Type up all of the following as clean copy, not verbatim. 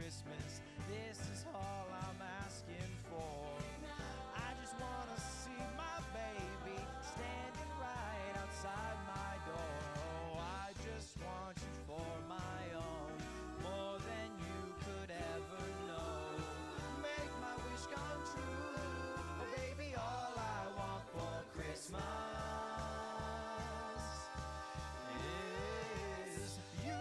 Christmas. This is all I'm asking for. I just wanna see my baby standing right outside my door. Oh, I just want you for my own, more than you could ever know. Make my wish come true. Oh baby, all I want for Christmas is you.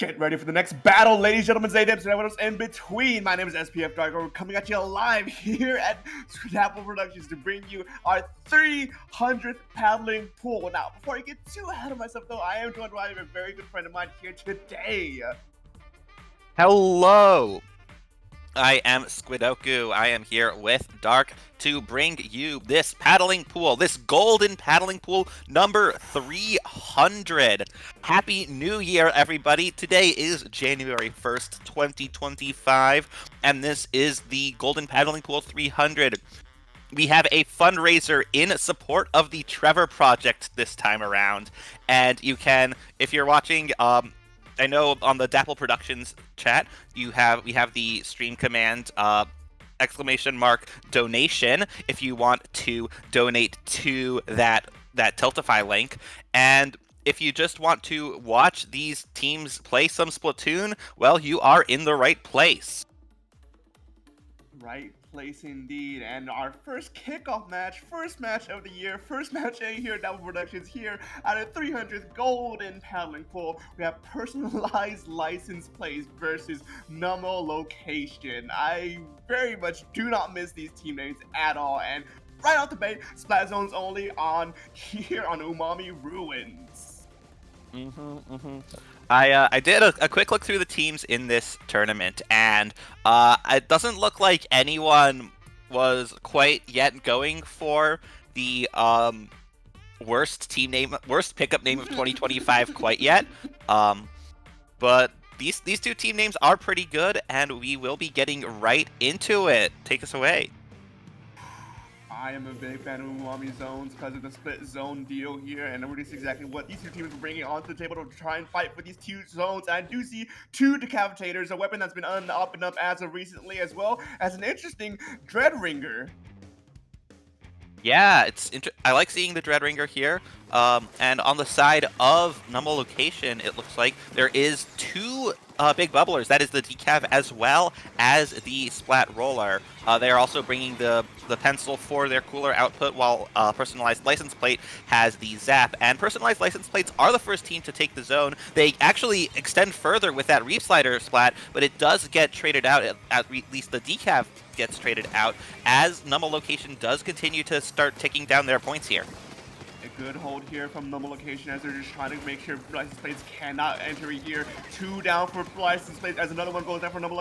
Get ready for the next battle, ladies and gentlemen, Zaydibs and what's in between. My name is SPF Dark. We're coming at you live here at Dapple Productions to bring you our 300th paddling pool. Now, before I get too ahead of myself, though, I am joined by a very good friend of mine here today. Hello! I am Squidoku. I am here with Dark to bring you this paddling pool, this golden paddling pool number 300. Happy New Year, everybody. Today is January 1st, 2025, and this is the golden paddling pool 300. We have a fundraiser in support of the Trevor Project this time around, and you can, if you're watching, I know on the Dapple Productions chat, we have the stream command !donation if you want to donate to that Tiltify link. And if you just want to watch these teams play some Splatoon, well, you are in the right place. Right place indeed, and our first kickoff match, first match of the year, first match A here at Dapple Productions here at a 300th golden paddling pool. We have personalized license plates versus Nummo Location. I very much do not miss these team names at all, and right off the bat, Splat Zones only on here on Umami Ruins. I did a quick look through the teams in this tournament, and it doesn't look like anyone was quite yet going for the worst pickup name of 2025 quite yet. But these two team names are pretty good, and we will be getting right into it. Take us away. I am a big fan of Umami Zones because of the split zone deal here, and nobody's exactly what these two teams are bringing onto the table to try and fight for these two zones. I do see two Decapitators, a weapon that's been up and up as of recently, as well as an interesting Dreadringer. Yeah, I like seeing the Dreadringer here. And on the side of Nummo Location, it looks like there is two big bubblers. That is the Decav as well as the Splat Roller. They are also bringing the pencil for their cooler output, while Personalized License Plate has the Zap. And Personalized License Plates are the first team to take the zone. They actually extend further with that Reef Slider Splat, but it does get traded out, at least the Decav gets traded out, as Nummo Location does continue to start ticking down their points here. A good hold here from Nummo Location as they're just trying to make sure license plates cannot enter here. 2 down for license plates as another one goes down for Nummo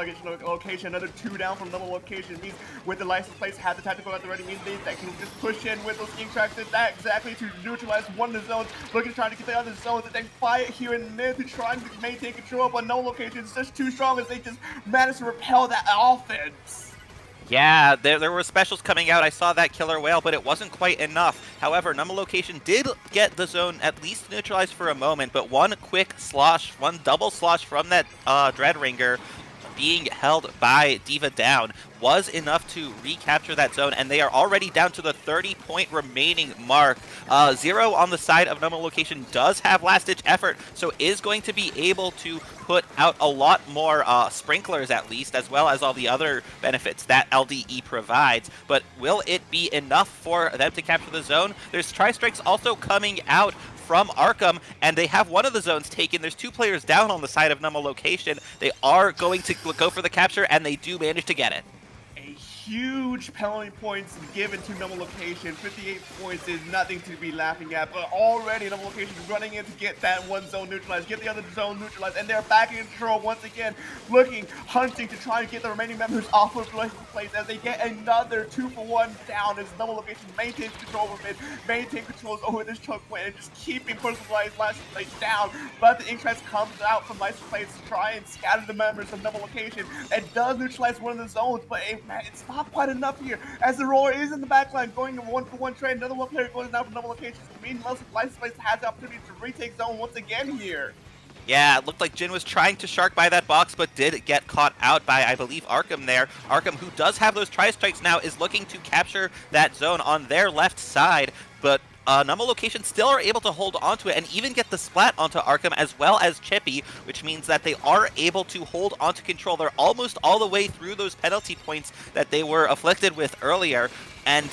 Location. Another 2 down from Nummo Location means with the license plates have the tactical at the ready means they can just push in with those ink tracks and that exactly to neutralize one of the zones. Looking to try to get the other zones and then fight here in mid to try and maintain control, but Nummo Location is just too strong as they just manage to repel that offense. Yeah, there were specials coming out. I saw that Killer Whale, but it wasn't quite enough. However, Nummo Location did get the zone at least neutralized for a moment, but one quick slosh, one double slosh from that Dreadringer being held by Diva down was enough to recapture that zone, and they are already down to the 30-point remaining mark. Zero on the side of Nummo Location does have last-ditch effort, so is going to be able to put out a lot more sprinklers at least, as well as all the other benefits that LDE provides. But will it be enough for them to capture the zone? There's Tri-Strikes also coming out from Arkham, and they have one of the zones taken. There's 2 players down on the side of Nummo Location. They are going to go for the capture, and they do manage to get it. Huge penalty points given to Nummo Location. 58 points is nothing to be laughing at, but already Nummo Location is running in to get that one zone neutralized, get the other zone neutralized, and they're back in control once again, hunting to try and get the remaining members off of license plates as they get another 2-for-1 down as Nummo Location maintains control over mid, maintains controls over this choke point, and just keeping personalized license plates down. But the interest comes out from license plates to try and scatter the members of Nummo Location. It does neutralize one of the zones, but it's not quite enough here as the roller is in the backline going in 1-for-1 trade. Another one player goes down from Nummo Location. Meanwhile, license plates has the opportunity to retake zone once again here. Yeah, it looked like Jin was trying to shark by that box, but did get caught out by, I believe, Arkham there. Arkham, who does have those Tri-Strikes now, is looking to capture that zone on their left side, but Nummo Location still are able to hold onto it and even get the splat onto Arkham as well as Chippy, which means that they are able to hold onto control. They're almost all the way through those penalty points that they were afflicted with earlier, and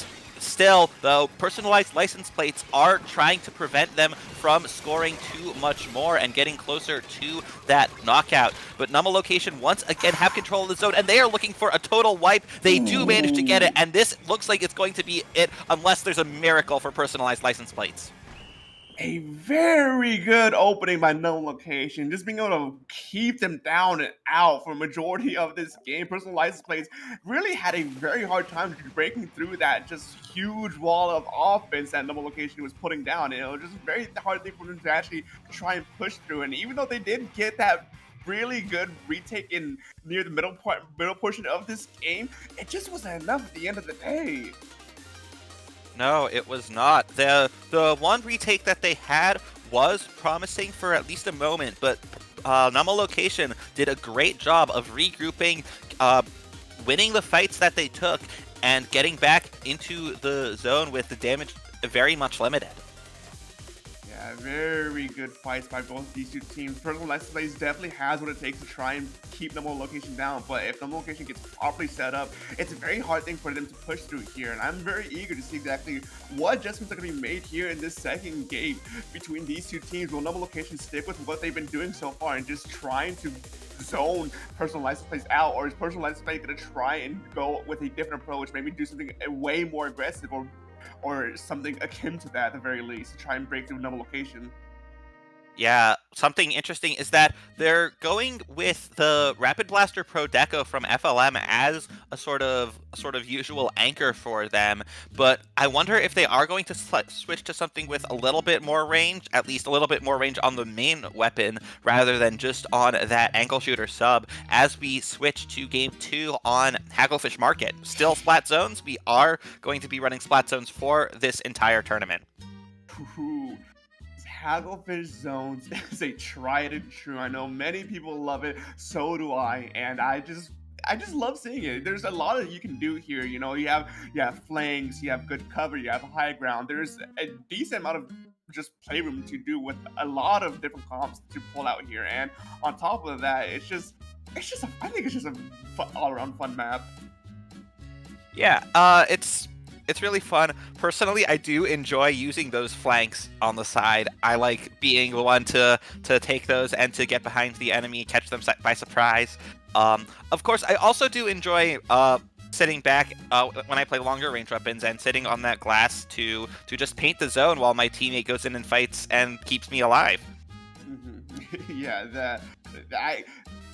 Still, though, personalized license plates are trying to prevent them from scoring too much more and getting closer to that knockout. But Numma Location once again have control of the zone, and they are looking for a total wipe. They do manage to get it, and this looks like it's going to be it unless there's a miracle for personalized license plates. A very good opening by No Location, just being able to keep them down and out for a majority of this game. Personal license plates really had a very hard time breaking through that just huge wall of offense that No Location was putting down. And it was just a very hard thing for them to actually try and push through. And even though they did get that really good retake in near the middle portion of this game, it just wasn't enough at the end of the day. No, it was not. The one retake that they had was promising for at least a moment, but Numma Location did a great job of regrouping, winning the fights that they took, and getting back into the zone with the damage very much limited. Yeah, very good fights by both these two teams. Personal license plates definitely has what it takes to try and keep Numma Location down, but if Numma Location gets properly set up, it's a very hard thing for them to push through here, and I'm very eager to see exactly what adjustments are going to be made here in this second game between these two teams. Will Numma Location stick with what they've been doing so far and just trying to zone personal license plates out, or is personal license plate going to try and go with a different approach, maybe do something way more aggressive or something akin to that at the very least, to try and break through Numma Location? Yeah, something interesting is that they're going with the Rapid Blaster Pro Deco from FLM as a sort of usual anchor for them, but I wonder if they are going to switch to something with a little bit more range, at least a little bit more range on the main weapon, rather than just on that ankle shooter sub, as we switch to Game 2 on Hagglefish Market. Still Splat Zones, we are going to be running Splat Zones for this entire tournament. Ooh. Hagglefish Zones is a tried and true. I know many people love it, so do I, and I just love seeing it. There's a lot that you can do here. You know, you have flanks, you have good cover, you have high ground. There's a decent amount of just playroom to do with a lot of different comps to pull out here, and on top of that, I think it's just a all-around fun map. Yeah, it's really fun. Personally, I do enjoy using those flanks on the side. I like being the one to take those and to get behind the enemy, catch them by surprise. Of course, I also do enjoy sitting back when I play longer range weapons and sitting on that glass to just paint the zone while my teammate goes in and fights and keeps me alive. Yeah,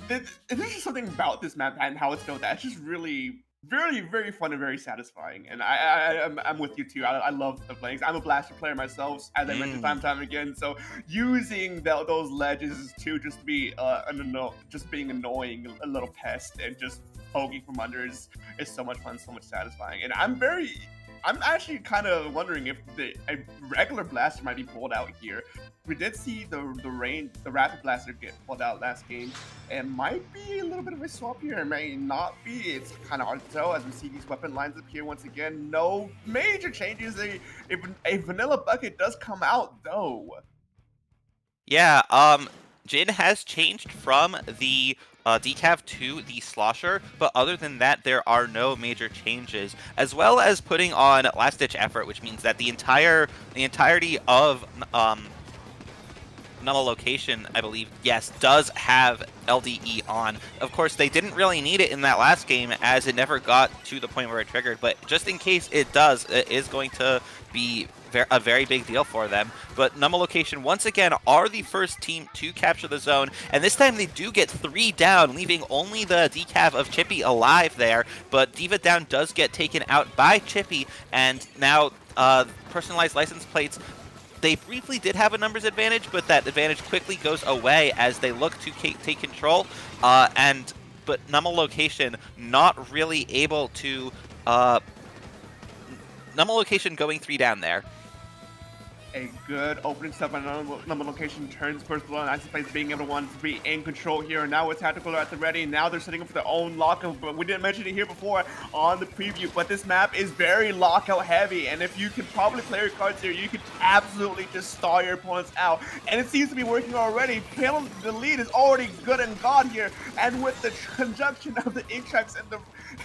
there's just something about this map and how it's built that's just really very, very fun and very satisfying, and I'm with you too. I love the flanks. I'm a blaster player myself, as I mentioned time and time again. So using those ledges to just be just being annoying, a little pest, and just poking from under is so much fun, so much satisfying. And I'm actually kind of wondering if a regular blaster might be pulled out here. We did see the rapid blaster get pulled out last game. It might be a little bit of a swap here. It may not be. It's kind of hard to tell as we see these weapon lines appear once again. No major changes. A vanilla bucket does come out though. Yeah, Jin has changed from the decav to the slosher, but other than that, there are no major changes, as well as putting on last ditch effort, which means that the entirety of Numma Location, I believe, yes, does have LDE on. Of course, they didn't really need it in that last game as it never got to the point where it triggered, but just in case it does, it is going to be a very big deal for them. But Numma Location, once again, are the first team to capture the zone, and this time they do get 3 down, leaving only the decav of Chippy alive there, but Diva Down does get taken out by Chippy, and now personalized license plates, they briefly did have a numbers advantage, but that advantage quickly goes away as they look to take control, but Numma Location not really able to Numma Location going 3 down there. A good opening step on Numma Location turns personal and license plates being able to be in control here. And now with Tactical at the ready. Now they're setting up for their own lockout. But we didn't mention it here before on the preview. But this map is very lockout heavy. And if you can probably play your cards here, you can absolutely just stall your opponents out. And it seems to be working already. The lead is already good and gone here. And with the conjunction of the ink tracks and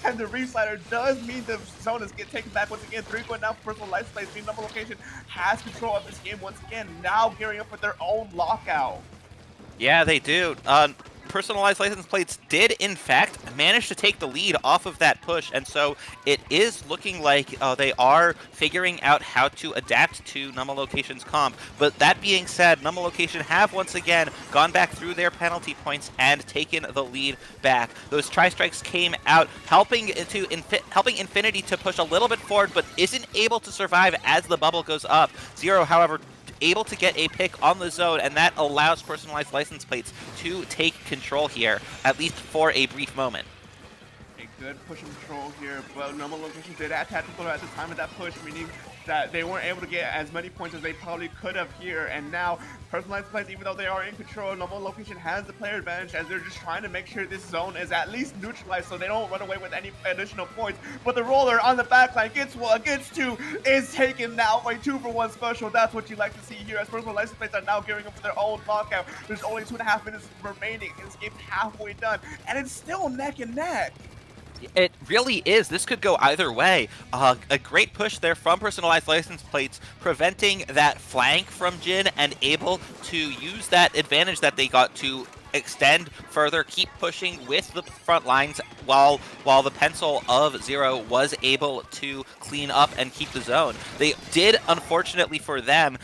and the reslider does mean the zone is getting taken back once again. 3 going down for personal license plates, meaning number location has control of this game once again, now gearing up for their own lockout. Yeah, they do. Personalized license plates did, in fact, manage to take the lead off of that push, and so it is looking like they are figuring out how to adapt to Numma Location's comp. But that being said, Numma Location have once again gone back through their penalty points and taken the lead back. Those tri-strikes came out, helping Infinity to push a little bit forward, but isn't able to survive as the bubble goes up. Zero, however, able to get a pick on the zone, and that allows personalized license plates to take control here, at least for a brief moment. A good push and control here, but Numma Location did have tactical at the time of that push, meaning that they weren't able to get as many points as they probably could have here. And now, personalized plays, even though they are in control, Numma Location has the player advantage as they're just trying to make sure this zone is at least neutralized so they don't run away with any additional points. But the roller on the backline gets one, gets two, is taken now by 2-for-1 special. That's what you like to see here as personal license plates are now gearing up for their own lockout. There's only 2.5 minutes remaining, and this game's halfway done, and it's still neck and neck. It really is. This could go either way. A great push there from personalized license plates, preventing that flank from Jin and able to use that advantage that they got to extend further, keep pushing with the front lines while the pencil of Zero was able to clean up and keep the zone. They did, unfortunately for them,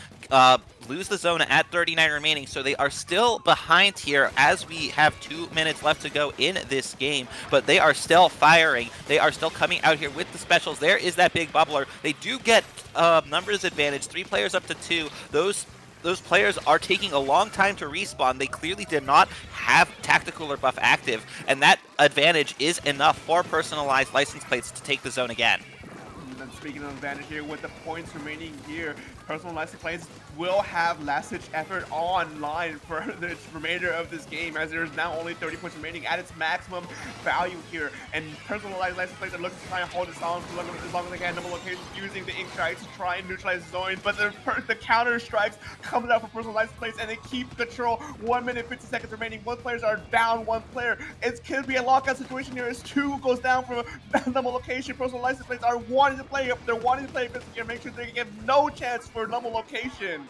lose the zone at 39 remaining, so they are still behind here as we have 2 minutes left to go in this game, but they are still firing. They are still coming out here with the specials. There is that big bubbler. They do get numbers advantage, 3 players up to 2. Those players are taking a long time to respawn. They clearly did not have tactical or buff active, and that advantage is enough for personalized license plates to take the zone again. And speaking of advantage here, with the points remaining here, personal license plates will have last-ditch effort online for the remainder of this game, as there's now only 30 points remaining at its maximum value here. And personalized license plates are looking to try and hold this on for as long as they can. Number locations using the ink strikes to try and neutralize the zone, but the counter strikes coming out for personal license plates, and they keep control. 1 minute 50 seconds remaining. Both players are down 1 player. It could be a lockout situation here as 2 goes down from number location. Personal license plates are wanting to play up. They're wanting to play this here, make sure they give no chance for number location.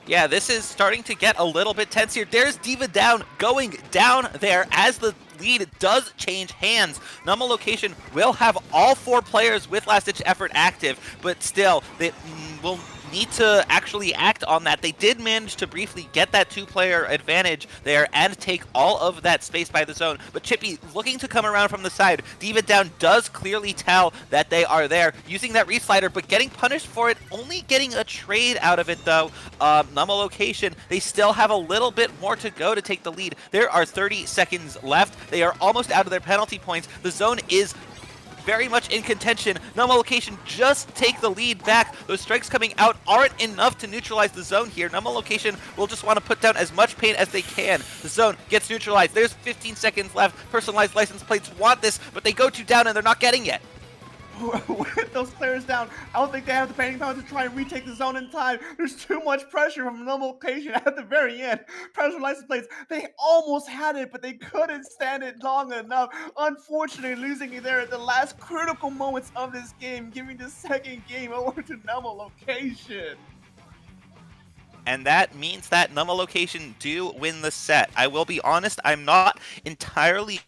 Yeah, this is starting to get a little bit tense here. There's Diva down, going down there as the lead does change hands. Numma Location will have all 4 players with last-ditch effort active, but still, they will need to actually act on that. They did manage to briefly get that 2-player advantage there and take all of that space by the zone, but Chippy looking to come around from the side. Diva down does clearly tell that they are there, using that reslider, but getting punished for it, only getting a trade out of it though. Numma Location, they still have a little bit more to go to take the lead. There are 30 seconds left. They are almost out of their penalty points. The zone is very much in contention. Numma Location just take the lead back. Those strikes coming out aren't enough to neutralize the zone here. Numma Location will just want to put down as much pain as they can. The zone gets neutralized. There's 15 seconds left. Personalized license plates want this, but they go too down and they're not getting it. With those players down, I don't think they have the panic power to try and retake the zone in time. There's too much pressure from Numma Location at the very end. Pressure license plates, they almost had it, but they couldn't stand it long enough. Unfortunately, losing it there at the last critical moments of this game, giving the second game over to Numma Location. And that means that Numma Location do win the set. I will be honest, I'm not entirely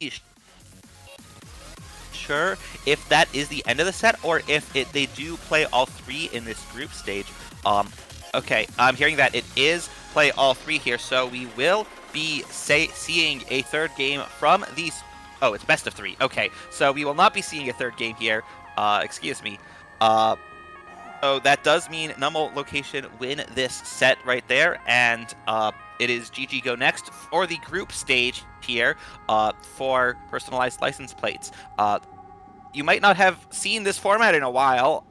sure if that is the end of the set or if they do play all 3 in this group stage. Okay, I'm hearing that it is play all 3 here, so we will be seeing a 3rd game from these. Oh, it's best of 3. Okay, so we will not be seeing a 3rd game here. Excuse me. So that does mean Numma Location win this set right there, and it is GG go next for the group stage here for personalized license plates. You might not have seen this format in a while,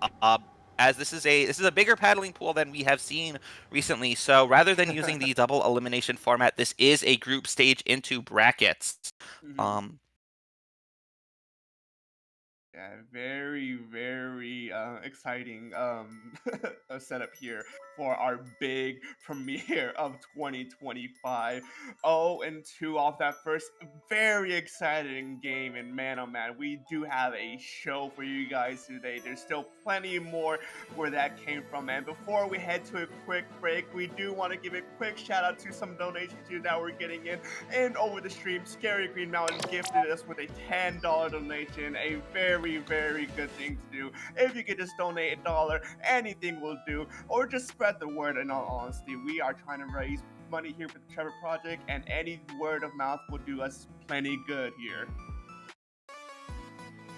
as this is a bigger paddling pool than we have seen recently. So rather than using the double elimination format, this is a group stage into brackets. Yeah, very exciting setup here for our big premiere of 2025. 0-2 off that first very exciting game, and man, oh man, we do have a show for you guys today. There's still plenty more where that came from, and before we head to a quick break, we do want to give a quick shout out to some donations here that we're getting in. And over the stream, Scary Green Mountain gifted us with a $10 donation, a very, very good thing to do. If you could just donate $1, anything will do, or just spread the word. In all honesty, we are trying to raise money here for the Trevor Project, and any word of mouth will do us plenty good here.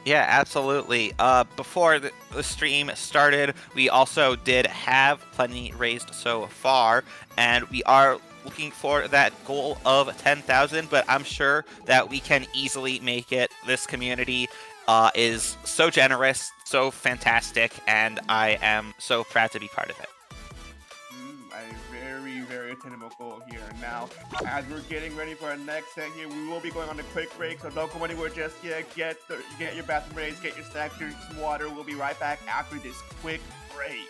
Yeah, absolutely. Before the stream started, we also did have plenty raised so far, and we are looking for that goal of 10,000, but I'm sure that we can easily make it. This community is so generous, so fantastic, and I am so proud to be part of it. A very, very attainable goal here. Now, as we're getting ready for our next set here, we will be going on a quick break, so don't go anywhere just yet. Get your bathroom ready, get your snacks, drink some water. We'll be right back after this quick break.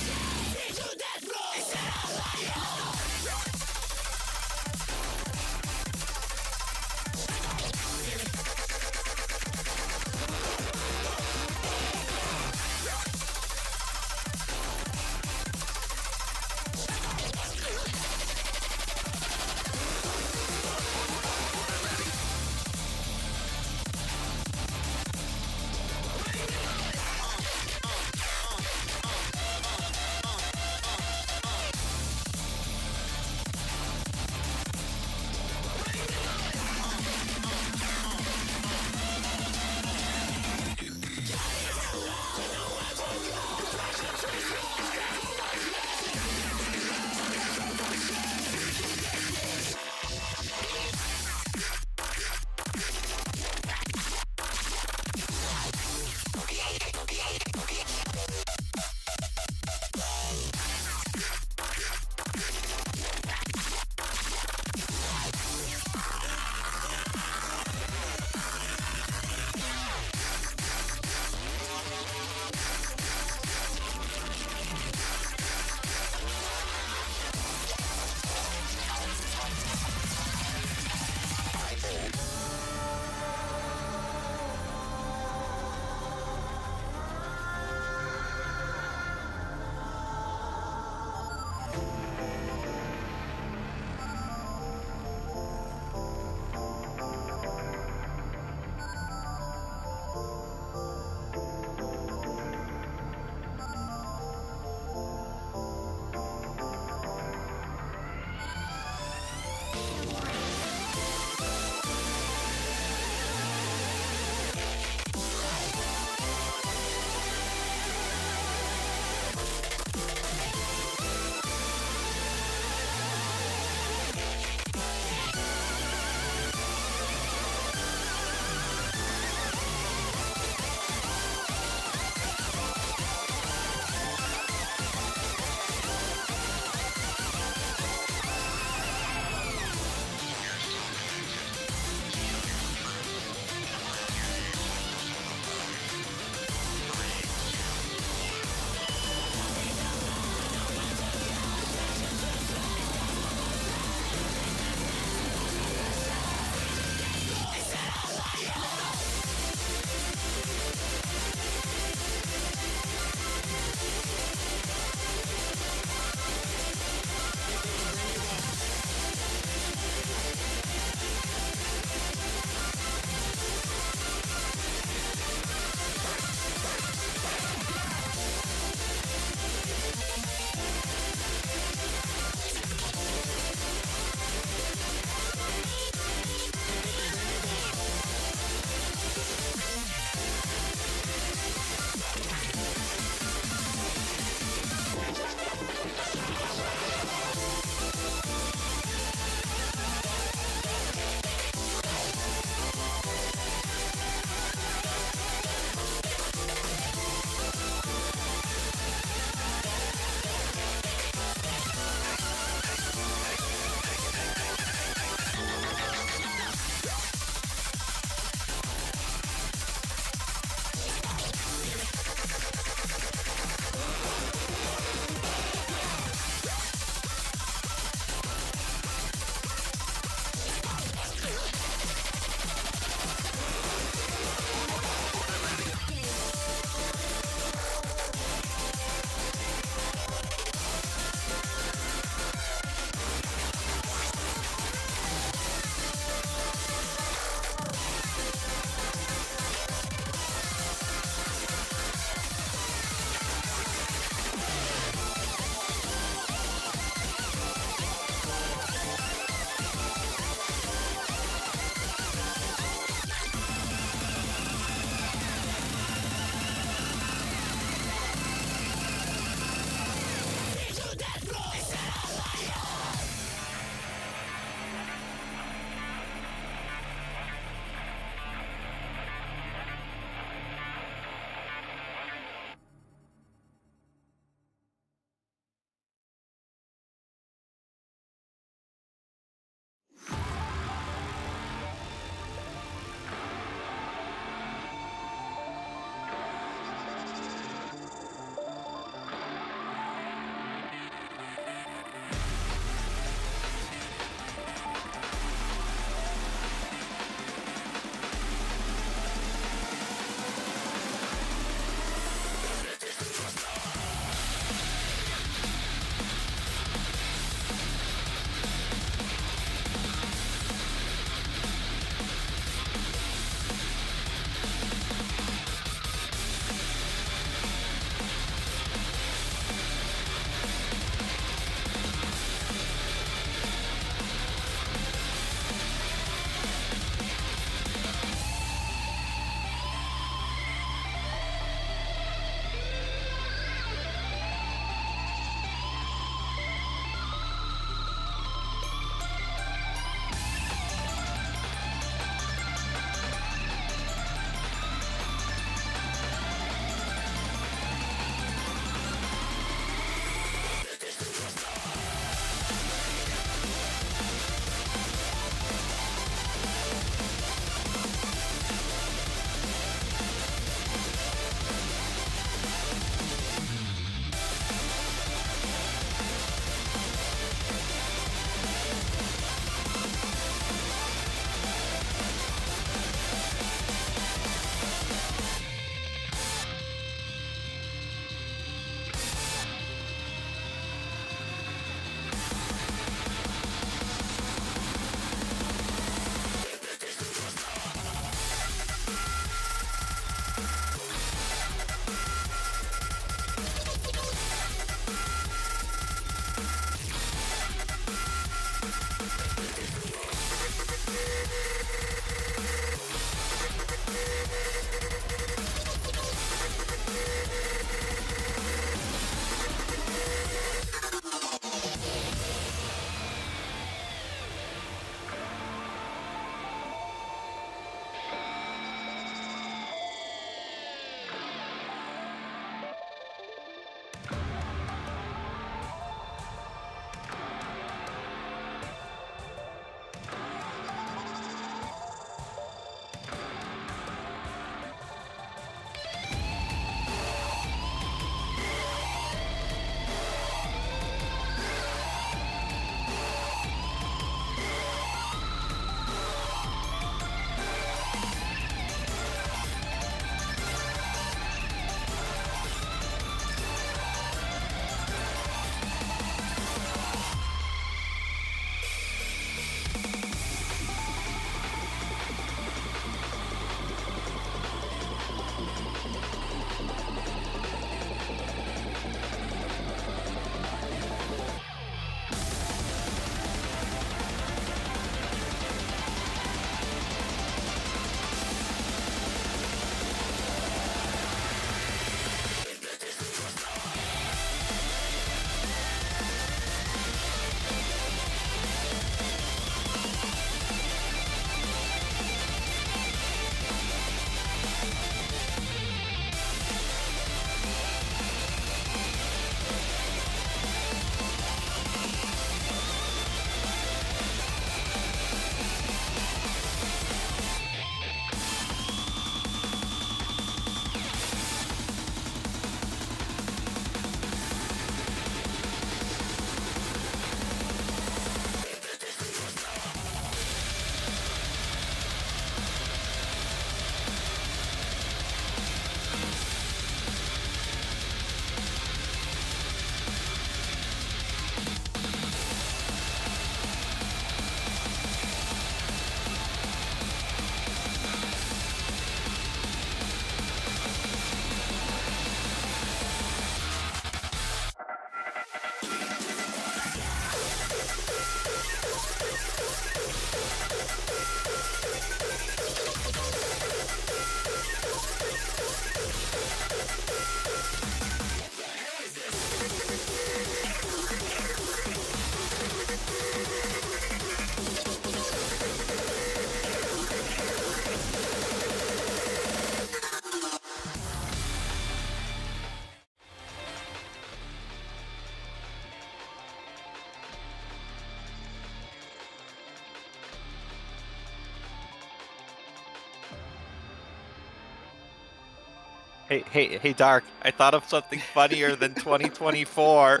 Hey, Dark. I thought of something funnier than 2024.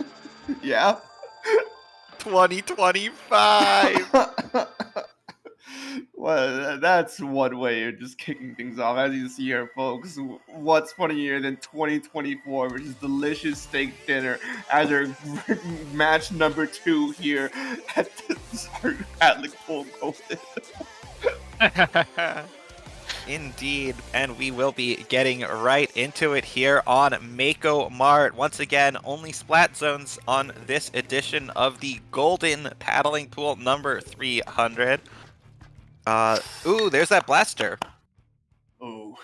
Yeah. 2025. Well, that's one way of just kicking things off. As you see here, folks, what's funnier than 2024, which is delicious steak dinner as our match number 2 here at the Atlas Full Golden. Indeed, and we will be getting right into it here on Mako Mart. Once again, only splat zones on this edition of the Golden Paddling Pool number 300. Ooh, there's that blaster. Oh,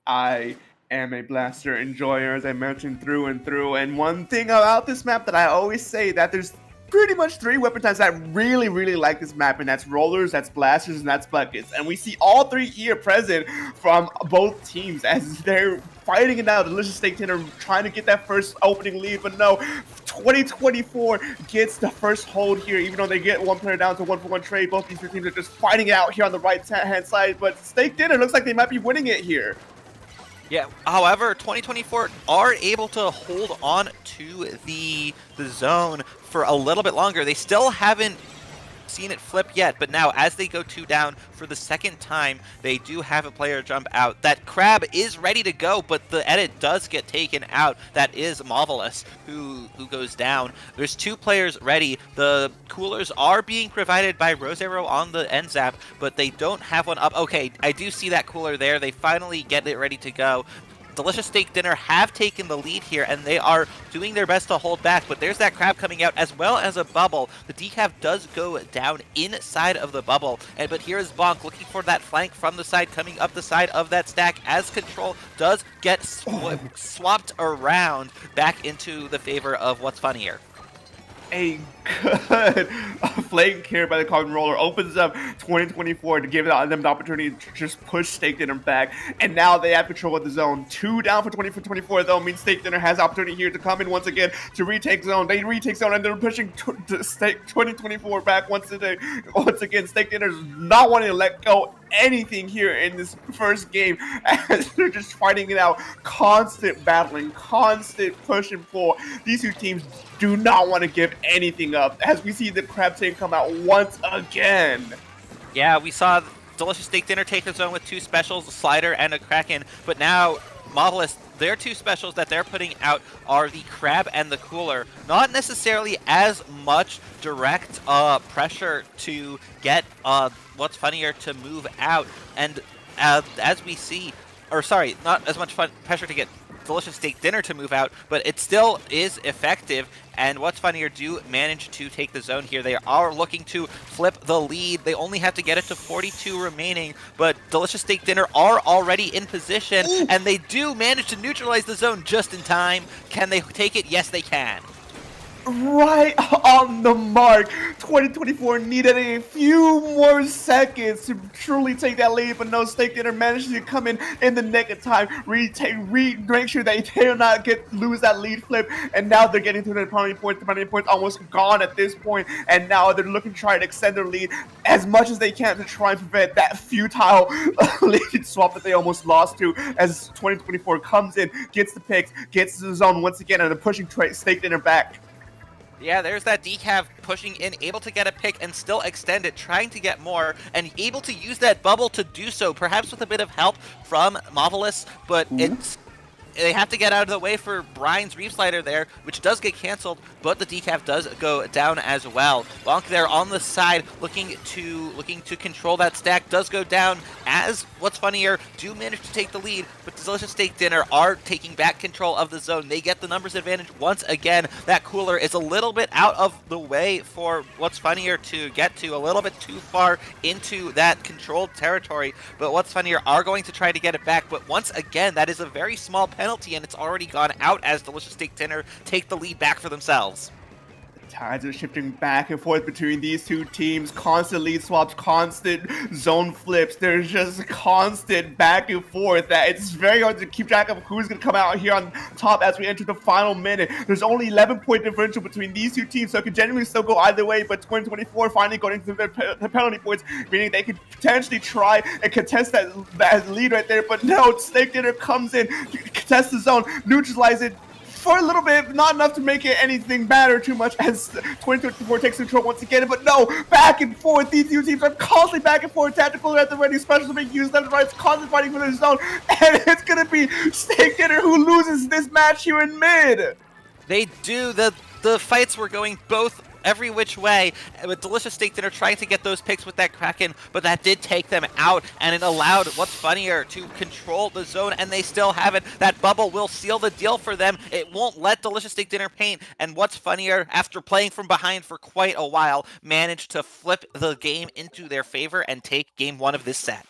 I am a blaster enjoyer, as I mentioned through and through. And one thing about this map that I always say, that there's pretty much 3 weapon types that I really, really like this map, and that's rollers, that's blasters, and that's buckets. And we see all 3 here present from both teams as they're fighting it out. Delicious Steak Dinner trying to get that first opening lead, but no, 2024 gets the first hold here, even though they get 1 player down to 1-for-1 trade. Both these 2 teams are just fighting it out here on the right-hand side, but Steak Dinner looks like they might be winning it here. Yeah, however, 2024 are able to hold on to the zone for a little bit longer. They still haven't seen it flip yet, but now as they go 2 down for the second time, they do have a player jump out. That crab is ready to go, but the edit does get taken out. That is Marvelous who goes down. There's 2 players ready. The coolers are being provided by Rosero on the end zap, but they don't have one up. Okay, I do see that cooler there. They finally get it ready to go. Delicious Steak Dinner have taken the lead here, and they are doing their best to hold back, but there's that crab coming out as well as a bubble. The decaf does go down inside of the bubble, but here is Bonk looking for that flank from the side, coming up the side of that stack as control does get swapped around back into the favor of What's Funnier. A good flank here by the Carbon Roller opens up 2024 to give them the opportunity to just push Steak Dinner back, and now they have control of the zone. 2 down for 2024 though means Steak Dinner has opportunity here to come in once again to retake zone. They retake zone and they're pushing 2024 back once again. Steak Dinner's not wanting to let go anything here in this first game as they're just fighting it out. Constant battling, constant push and pull. These 2 teams do not want to give anything up as we see the crab team come out once again. Yeah, we saw Delicious Steak Dinner take the zone with 2 specials, a slider and a kraken, but now Marvelous, their 2 specials that they're putting out are the crab and the cooler. Not necessarily as much direct pressure to get What's Funnier to move out, and as we see, or sorry, not as much pressure to get Delicious Steak Dinner to move out, but it still is effective, and What's Funnier do manage to take the zone here. They are looking to flip the lead. They only have to get it to 42 remaining, but Delicious Steak Dinner are already in position, and they do manage to neutralize the zone just in time. Can they take it? Yes, they can. Right on the mark. 2024 needed a few more seconds to truly take that lead, but no, Steak Dinner managed to come in the nick of time, make sure they do not lose that lead flip, and now they're getting to the penalty point. The penalty point's almost gone at this point, and now they're looking to try to extend their lead as much as they can to try and prevent that futile lead swap that they almost lost to, as 2024 comes in, gets the picks, gets to the zone once again, and they're pushing Steak Dinner back. Yeah, there's that decaf pushing in, able to get a pick and still extend it, trying to get more, and able to use that bubble to do so, perhaps with a bit of help from Marvelous, but they have to get out of the way for Brian's Reef Slider there, which does get canceled, but the decaf does go down as well. Bonk there on the side, looking to control that stack, does go down as What's Funnier do manage to take the lead, but Delicious Steak Dinner are taking back control of the zone. They get the numbers advantage once again. That cooler is a little bit out of the way for What's Funnier to get to, a little bit too far into that controlled territory, but What's Funnier are going to try to get it back, but once again, that is a very small penalty, and it's already gone out as Delicious Steak Dinner take the lead back for themselves. tides are shifting back and forth between these two teams. Constant lead swaps, constant zone flips. There's just constant back and forth that it's very hard to keep track of who's going to come out here on top as we enter the final minute. There's only 11-point differential between these two teams, so it could genuinely still go either way, but 2024 finally going into the penalty points, meaning they could potentially try and contest that lead right there, but no, Snake Dinner comes in, contests the zone, neutralize it, for a little bit, not enough to make it anything bad or too much as 2024 takes control once again. But no, back and forth. These two teams are constantly back and forth. Tactical at the ready, specials being used left and right. It's constantly fighting for the zone. And it's going to be Snake Dinner who loses this match here in mid. They do. The fights were going both every which way, with Delicious Steak Dinner trying to get those picks with that Kraken, but that did take them out, and it allowed What's Funnier to control the zone, and they still have it. That bubble will seal the deal for them. It won't let Delicious Steak Dinner paint, and What's Funnier, after playing from behind for quite a while, managed to flip the game into their favor and take game one of this set.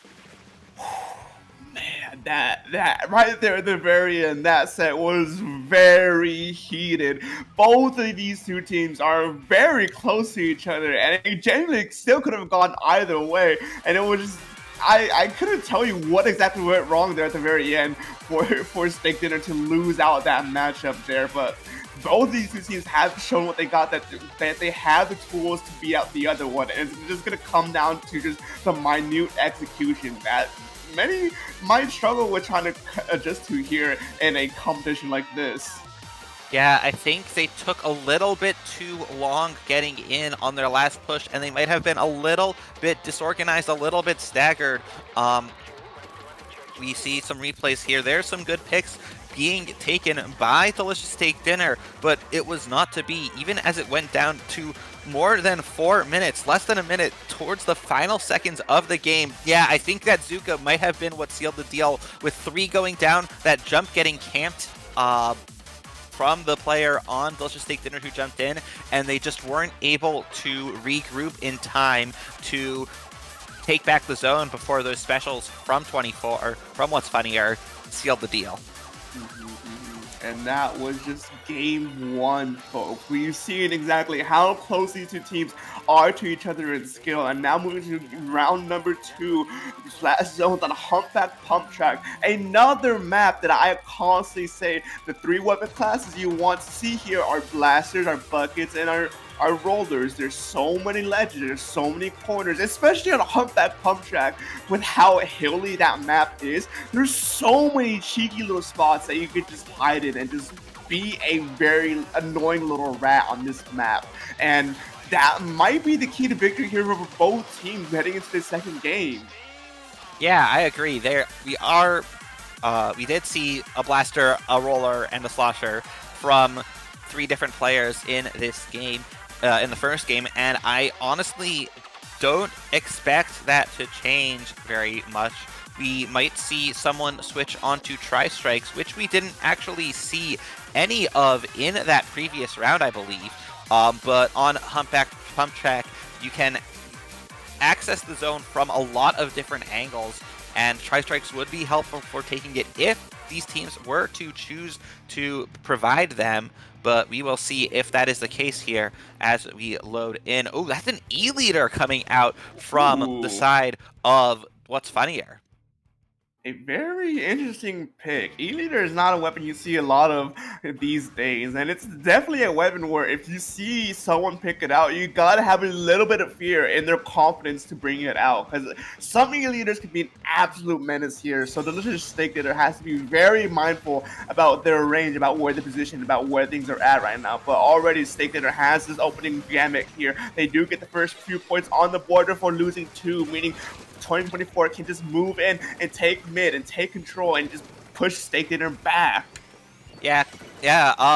Man, that right there at the very end, that set was very heated. Both of these two teams are very close to each other, and it genuinely still could have gone either way. And it was just, I couldn't tell you what exactly went wrong there at the very end for Steak Dinner to lose out that matchup there, but both of these two teams have shown what they got, that they have the tools to beat out the other one, and it's just going to come down to just the minute execution that many might struggle with trying to adjust to here in a competition like this. Yeah, I think they took a little bit too long getting in on their last push, and they might have been a little bit disorganized, a little bit staggered. We see some replays here. There's some good picks being taken by Delicious Steak Dinner, but it was not to be, even as it went down to more than 4 minutes, less than a minute, towards the final seconds of the game. Yeah, I think that Zuka might have been what sealed the deal, with 3 going down, that jump getting camped from the player on Delicious Steak Dinner who jumped in, and they just weren't able to regroup in time to take back the zone before those specials from 24, from What's Funnier, sealed the deal. And that was just game one, folks. We've seen exactly how close these two teams are to each other in skill. And now moving to round number 2, Last Zones on Humpback Pump Track. Another map that I constantly say the 3 weapon classes you want to see here are blasters, our buckets, and our rollers. There's so many ledges, there's so many corners, especially on a Humpback Pump Track with how hilly that map is. There's so many cheeky little spots that you could just hide in and just be a very annoying little rat on this map. And that might be the key to victory here for both teams heading into the second game. Yeah, I agree. We did see a blaster, a roller, and a slosher from 3 different players in this game. In the first game, and I honestly don't expect that to change very much. We might see someone switch onto Tri-Strikes, which we didn't actually see any of in that previous round, I believe. But on Humpback Pump Track, you can access the zone from a lot of different angles, and Tri-Strikes would be helpful for taking it if these teams were to choose to provide them. But we will see if that is the case here as we load in. Oh, that's an E-leader coming out from the side of What's Funnier. A very interesting pick. E-leader is not a weapon you see a lot of these days, and it's definitely a weapon where if you see someone pick it out, you gotta have a little bit of fear in their confidence to bring it out, because some E-leaders can be an absolute menace here. So the Delicious Steak Dinner has to be very mindful about their range, about where they're positioned, about where things are at right now. But already Steak Dinner has this opening gamut here. They do get the first few points on the board before losing 2, meaning 2024 can just move in and take mid and take control and just push Steak Dinner back. Yeah,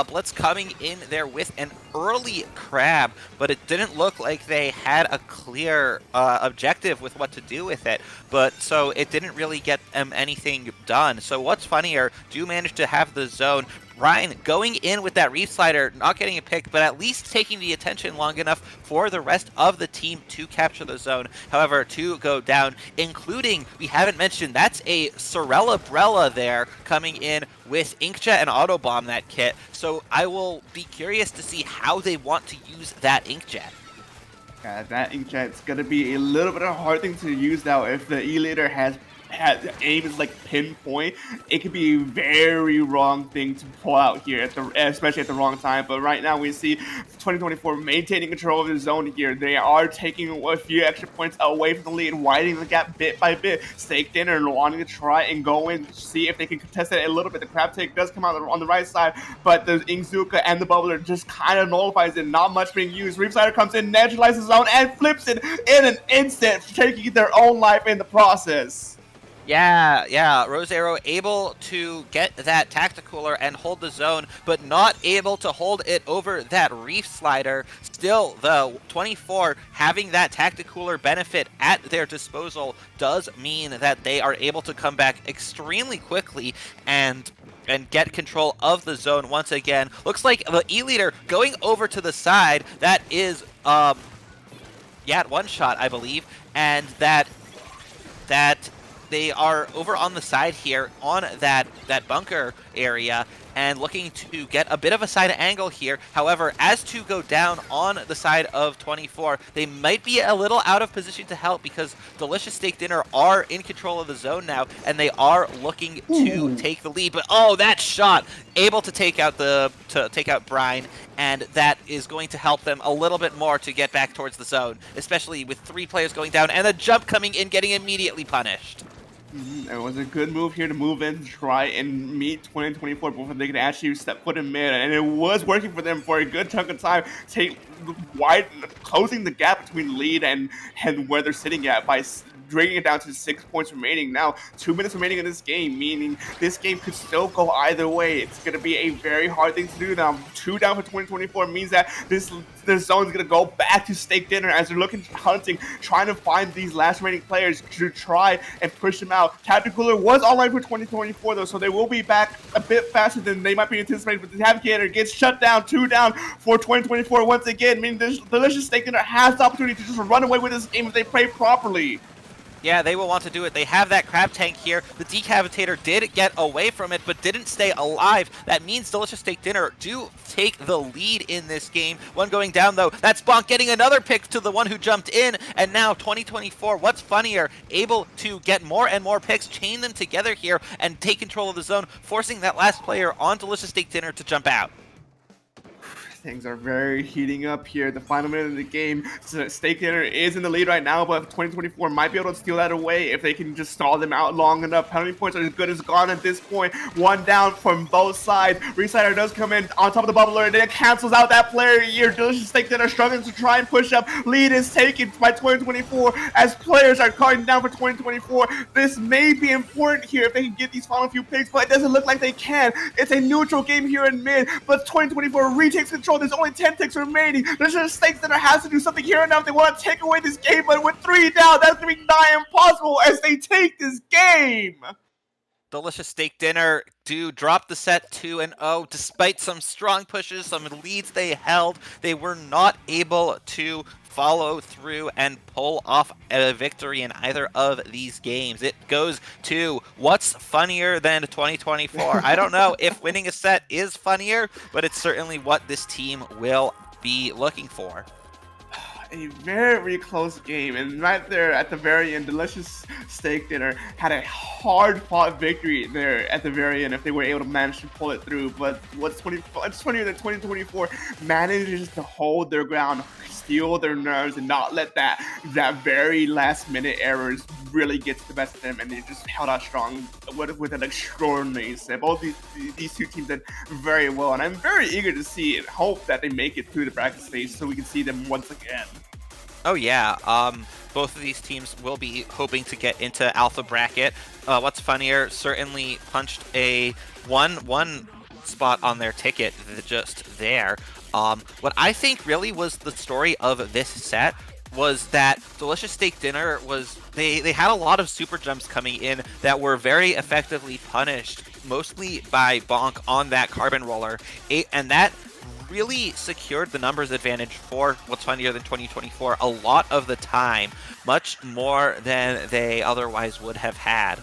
Blitz coming in there with an early crab, but it didn't look like they had a clear objective with what to do with it, but so it didn't really get anything done. So What's Funnier do manage to have the zone. Ryan going in with that Reef Slider, not getting a pick, but at least taking the attention long enough for the rest of the team to capture the zone. However, to go down, including, we haven't mentioned, that's a Sorella Brella there coming in with Inkjet and Autobomb that kit. So I will be curious to see how they want to use that Inkjet. Yeah, that Inkjet's gonna be a little bit of a hard thing to use now if the E-Leader has aim is like pinpoint. It could be a very wrong thing to pull out here especially at the wrong time. But right now we see 2024 maintaining control of the zone here. They are taking a few extra points away from the lead, widening the gap bit by bit. Staked in and wanting to try and go in, see if they can contest it a little bit. The crab take does come out on the right side, but the Inkzuka and the Bubbler just kind of nullifies it. Not much being used. Reef Slider comes in, neutralizes the zone, and flips it in an instant, taking their own life in the process. Yeah, Rose Arrow able to get that Tacticooler and hold the zone, but not able to hold it over that Reef Slider. Still, though, 24 having that Tacticooler benefit at their disposal does mean that they are able to come back extremely quickly and get control of the zone once again. Looks like the E-Leader going over to the side. That is, one shot, I believe, and that they are over on the side here on that bunker area and looking to get a bit of a side angle here. However, as to go down on the side of 24, they might be a little out of position to help because Delicious Steak Dinner are in control of the zone now, and they are looking to take the lead. But oh, that shot able to take out Brine, and that is going to help them a little bit more to get back towards the zone, especially with 3 players going down and a jump coming in, getting immediately punished. It was a good move here to move in, try and meet 2024 before they could actually step foot in mid, and it was working for them for a good chunk of time, closing the gap between lead and where they're sitting at by bringing it down to 6 points remaining. Now, 2 minutes remaining in this game, meaning this game could still go either way. It's going to be a very hard thing to do now. 2 down for 2024 means that this zone's going to go back to Steak Dinner as they're hunting, trying to find these last remaining players to try and push them out. Tacticooler was online for 2024 though, so they will be back a bit faster than they might be anticipating, but the Navigator gets shut down, 2 down for 2024 once again, meaning this Delicious Steak Dinner has the opportunity to just run away with this game if they play properly. Yeah, they will want to do it. They have that crab tank here. The Decavitator did get away from it, but didn't stay alive. That means Delicious Steak Dinner do take the lead in this game. One going down, though. That's Bonk getting another pick to the one who jumped in. And now 2024, what's funnier, able to get more and more picks, chain them together here, and take control of the zone, forcing that last player on Delicious Steak Dinner to jump out. Things are very heating up here. The final minute of the game, Steak Dinner is in the lead right now, but 2024 might be able to steal that away if they can just stall them out long enough. Penalty points are as good as gone at this point. 1 down from both sides. Resider does come in on top of the Bubbler, and then it cancels out that player here. Delicious Steak Dinner struggling to try and push up. Lead is taken by 2024 as players are cutting down for 2024. This may be important here if they can get these final few picks, but it doesn't look like they can. It's a neutral game here in mid, but 2024 retakes control. There's only 10 ticks remaining. There's just Steak Dinner has to do something here and now if they want to take away this game, but with 3 down, that's going to be nigh impossible as they take this game. Delicious Steak Dinner do drop the set 2-0. Despite some strong pushes, some leads they held, they were not able to follow through and pull off a victory in either of these games. It goes to what's funnier than 2024. I don't know if winning a set is funnier, but it's certainly what this team will be looking for. A very close game, and right there at the very end, Delicious Steak Dinner had a hard-fought victory there at the very end if they were able to manage to pull it through. But what's funnier than 2024 manages to hold their ground, steal their nerves, and not let that very last-minute errors really get to the best of them, and they just held out strong with an extraordinary set. Both these two teams did very well, and I'm very eager to see and hope that they make it through the bracket stage so we can see them once again. Oh yeah, both of these teams will be hoping to get into Alpha Bracket. What's funnier, certainly punched a one spot on their ticket just there. What I think really was the story of this set was that Delicious Steak Dinner was they had a lot of super jumps coming in that were very effectively punished, mostly by Bonk on that carbon roller, and that really secured the numbers advantage for What's Funnier Than 2024 a lot of the time, much more than they otherwise would have had.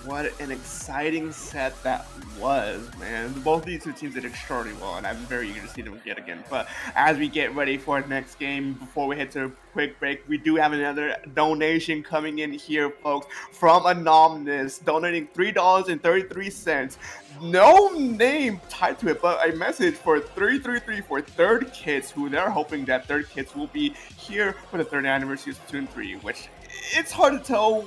What an exciting set that was, man. Both these two teams did extraordinarily well, and I'm very eager to see them yet again. But as we get ready for our next game, before we head to a quick break, we do have another donation coming in here, folks, from Anonymous, donating $3.33. No name tied to it, but a message for 333 for Third Kids, who they're hoping that Third Kids will be here for the 3rd anniversary of Splatoon 3, which it's hard to tell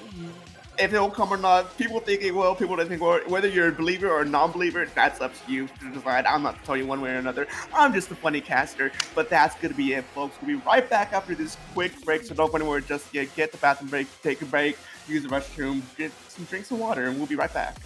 if it will come or not. People think it will, people don't think it will. Whether you're a believer or a non-believer, that's up to you to decide. I'm not telling you one way or another. I'm just a funny caster. But that's going to be it, folks. We'll be right back after this quick break, so don't go anywhere just yet. Get the bathroom break, take a break, use the restroom, get some drinks of water, and we'll be right back.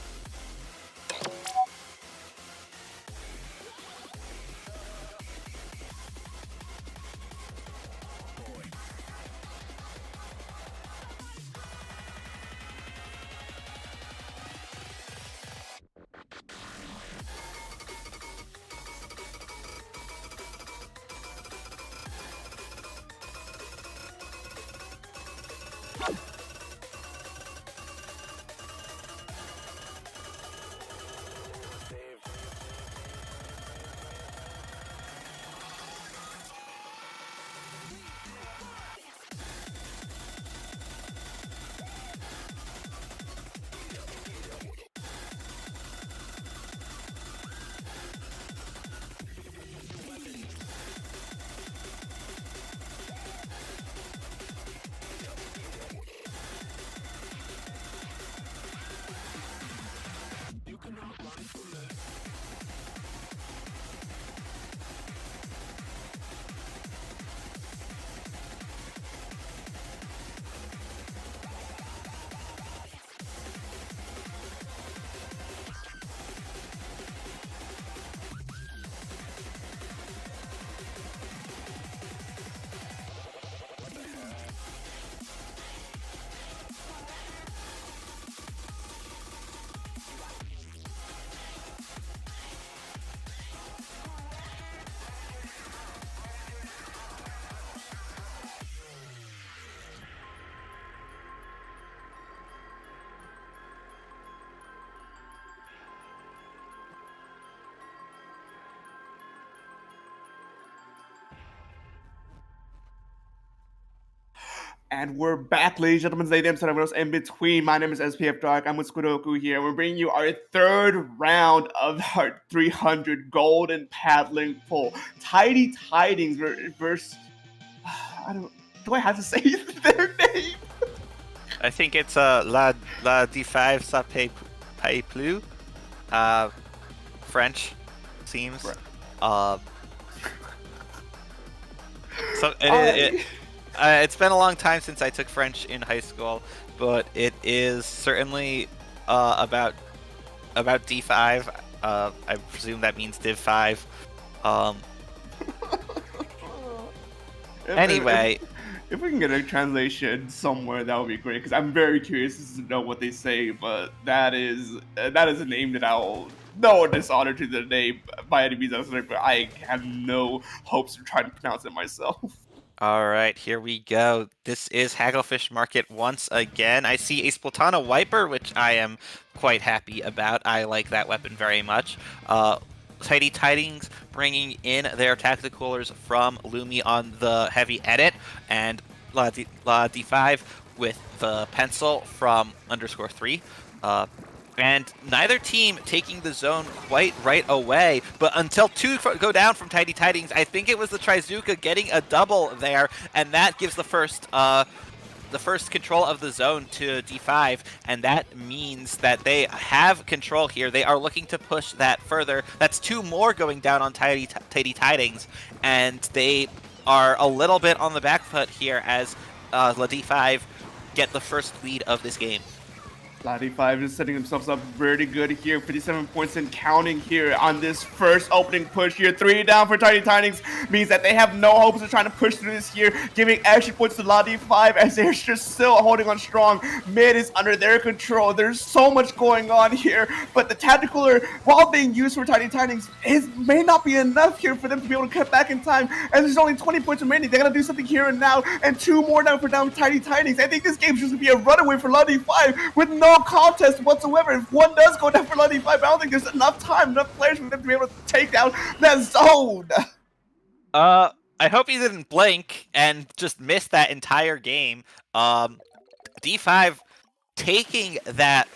And we're back, ladies and gentlemen, ladies and gentlemen, in between. My name is SPF Dark. I'm with Squidoku here. We're bringing you our 3rd round of our 300 golden paddling pool. Tidy Tidings versus... do I have to say their name? I think it's La D5 Ça Paye Plus. French, seems. Right. So it's been a long time since I took French in high school, but it is certainly about D5. I presume that means Div 5. Anyway, if we can get a translation somewhere, that would be great. Because I'm very curious to know what they say. But that is a name that I'll no dishonor to the name by any means necessary. But I have no hopes of trying to pronounce it myself. All right, here we go. This is Hagglefish Market once again. I see a Splatana Wiper, which I am quite happy about. I like that weapon very much. Tidy Tidings bringing in their Tacticoolers from Lumi on the heavy edit, and La D5 with the pencil from _3. And neither team taking the zone quite right away, but until 2 go down from Tidy Tidings, I think it was the Trizuka getting a double there, and that gives the first control of the zone to D5, and that means that they have control here. They are looking to push that further. That's 2 more going down on Tidy Tidings, and they are a little bit on the back foot here as La D5 get the first lead of this game. Lottie 5 is setting themselves up very good here. 57 points and counting here on this first opening push here. 3 down for Tiny Tinings means that they have no hopes of trying to push through this here, giving extra points to Lottie 5 as they're just still holding on strong. Mid is under their control. There's so much going on here, but the tactical, while being used for Tiny Tinings, may not be enough here for them to be able to cut back in time. And there's only 20 points remaining. They gotta do something here and now, and 2 more down for Tiny Tinings. I think this game's just gonna be a runaway for Lottie 5 with no contest whatsoever. If one does go down for Lottie 5, I don't think there's enough time, enough players for them to be able to take down that zone. I hope he didn't blink and just miss that entire game. D5 taking that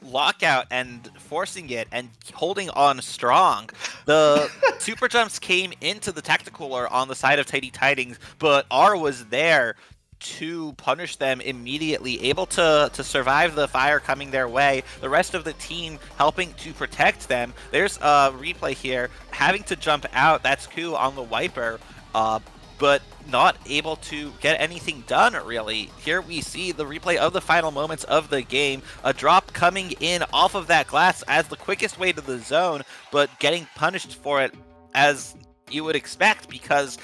lockout and forcing it and holding on strong. The super jumps came into the tacticooler on the side of Tidy Tidings, but R was there to punish them immediately, able to survive the fire coming their way. The rest of the team helping to protect them. There's a replay here, having to jump out. That's Ku on the wiper, but not able to get anything done, really. Here we see the replay of the final moments of the game. A drop coming in off of that glass as the quickest way to the zone, but getting punished for it as you would expect, because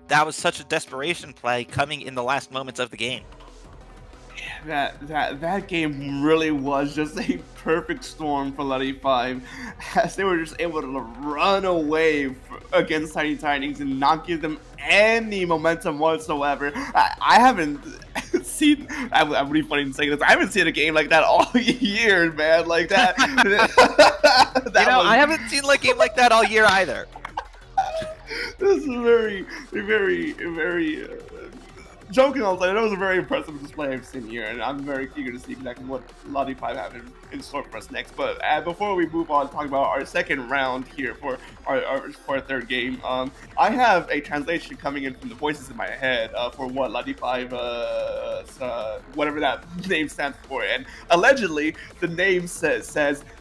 that was such a desperation play coming in the last moments of the game. That game really was just a perfect storm for Lottie 5, as they were just able to run away against Tiny Tinings and not give them any momentum whatsoever. I haven't seen, I'm really funny in saying this, I haven't seen a game like that all year, man, like that. I haven't seen a game like that all year either. This is very joking all the time. That was a very impressive display I've seen here, and I'm very eager to see exactly what Lottie 5 have in store for us next. But before we move on to talk about our second round here for our third game, I have a translation coming in from the voices in my head for what Lottie 5, whatever that name stands for, and allegedly the name says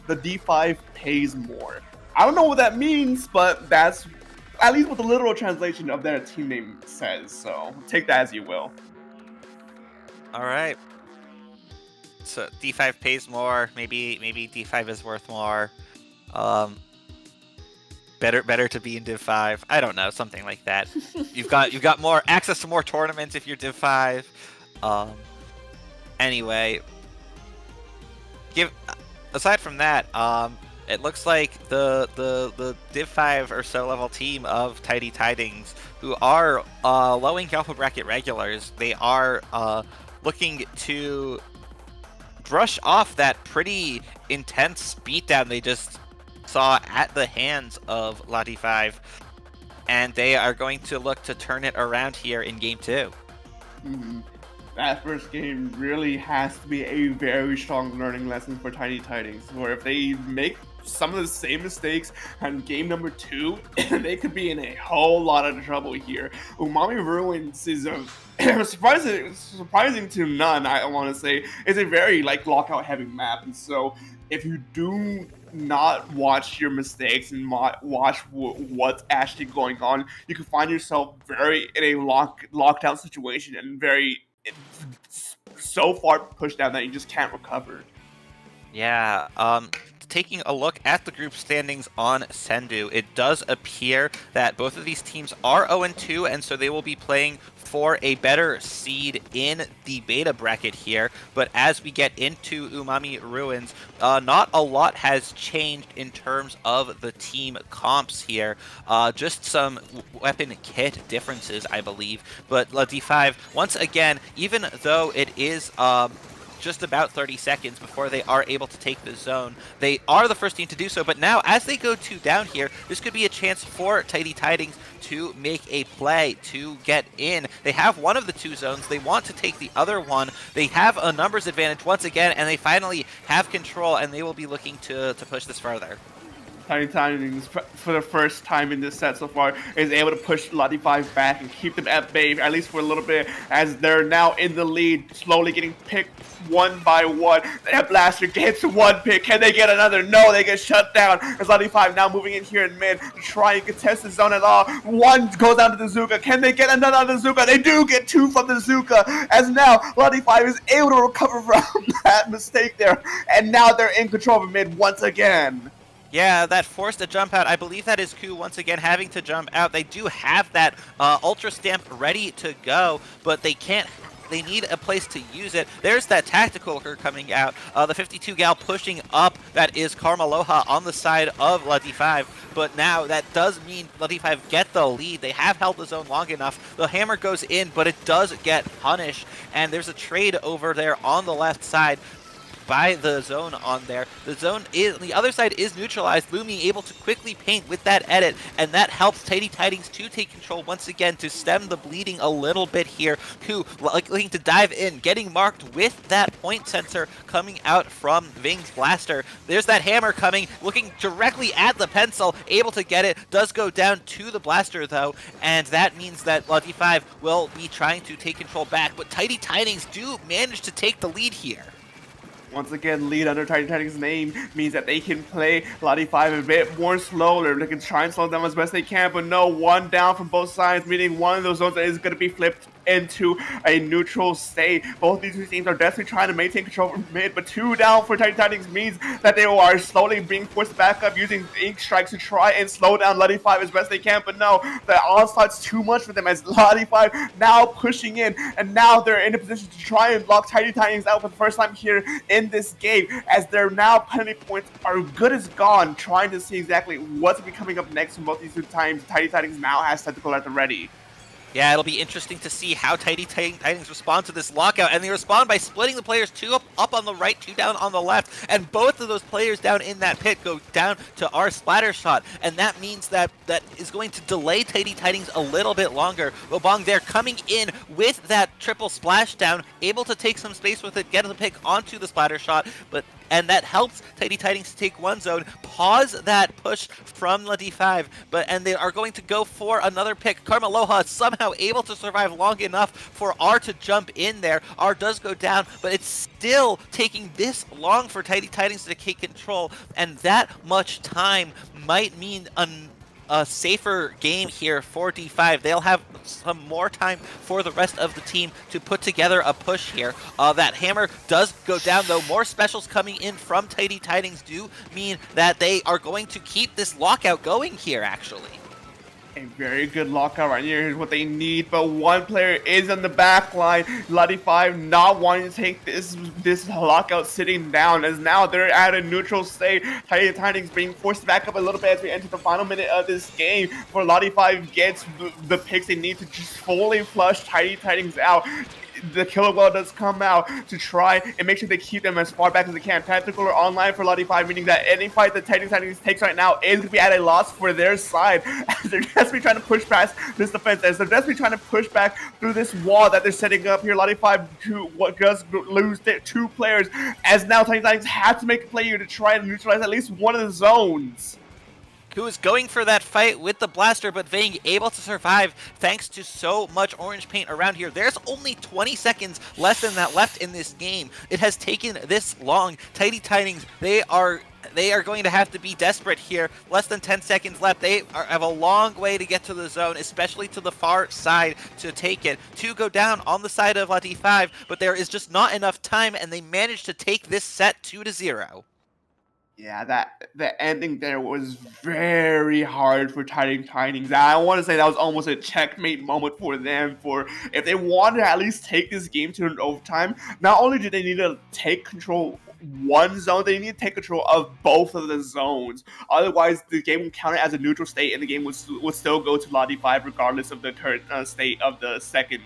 the D5 pays more. I don't know what that means, but that's at least what the literal translation of their team name says, so take that as you will. All right. So D5 pays more. Maybe D5 is worth more. Better to be in Div 5. I don't know, something like that. You've got more access to more tournaments if you're Div 5. Anyway, aside from that, it looks like the Div 5 or so level team of Tidy Tidings, who are low in alpha bracket regulars, they are looking to brush off that pretty intense beatdown they just saw at the hands of Lottie 5, and they are going to look to turn it around here in game 2. Mm-hmm. That first game really has to be a very strong learning lesson for Tiny Tidings, where if they make some of the same mistakes on game number 2, they could be in a whole lot of trouble here. Umami Ruins is a surprising to none, I want to say. It's a very lockout heavy map, and so if you do not watch your mistakes and watch what's actually going on, you can find yourself very in a locked out situation and so far pushed down that you just can't recover. Yeah, taking a look at the group standings on Sendu, it does appear that both of these teams are 0-2, and so they will be playing for a better seed in the beta bracket here. But as we get into Umami Ruins, not a lot has changed in terms of the team comps here. Just some weapon kit differences, I believe. But D5, once again, even though it is just about 30 seconds before they are able to take the zone, they are the first team to do so. But now, as they go 2 down here, this could be a chance for Tidy Tidings to make a play to get in. They have one of the 2 zones. They want to take the other one. They have a numbers advantage once again, and they finally have control, and they will be looking to push this further. Tiny Tinings, for the first time in this set so far, is able to push Lottie 5 back and keep them at bay, at least for a little bit, as they're now in the lead, slowly getting picked one by one. That blaster gets one pick. Can they get another? No, they get shut down. As Lottie 5 now moving in here in mid to try and contest the zone at all. One goes down to the Zuka. Can they get another on the Zuka? They do get two from the Zuka, as now Lottie 5 is able to recover from that mistake there, and now they're in control of mid once again. Yeah, that forced a jump out. I believe that is Ku once again having to jump out. They do have that Ultra Stamp ready to go, but they can't. They need a place to use it. There's that Tactical coming out. The 52 gal pushing up. That is Karmaloha on the side of Lottie 5. But now that does mean Lottie 5 get the lead. They have held the zone long enough. The hammer goes in, but it does get punished. And there's a trade over there on the left side by the zone on there. The zone is, the other side is neutralized. Lumi able to quickly paint with that edit, and that helps Tidy Tidings to take control once again to stem the bleeding a little bit here. Ku looking to dive in, getting marked with that point sensor coming out from Ving's blaster. There's that hammer coming, looking directly at the pencil, able to get it, does go down to the blaster though, and that means that Lottie 5 will be trying to take control back, but Tidy Tidings do manage to take the lead here. Once again, lead under Tiny Tinings' name means that they can play Lottie 5 a bit more slower. They can try and slow them as best they can, but no, one down from both sides, meaning one of those zones is going to be flipped into a neutral state. Both these two teams are definitely trying to maintain control from mid, but two down for Tiny Tinings means that they are slowly being forced back up using ink strikes to try and slow down Lottie 5 as best they can, but no, the onslaught's too much for them as Lottie 5 now pushing in, and now they're in a position to try and lock Tiny Tinings out for the first time here in this game, as their now penalty points are good as gone, trying to see exactly what's going to be coming up next from both these two times. Tiny Tinings now has Tentacle at the ready. Yeah, it'll be interesting to see how Tidy Tidings respond to this lockout, and they respond by splitting the players, two up on the right, two down on the left, and both of those players down in that pit go down to our splatter shot, and that means that is going to delay Tidy Tidings a little bit longer. Wobong there coming in with that triple splashdown, able to take some space with it, get the pick onto the splatter shot, and that helps Tidy Tidings to take one zone, pause that push from Lottie 5, and they are going to go for another pick. Karmaloha somehow able to survive long enough for R to jump in there. R does go down, but it's still taking this long for Tidy Tidings to take control, and that much time might mean a safer game here for D5. They'll have some more time for the rest of the team to put together a push here. That hammer does go down though. More specials coming in from Tidy Tidings do mean that they are going to keep this lockout going here actually. A very good lockout right here is what they need, but one player is on the back line. Lottie 5 not wanting to take this lockout sitting down, as now they're at a neutral state. Tidy Tidings being forced back up a little bit as we enter the final minute of this game, for Lottie 5 gets the picks they need to just fully flush Tidy Tidings out. The killer whale does come out to try and make sure they keep them as far back as they can. Tactical are online for Lottie 5, meaning that any fight that Tidy Tidings takes right now is going to be at a loss for their side, as they're desperately trying to push past this defense, as they're desperately trying to push back through this wall that they're setting up here. Lottie 5 does lose their two players, as now Tidy Tidings have to make a play here to try and neutralize at least one of the zones. Who is going for that fight with the blaster, but Ving able to survive thanks to so much orange paint around here. There's only 20 seconds less than that left in this game. It has taken this long. Tidy Tidings, they are going to have to be desperate here. Less than 10 seconds left. They have a long way to get to the zone, especially to the far side to take it. Two go down on the side of Lottie 5, but there is just not enough time, and they managed to take this set 2-0. Yeah, the ending there was very hard for Tidy Tidings. I want to say that was almost a checkmate moment for them. For if they wanted to at least take this game to an overtime, not only did they need to take control one zone, they need to take control of both of the zones. Otherwise, the game would count it as a neutral state, and the game would still go to Lottie 5 regardless of the current state of the second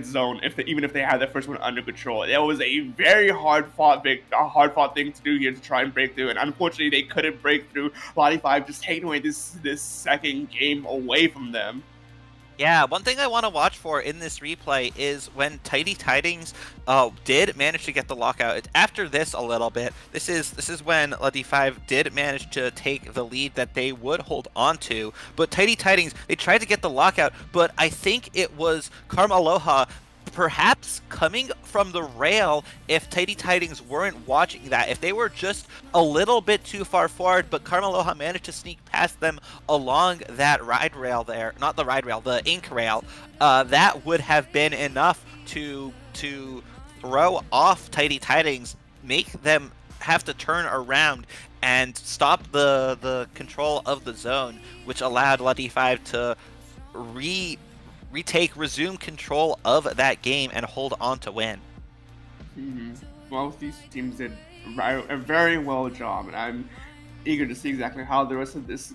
zone, even if they had the first one under control. It was a very hard fought thing to do here to try and break through, and unfortunately they couldn't break through. Lottie 5 just taking away this second game away from them. Yeah, one thing I want to watch for in this replay is when Tidy Tidings did manage to get the lockout. After this a little bit, this is when D5 did manage to take the lead that they would hold on to. But Tidy Tidings, they tried to get the lockout, but I think it was Karma Aloha perhaps coming from the rail if Tidy Tidings weren't watching that. If they were just a little bit too far forward, but Karma Aloha managed to sneak past them along that ride rail there, not the ride rail, the ink rail, that would have been enough to throw off Tidy Tidings, make them have to turn around and stop the control of the zone, which allowed D5 to resume control of that game and hold on to win. Both these teams did a very well job, and I'm eager to see exactly how the rest of this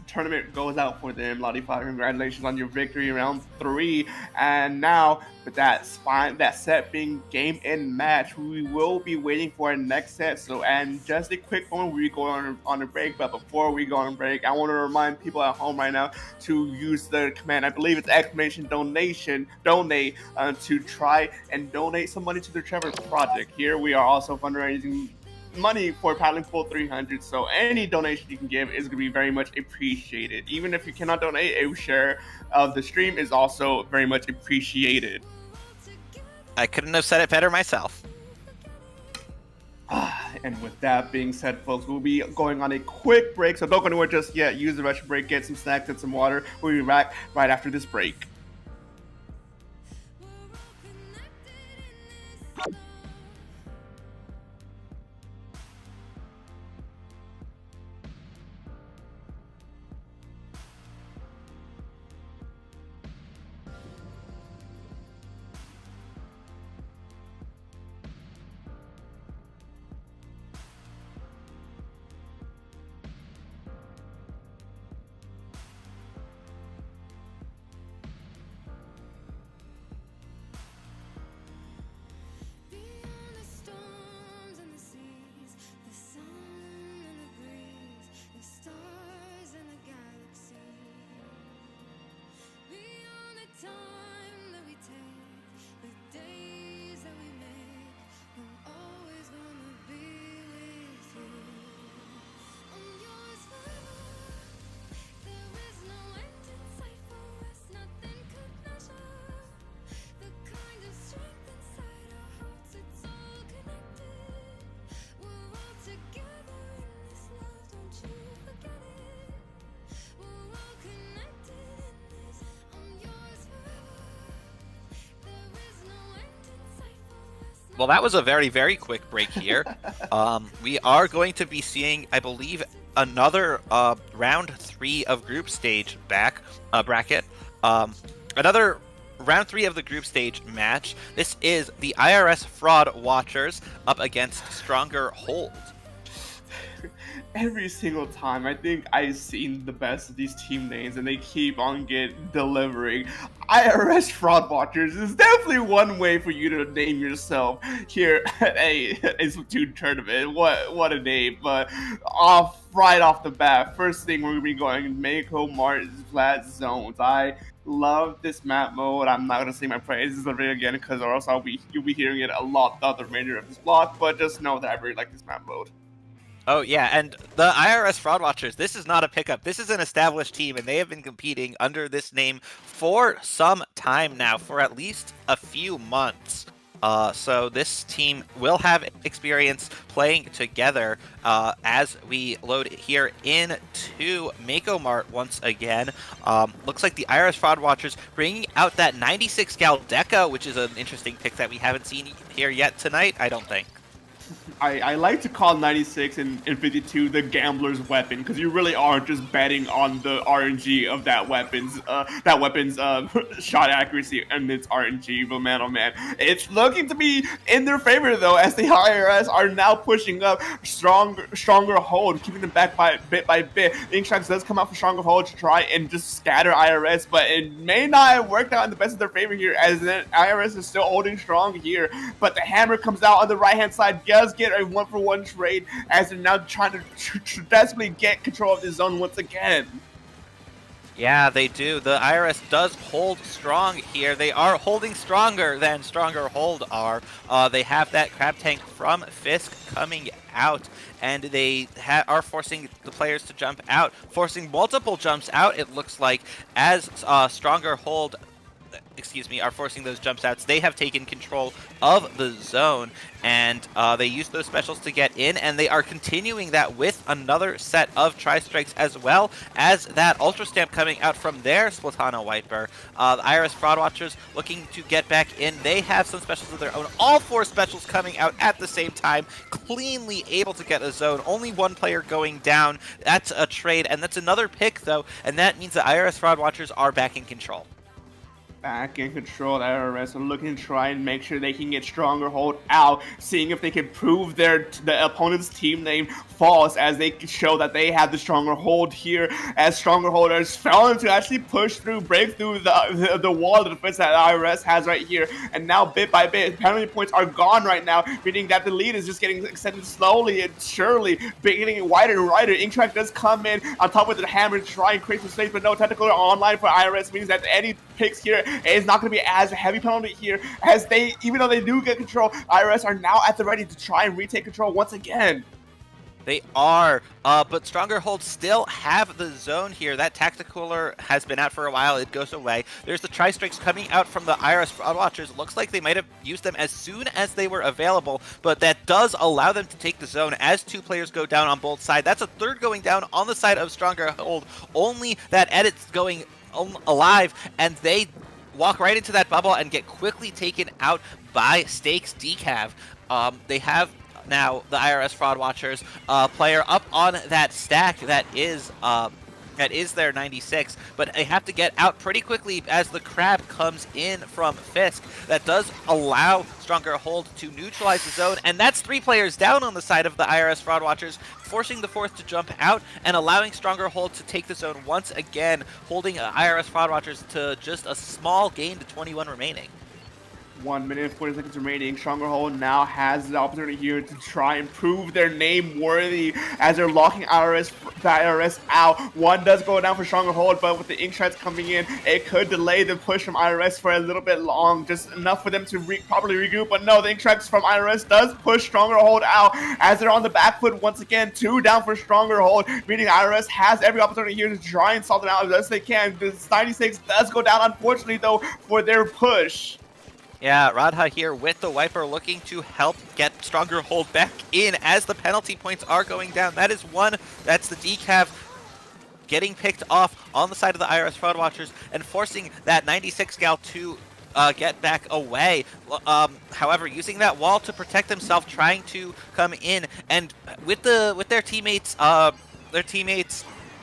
tournament goes out for them. Lottie5, congratulations on your victory round 3. And now, with that set being game and match, we will be waiting for our next set. So, and just a quick one, we go on a break. But before we go on break, I want to remind people at home right now to use the command. I believe it's donate to try and donate some money to the Trevor Project. Here we are also fundraising money for Paddling Pool 300, so any donation you can give is going to be very much appreciated. Even if you cannot donate, a share of the stream is also very much appreciated. I couldn't have said it better myself. And with that being said, folks, we'll be going on a quick break, so don't go anywhere just yet. Use the rush break, get some snacks and some water. We'll be back right after this break. Well, that was a very, very quick break here. We are going to be seeing, I believe, another round 3 of group stage bracket. Another round 3 of the group stage match. This is the IRS Fraud Watchers up against Stronger Hold. Every single time, I think I've seen the best of these team names, and they keep on delivering. IRS Fraud Watchers is definitely one way for you to name yourself here at a Splatoon tournament. What a name! But right off the bat, first thing we're gonna be going Mako Mart's Flat Zones. I love this map mode. I'm not gonna say my praises of it again because or else you'll be hearing it a lot throughout the remainder of this block. But just know that I really like this map mode. Oh, yeah, and the IRS Fraud Watchers, this is not a pickup. This is an established team, and they have been competing under this name for some time now, for at least a few months. So this team will have experience playing together as we load here into Mako Mart once again. Looks like the IRS Fraud Watchers bringing out that 96 Gal Deca, which is an interesting pick that we haven't seen here yet tonight, I don't think. I like to call 96 and 52 the gambler's weapon because you really are just betting on the RNG of that weapon's shot accuracy and its RNG. But man, oh man, it's looking to be in their favor though, as the IRS are now pushing up stronger hold, keeping them back bit by bit. Inkshocks does come out for stronger hold to try and just scatter IRS, but it may not have worked out in the best of their favor here, as the IRS is still holding strong here. But the hammer comes out on the right hand side, does get a 1-for-1 trade as they're now trying to desperately get control of the zone once again. Yeah, they do. The IRS does hold strong here. They are holding stronger than Stronger Hold are. They have that Crab Tank from Fisk coming out, and they are forcing the players to jump out, forcing multiple jumps out, it looks like, as Stronger Hold are forcing those jumps outs. They have taken control of the zone, and they use those specials to get in, and they are continuing that with another set of tri-strikes as well as that Ultra Stamp coming out from their Splatana Wiper. The IRS Fraud Watchers looking to get back in. They have some specials of their own. All 4 specials coming out at the same time, cleanly able to get a zone. Only 1 player going down. That's a trade, and that's another pick, though, and that means the IRS Fraud Watchers are back in control. Back in control. The IRS are looking to try and make sure they can get Stronger Hold out, seeing if they can prove the opponent's team name false, as they show that they have the Stronger Hold here, as Stronger Holders failing to actually push through, break through the wall of defense that IRS has right here, and now bit by bit, penalty points are gone right now, meaning that the lead is just getting extended slowly and surely, getting wider and wider. Inktrack does come in on top with the hammer to try and create some space, but no technical online for IRS means that any picks here is not going to be as a heavy penalty here, as they, even though they do get control, IRS are now at the ready to try and retake control once again. They are, but Stronger Hold still have the zone here. That Tacticooler has been out for a while. It goes away. There's the Tri-Strikes coming out from the IRS Fraud Watchers. Looks like they might have used them as soon as they were available, but that does allow them to take the zone as 2 players go down on both sides. That's a 3rd going down on the side of Stronger Hold. Only that Edit's going alive, and they walk right into that bubble and get quickly taken out by Stakes Decav. They have now the IRS Fraud Watchers player up on that stack that is their 96, but they have to get out pretty quickly as the Crab comes in from Fisk. That does allow Stronger Hold to neutralize the zone, and that's 3 players down on the side of the IRS Fraud Watchers, forcing the 4th to jump out and allowing Stronger Hold to take the zone once again, holding IRS Fraud Watchers to just a small gain to 21 remaining. 1 minute and 40 seconds remaining. Stronger Hold now has the opportunity here to try and prove their name worthy as they're locking the IRS out. 1 does go down for Stronger Hold, but with the ink shots coming in, it could delay the push from IRS for a little bit long, just enough for them to properly regroup. But no, the ink shots from IRS does push Stronger Hold out as they're on the back foot once again. 2 down for Stronger Hold, meaning IRS has every opportunity here to try and solve it out as best they can. This 96 does go down, unfortunately, though, for their push. Yeah, Radha here with the Wiper looking to help get Stronger Hold back in as the penalty points are going down. That is 1. That's the Decav getting picked off on the side of the IRS Fraud Watchers and forcing that 96 gal to get back away. However, using that wall to protect himself, trying to come in, and with their teammates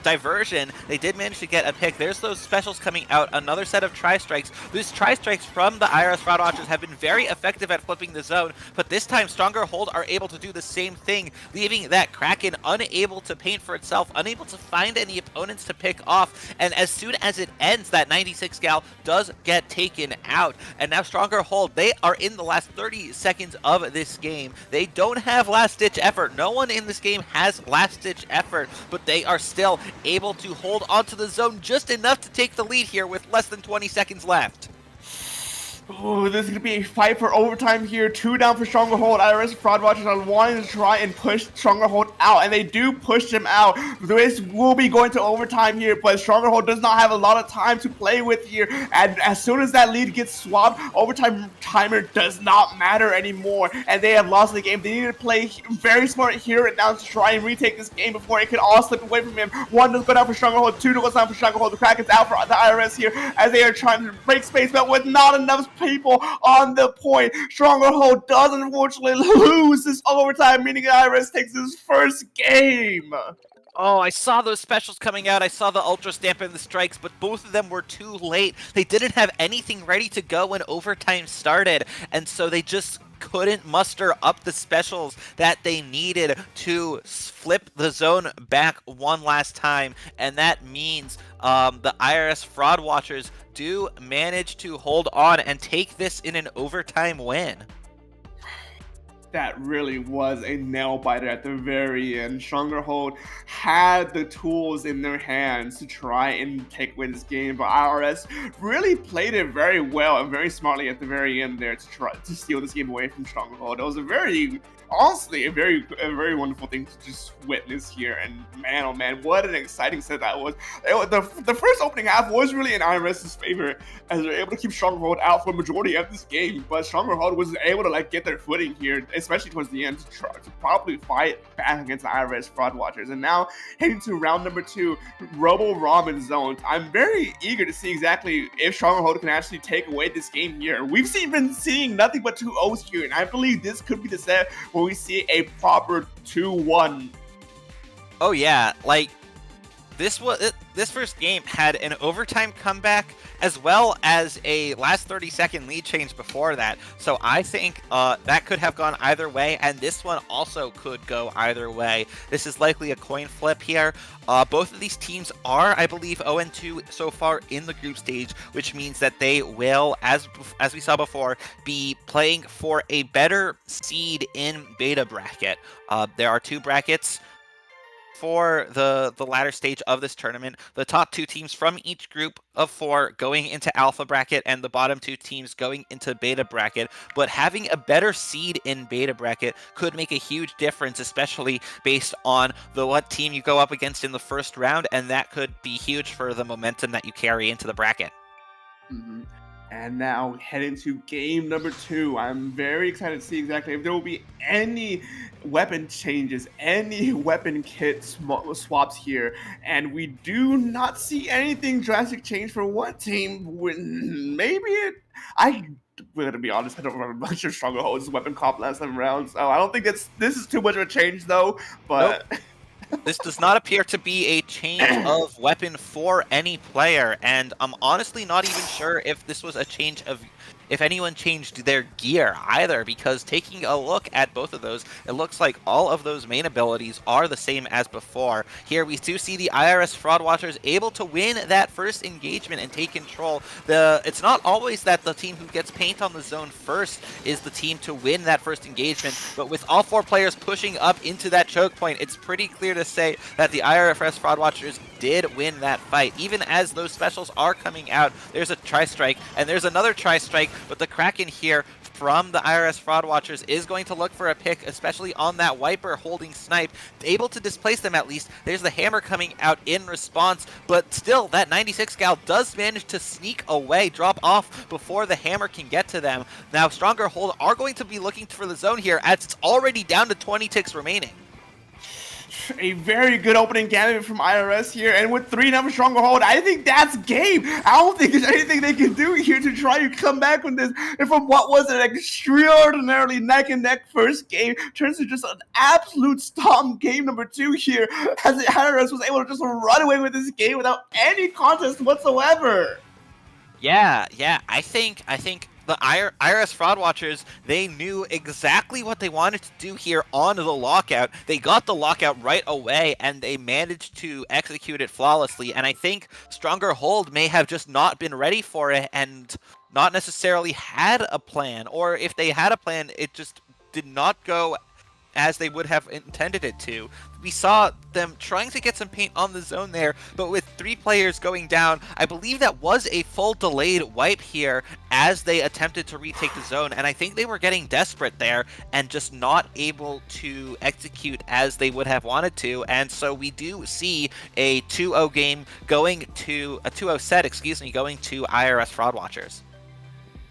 diversion, they did manage to get a pick. There's those specials coming out, another set of tri-strikes. Those tri-strikes from the IRS Fraud Watchers have been very effective at flipping the zone, but this time Stronger Hold are able to do the same thing, leaving that Kraken unable to paint for itself, unable to find any opponents to pick off, and as soon as it ends, that 96 gal does get taken out, and now Stronger Hold, they are in the last 30 seconds of this game. They don't have last-ditch effort. No one in this game has last-ditch effort, but they are still able to hold onto the zone just enough to take the lead here with less than 20 seconds left. Oh, this is going to be a fight for overtime here. 2 down for Stronger Hold. IRS Fraud Watchers are wanting to try and push Stronger Hold out, and they do push him out. This will be going to overtime here, but Stronger Hold does not have a lot of time to play with here. And as soon as that lead gets swapped, overtime timer does not matter anymore, and they have lost the game. They need to play very smart here and now to try and retake this game before it can all slip away from him. 1 does go down for Stronger Hold. 2 goes down for Stronger Hold. The Kraken's out for the IRS here as they are trying to break space, but with not enough people on the point. Stronger Hold does unfortunately lose this overtime, meaning IRS takes his first game. Oh, I saw those specials coming out. I saw the Ultra Stamp and the strikes, but both of them were too late. They didn't have anything ready to go when overtime started, and so they just couldn't muster up the specials that they needed to flip the zone back one last time, and that means the IRS Fraud Watchers do manage to hold on and take this in an overtime win. That really was a nail biter at the very end. Stronghold had the tools in their hands to try and take away this game, but IRS really played it very well and very smartly at the very end there to try to steal this game away from Stronghold. It was a very, honestly, a very wonderful thing to just witness here. And man, oh man, what an exciting set that was! The first opening half was really in IRS's favor as they're able to keep Stronghold out for the majority of this game, but Stronghold was able to like get their footing here, especially towards the end, to probably fight back against the IRS Fraud Watchers. And now, heading to round number 2, Robo Ramen Zones. I'm very eager to see exactly if Stronghold can actually take away this game here. We've been seeing nothing but 2-0s here, and I believe this could be the set where we see a proper 2-1. Oh yeah, like this first game had an overtime comeback as well as a last 30-second lead change before that. So I think that could have gone either way, and this one also could go either way. This is likely a coin flip here. Both of these teams are, I believe, 0-2 so far in the group stage, which means that they will, as we saw before, be playing for a better seed in beta bracket. There are 2 brackets for the latter stage of this tournament. The top 2 teams from each group of 4 going into alpha bracket and the bottom 2 teams going into beta bracket. But having a better seed in beta bracket could make a huge difference, especially based on what team you go up against in the first round, and that could be huge for the momentum that you carry into the bracket. Mm-hmm. And now heading to game number 2. I'm very excited to see exactly if there will be any weapon changes, any weapon kit swaps here. And we do not see anything drastic change for one team. I'm gonna be honest, I don't remember much of Stronghold's weapon comp last time around, so I don't think this is too much of a change though, but nope. This does not appear to be a change of weapon for any player, and I'm honestly not even sure if this was a change of if anyone changed their gear either, because taking a look at both of those, it looks like all of those main abilities are the same as before. Here we do see the IRS Fraud Watchers able to win that first engagement and take control. It's not always that the team who gets paint on the zone first is the team to win that first engagement, but with all 4 players pushing up into that choke point, it's pretty clear to say that the IRS Fraud Watchers did win that fight. Even as those specials are coming out, there's a tri-strike, and there's another tri-strike, but the Kraken here from the IRS Fraud Watchers is going to look for a pick, especially on that Wiper holding Snipe, able to displace them at least. There's the Hammer coming out in response, but still, that 96 gal does manage to sneak away, drop off before the Hammer can get to them. Now, Stronger Hold are going to be looking for the zone here, as it's already down to 20 ticks remaining. A very good opening candidate from IRS here, and with 3 Stronghold, I think that's game. I don't think there's anything they can do here to try to come back from this. And from what was an extraordinarily neck and neck first game, turns to just an absolute stomp game number 2 here, as the IRS was able to just run away with this game without any contest whatsoever. Yeah, I think the IRS Fraud Watchers, they knew exactly what they wanted to do here on the lockout. They got the lockout right away, and they managed to execute it flawlessly. And I think Stronger Hold may have just not been ready for it and not necessarily had a plan. Or if they had a plan, it just did not go as they would have intended it to. We saw them trying to get some paint on the zone there, but with 3 players going down, I believe that was a full delayed wipe here as they attempted to retake the zone, and I think they were getting desperate there and just not able to execute as they would have wanted to, and so we do see a 2-0 game going to, a 2-0 set, going to IRS Fraud Watchers.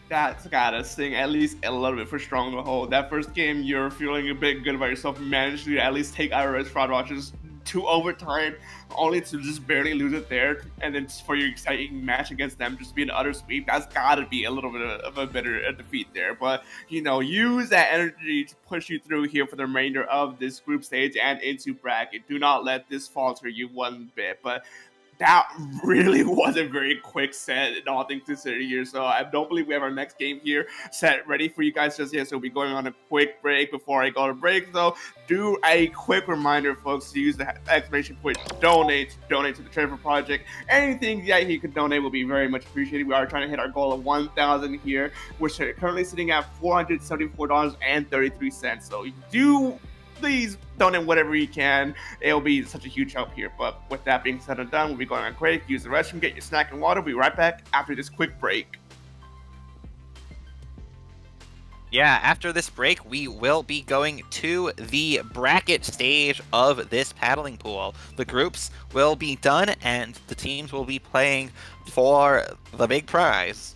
That's gotta sting at least a little bit for Stronghold. That first game, you're feeling a bit good about yourself. You managed to at least take IRS Fraud Watchers to overtime, only to just barely lose it there. And then for your exciting match against them, just be an utter sweep. That's gotta be a little bit of a bitter defeat there. But, you know, use that energy to push you through here for the remainder of this group stage and into bracket. Do not let this falter you one bit. But that really was a very quick set, and all things considered here. So I don't believe we have our next game here set ready for you guys just yet. So we'll be going on a quick break. Before I go to break, though, do a quick reminder, folks, to use the exclamation point donate to the Trevor Project. Anything that you could donate will be very much appreciated. We are trying to hit our goal of 1,000 here. We're currently sitting at $474.33. So do please donate whatever you can. It'll be such a huge help here. But with that being said and done, we'll be going on break. Use the restroom, get your snack and water. We'll be right back after this quick break. Yeah, after this break, we will be going to the bracket stage of this paddling pool. The groups will be done, and the teams will be playing for the big prize.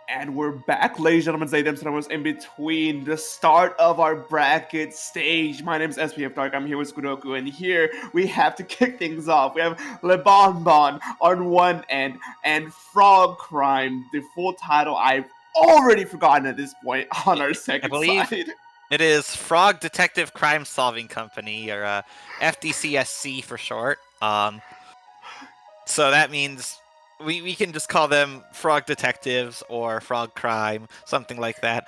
And we're back, ladies and gentlemen, ladies and gentlemen, in between the start of our bracket stage. My name is SPF Dark, I'm here with Skudoku, and here we have to kick things off. We have Le Bonbon on one end, and Frog Crime, the full title I've already forgotten at this point, on our second believe side. it is Frog Detective Crime Solving Company, or FDCSC for short. So that means we can just call them Frog Detectives or Frog Crime, something like that.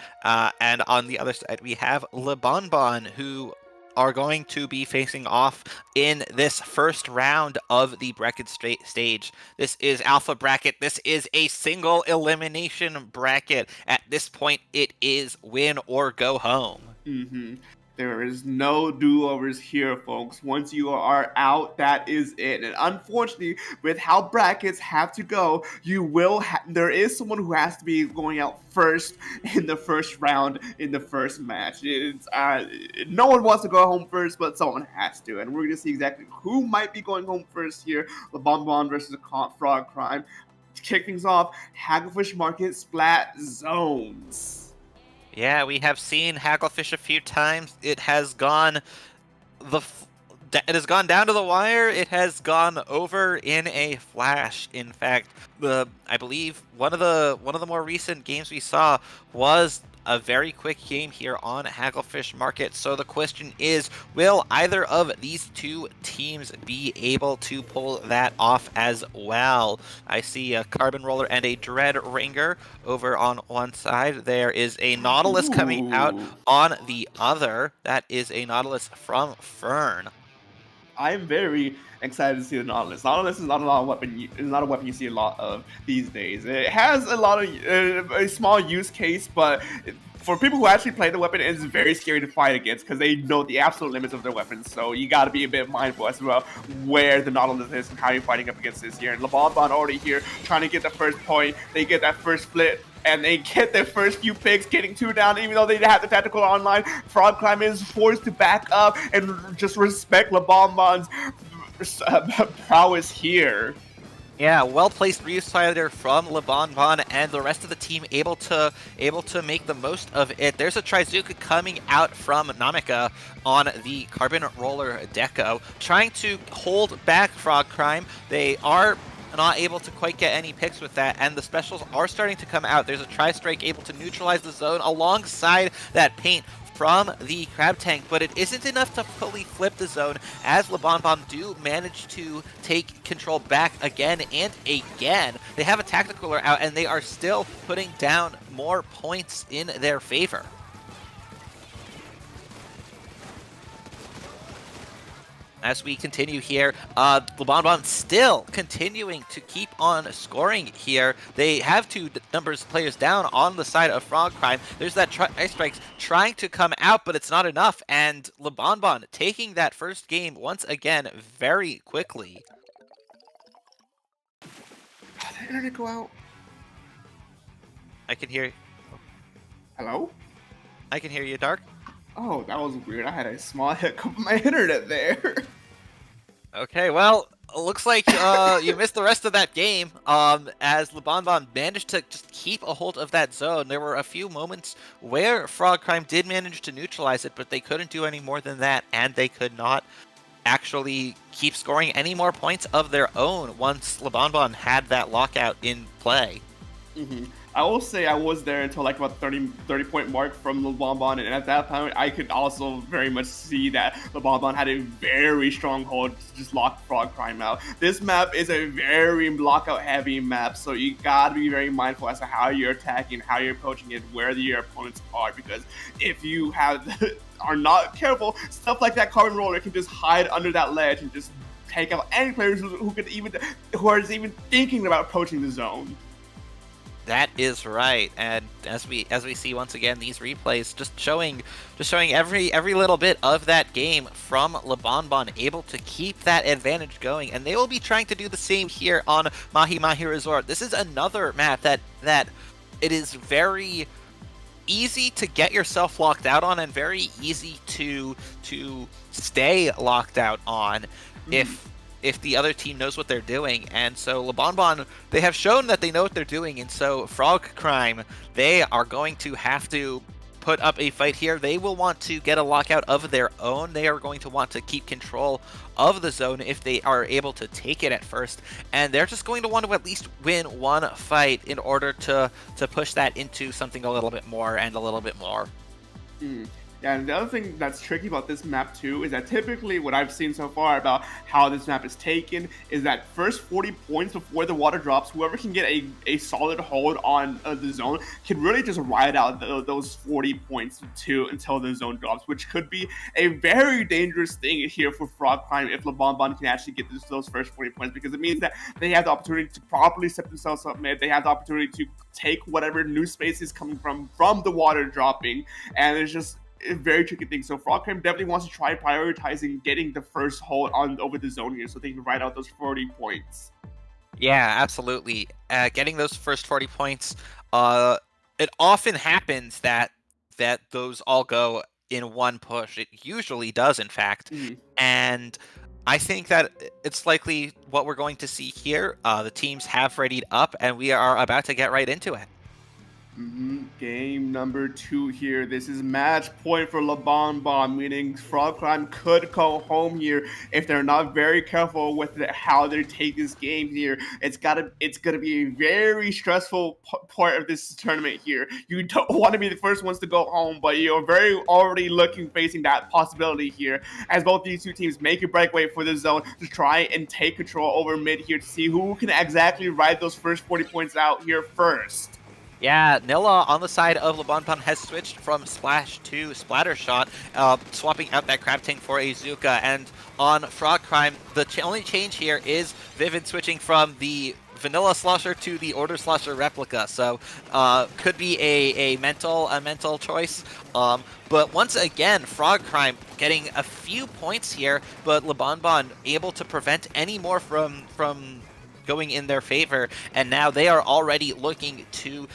And on the other side, we have Le Bonbon, who are going to be facing off in this first round of the bracket stage. This is Alpha Bracket. This is a single elimination bracket. At this point, it is win or go home. Mm-hmm. There is no do-overs here, folks. Once you are out, that is it. And unfortunately, with how brackets have to go, there is someone who has to be going out first in the first round in the first match. No one wants to go home first, but someone has to. And we're going to see exactly who might be going home first here. The Bonbon versus the Frog Crime. To kick things off, Hagglefish Market Splat Zones. Yeah, we have seen Hagglefish a few times. It has gone down to the wire. It has gone over in a flash. In fact, I believe one of the more recent games we saw was a very quick game here on Hagglefish Market. So the question is, will either of these two teams be able to pull that off as well? I see a Carbon Roller and a Dread Ringer over on one side. There is a Nautilus coming out on the other. That is a Nautilus from Fern. I'm very excited to see the Nautilus. Nautilus is not a weapon you see a lot of these days. It has a lot of a small use case, but for people who actually play the weapon, it's very scary to fight against because they know the absolute limits of their weapons. So you got to be a bit mindful as well where the Nautilus is and how you're fighting up against this here. And Le Bonbon already here trying to get the first point. They get that first flip. And they get their first few picks, getting 2 down, even though they have the tactical online. Frog Crime is forced to back up and just respect Le Bonbon's prowess here. Yeah, well-placed Resucider from Le Bonbon, and the rest of the team able to make the most of it. There's a Trizuka coming out from Namika on the Carbon Roller Deco, trying to hold back Frog Crime. They are not able to quite get any picks with that, and the specials are starting to come out. There's a Tri-Strike able to neutralize the zone alongside that paint from the Crab Tank, but it isn't enough to fully flip the zone, as Le Bonbon do manage to take control back again and again. They have a Tactical out, and they are still putting down more points in their favor. As we continue here, Le Bonbon still continuing to keep on scoring here. They have 2 players down on the side of Frog Crime. There's that Tri-Strikes trying to come out, but it's not enough. And Le Bonbon taking that first game once again very quickly. How did the internet go out? I can hear you. Hello? I can hear you, Dark. Oh, that was weird. I had a small hiccup on my internet there. Okay, well, looks like you missed the rest of that game, as Le Bonbon managed to just keep a hold of that zone. There were a few moments where Frog Crime did manage to neutralize it, but they couldn't do any more than that, and they could not actually keep scoring any more points of their own once Le Bonbon had that lockout in play. Mm-hmm. I will say I was there until like about 30 point mark from Le Bonbon, and at that point I could also very much see that Le Bonbon had a very strong hold to just lock Frog Crime out. This map is a very lockout heavy map, so you gotta be very mindful as to how you're attacking, how you're approaching it, where your opponents are, because if you are not careful, stuff like that Carbon Roller can just hide under that ledge and just take out any players who are even thinking about approaching the zone. That is right, and as we see once again these replays, just showing every little bit of that game from Le Bonbon, able to keep that advantage going, and they will be trying to do the same here on Mahi Mahi Resort. This is another map that it is very easy to get yourself locked out on, and very easy to stay locked out on if the other team knows what they're doing. And so LeBonBon, they have shown that they know what they're doing, and so Frog Crime, they are going to have to put up a fight here. They will want to get a lockout of their own. They are going to want to keep control of the zone if they are able to take it at first, and they're just going to want to at least win one fight in order to push that into something a little bit more and a little bit more. Yeah, and the other thing that's tricky about this map too is that typically what I've seen so far about how this map is taken is that first 40 points before the water drops, whoever can get a solid hold on the zone can really just ride out those 40 points too until the zone drops, which could be a very dangerous thing here for Frog Crime if LeBonBon can actually get those first 40 points, because it means that they have the opportunity to properly set themselves up mid. They have the opportunity to take whatever new space is coming from the water dropping, and it's just a very tricky thing. So Frogcam definitely wants to try prioritizing getting the first hold on over the zone here so they can ride out those 40 points. Yeah, absolutely. Getting those first 40 points, it often happens that those all go in one push. It usually does, in fact. And I think that it's likely what we're going to see here. The teams have readied up, and we are about to get right into it. Game number 2 here. This is match point for LeBonBon, meaning Frog Crime could go home here if they're not very careful with how they take this game here. It's gonna be a very stressful part of this tournament here. You don't want to be the first ones to go home, but you're very already facing that possibility here as both these two teams make a breakaway for the zone to try and take control over mid here to see who can exactly ride those first 40 points out here first. Yeah, Nilla on the side of LeBonBon has switched from Splash to Splatter Shot, swapping out that Crab Tank for a Zuka. And on Frog Crime, the only change here is Vivid switching from the Vanilla Slosher to the Order Slosher replica. So could be a mental choice. But once again, Frog Crime getting a few points here, but LeBonBon able to prevent any more from going in their favor. And now they are already looking to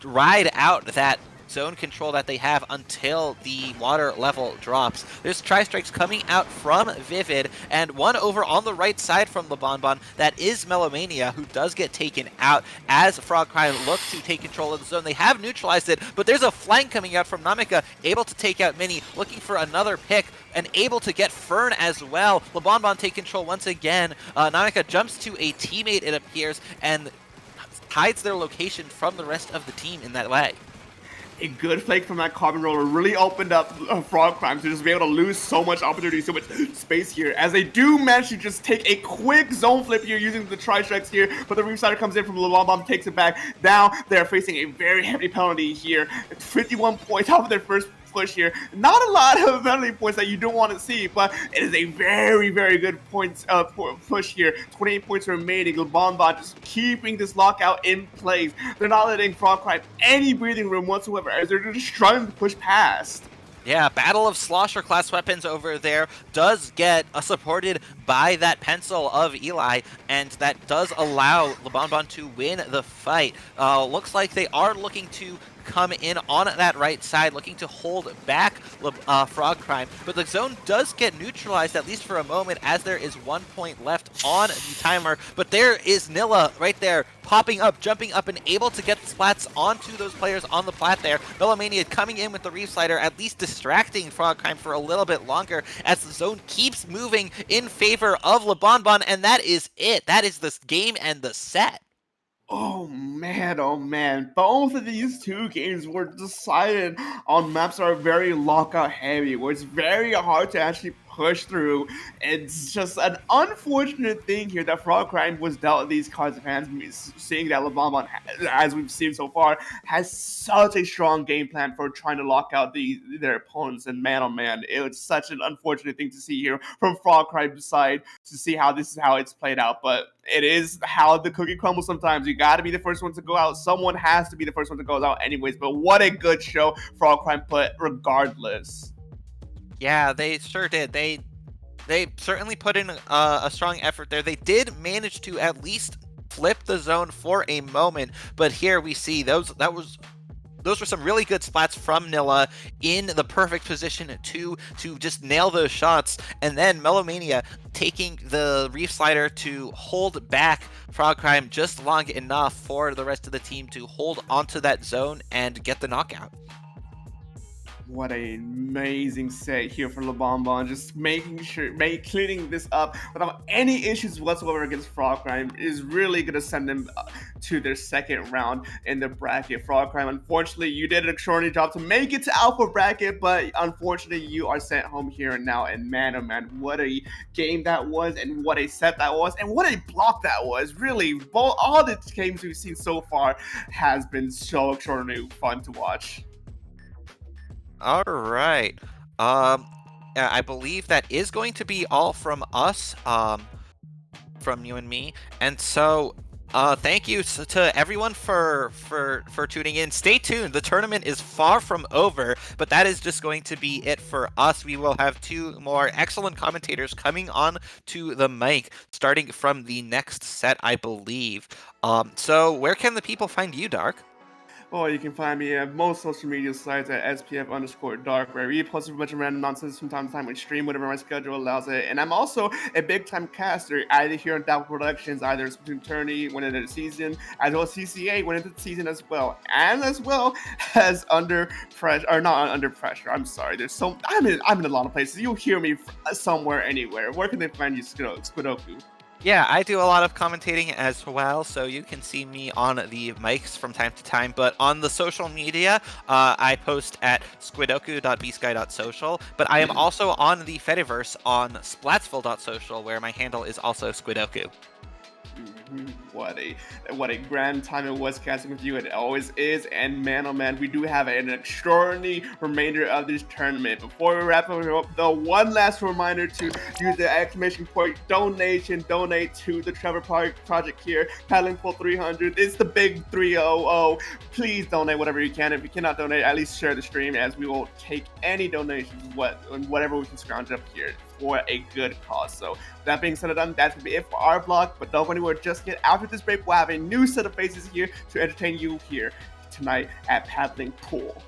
ride out that zone control that they have until the water level drops. There's Tri-Strikes coming out from Vivid, and one over on the right side from LeBonBon. That is Melomania, who does get taken out as Frog Crime looks to take control of the zone. They have neutralized it, but there's a flank coming out from Namika, able to take out Mini, looking for another pick, and able to get Fern as well. LeBonBon take control once again. Namika jumps to a teammate, it appears, and hides their location from the rest of the team in that way. A good flake from that Carbon Roller really opened up Frog Crime to just be able to lose so much opportunity, so much space here, as they do manage to just take a quick zone flip here using the Tri-Strikes here, but the Reef Slider comes in from LeBonBon, takes it back. Now they're facing a very heavy penalty here. 51 points off of their first push here. Not a lot of penalty points that you don't want to see, but it is a very, very good points push here. 28 points remaining. LeBonBon just keeping this lockout in place. They're not letting Frog Crime any breathing room whatsoever, as they're just trying to push past. Yeah, Battle of Slosher class weapons over there does get supported by that pencil of Eli, and that does allow LeBonBon to win the fight. Looks like they are looking to come in on that right side, looking to hold back Frog Crime, but the zone does get neutralized, at least for a moment, as there is 1 point left on the timer. But there is Nilla right there, popping up, jumping up, and able to get the splats onto those players on the plat there. Melomania coming in with the Reef Slider, at least distracting Frog Crime for a little bit longer as the zone keeps moving in favor of LeBonBon, and that is it. That is this game and the set. Oh man. Both of these two games were decided on maps that are very lockout heavy, where it's very hard to actually push through. It's just an unfortunate thing here that Frog Crime was dealt these cards of hands, seeing that LeBonBon, as we've seen so far, has such a strong game plan for trying to lock out their opponents, and man, oh man, it was such an unfortunate thing to see here from Frog Crime's side, to see how this is how it's played out. But it is how the cookie crumbles sometimes. You got to be the first one to go out. Someone has to be the first one to go out anyways. But what a good show Frog Crime put regardless. Yeah, they sure did. They certainly put in a strong effort there. They did manage to at least flip the zone for a moment, but here we see that was those were some really good splats from Nilla in the perfect position to just nail those shots. And then Melomania taking the Reef Slider to hold back Frog Crime just long enough for the rest of the team to hold onto that zone and get the knockout. What an amazing set here for LeBonbon, just making sure, cleaning this up without any issues whatsoever against Frog Crime is really going to send them to their second round in the bracket. Frog Crime, unfortunately, you did an extraordinary job to make it to Alpha Bracket, but unfortunately, you are sent home here and now. And man, oh man, what a game that was, and what a set that was, and what a block that was. Really, all the games we've seen so far has been so extraordinarily fun to watch. All right. I believe that is going to be all from us, from you and me. And so, thank you to everyone for tuning in. Stay tuned. The tournament is far from over, but that is just going to be it for us. We will have 2 more excellent commentators coming on to the mic, starting from the next set, I believe. So where can the people find you, Dark? Or you can find me at most social media sites at SPF_Dark, where we post a bunch of random nonsense from time to time. We stream whenever my schedule allows it. And I'm also a big time caster, either here on Dapple Productions, either Splatoon Tourney when it's the season, as well as CCA when it's the season as well. And as well as Under Pressure, or not Under Pressure, I'm sorry. I'm in a lot of places. You'll hear me somewhere, anywhere. Where can they find you, Squidoku? Yeah, I do a lot of commentating as well, so you can see me on the mics from time to time. But on the social media, I post at squidoku.bsky.social. But I am also on the Fediverse on splatsville.social, where my handle is also squidoku. What a grand time it was casting with you. It always is. And man, oh man, we do have an extraordinary remainder of this tournament. Before we wrap up, the one last reminder to use the exclamation point donate to the Trevor Project here. Paddling Pool 300. It's the big 300. Please donate whatever you can. If you cannot donate, at least share the stream, as we will take any donations, whatever we can scrounge up here, for a good cause. So that being said and done, that's gonna be it for our blog. But don't go anywhere just yet. After this break, we'll have a new set of faces here to entertain you here tonight at Paddling Pool.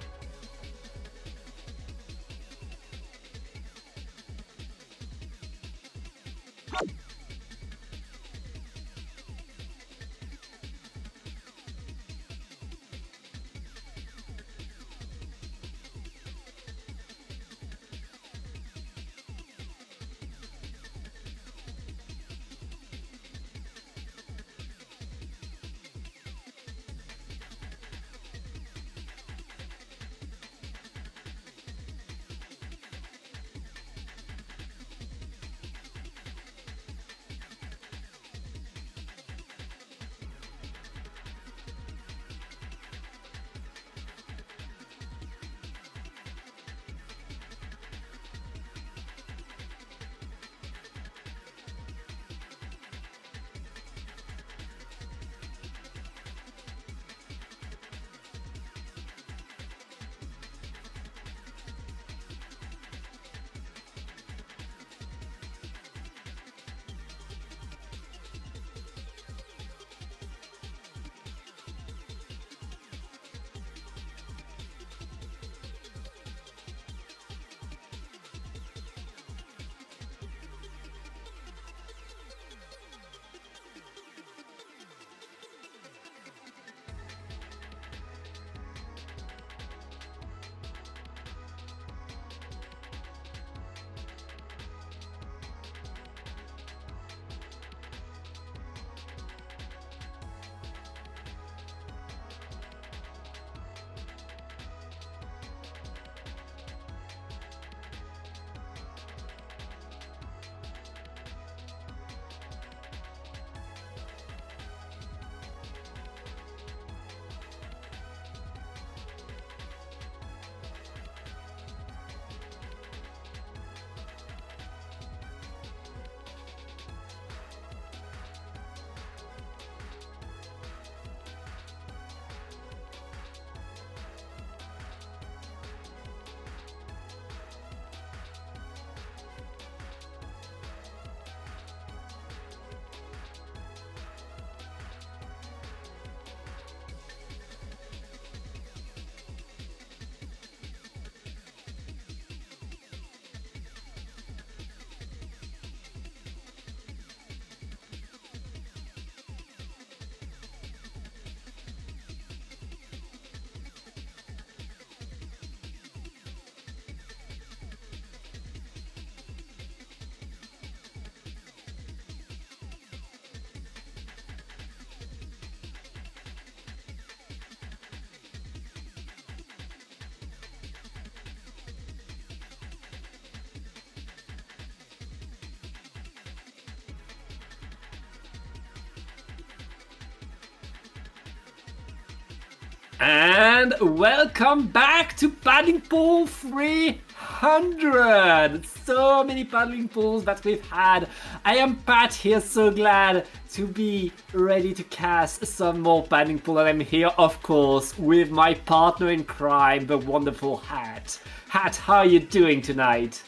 And welcome back to Paddling Pool 300! So many paddling pools that we've had. I am Pat here, so glad to be ready to cast some more paddling pool. And I'm here, of course, with my partner in crime, the wonderful Hat. Hat, how are you doing tonight?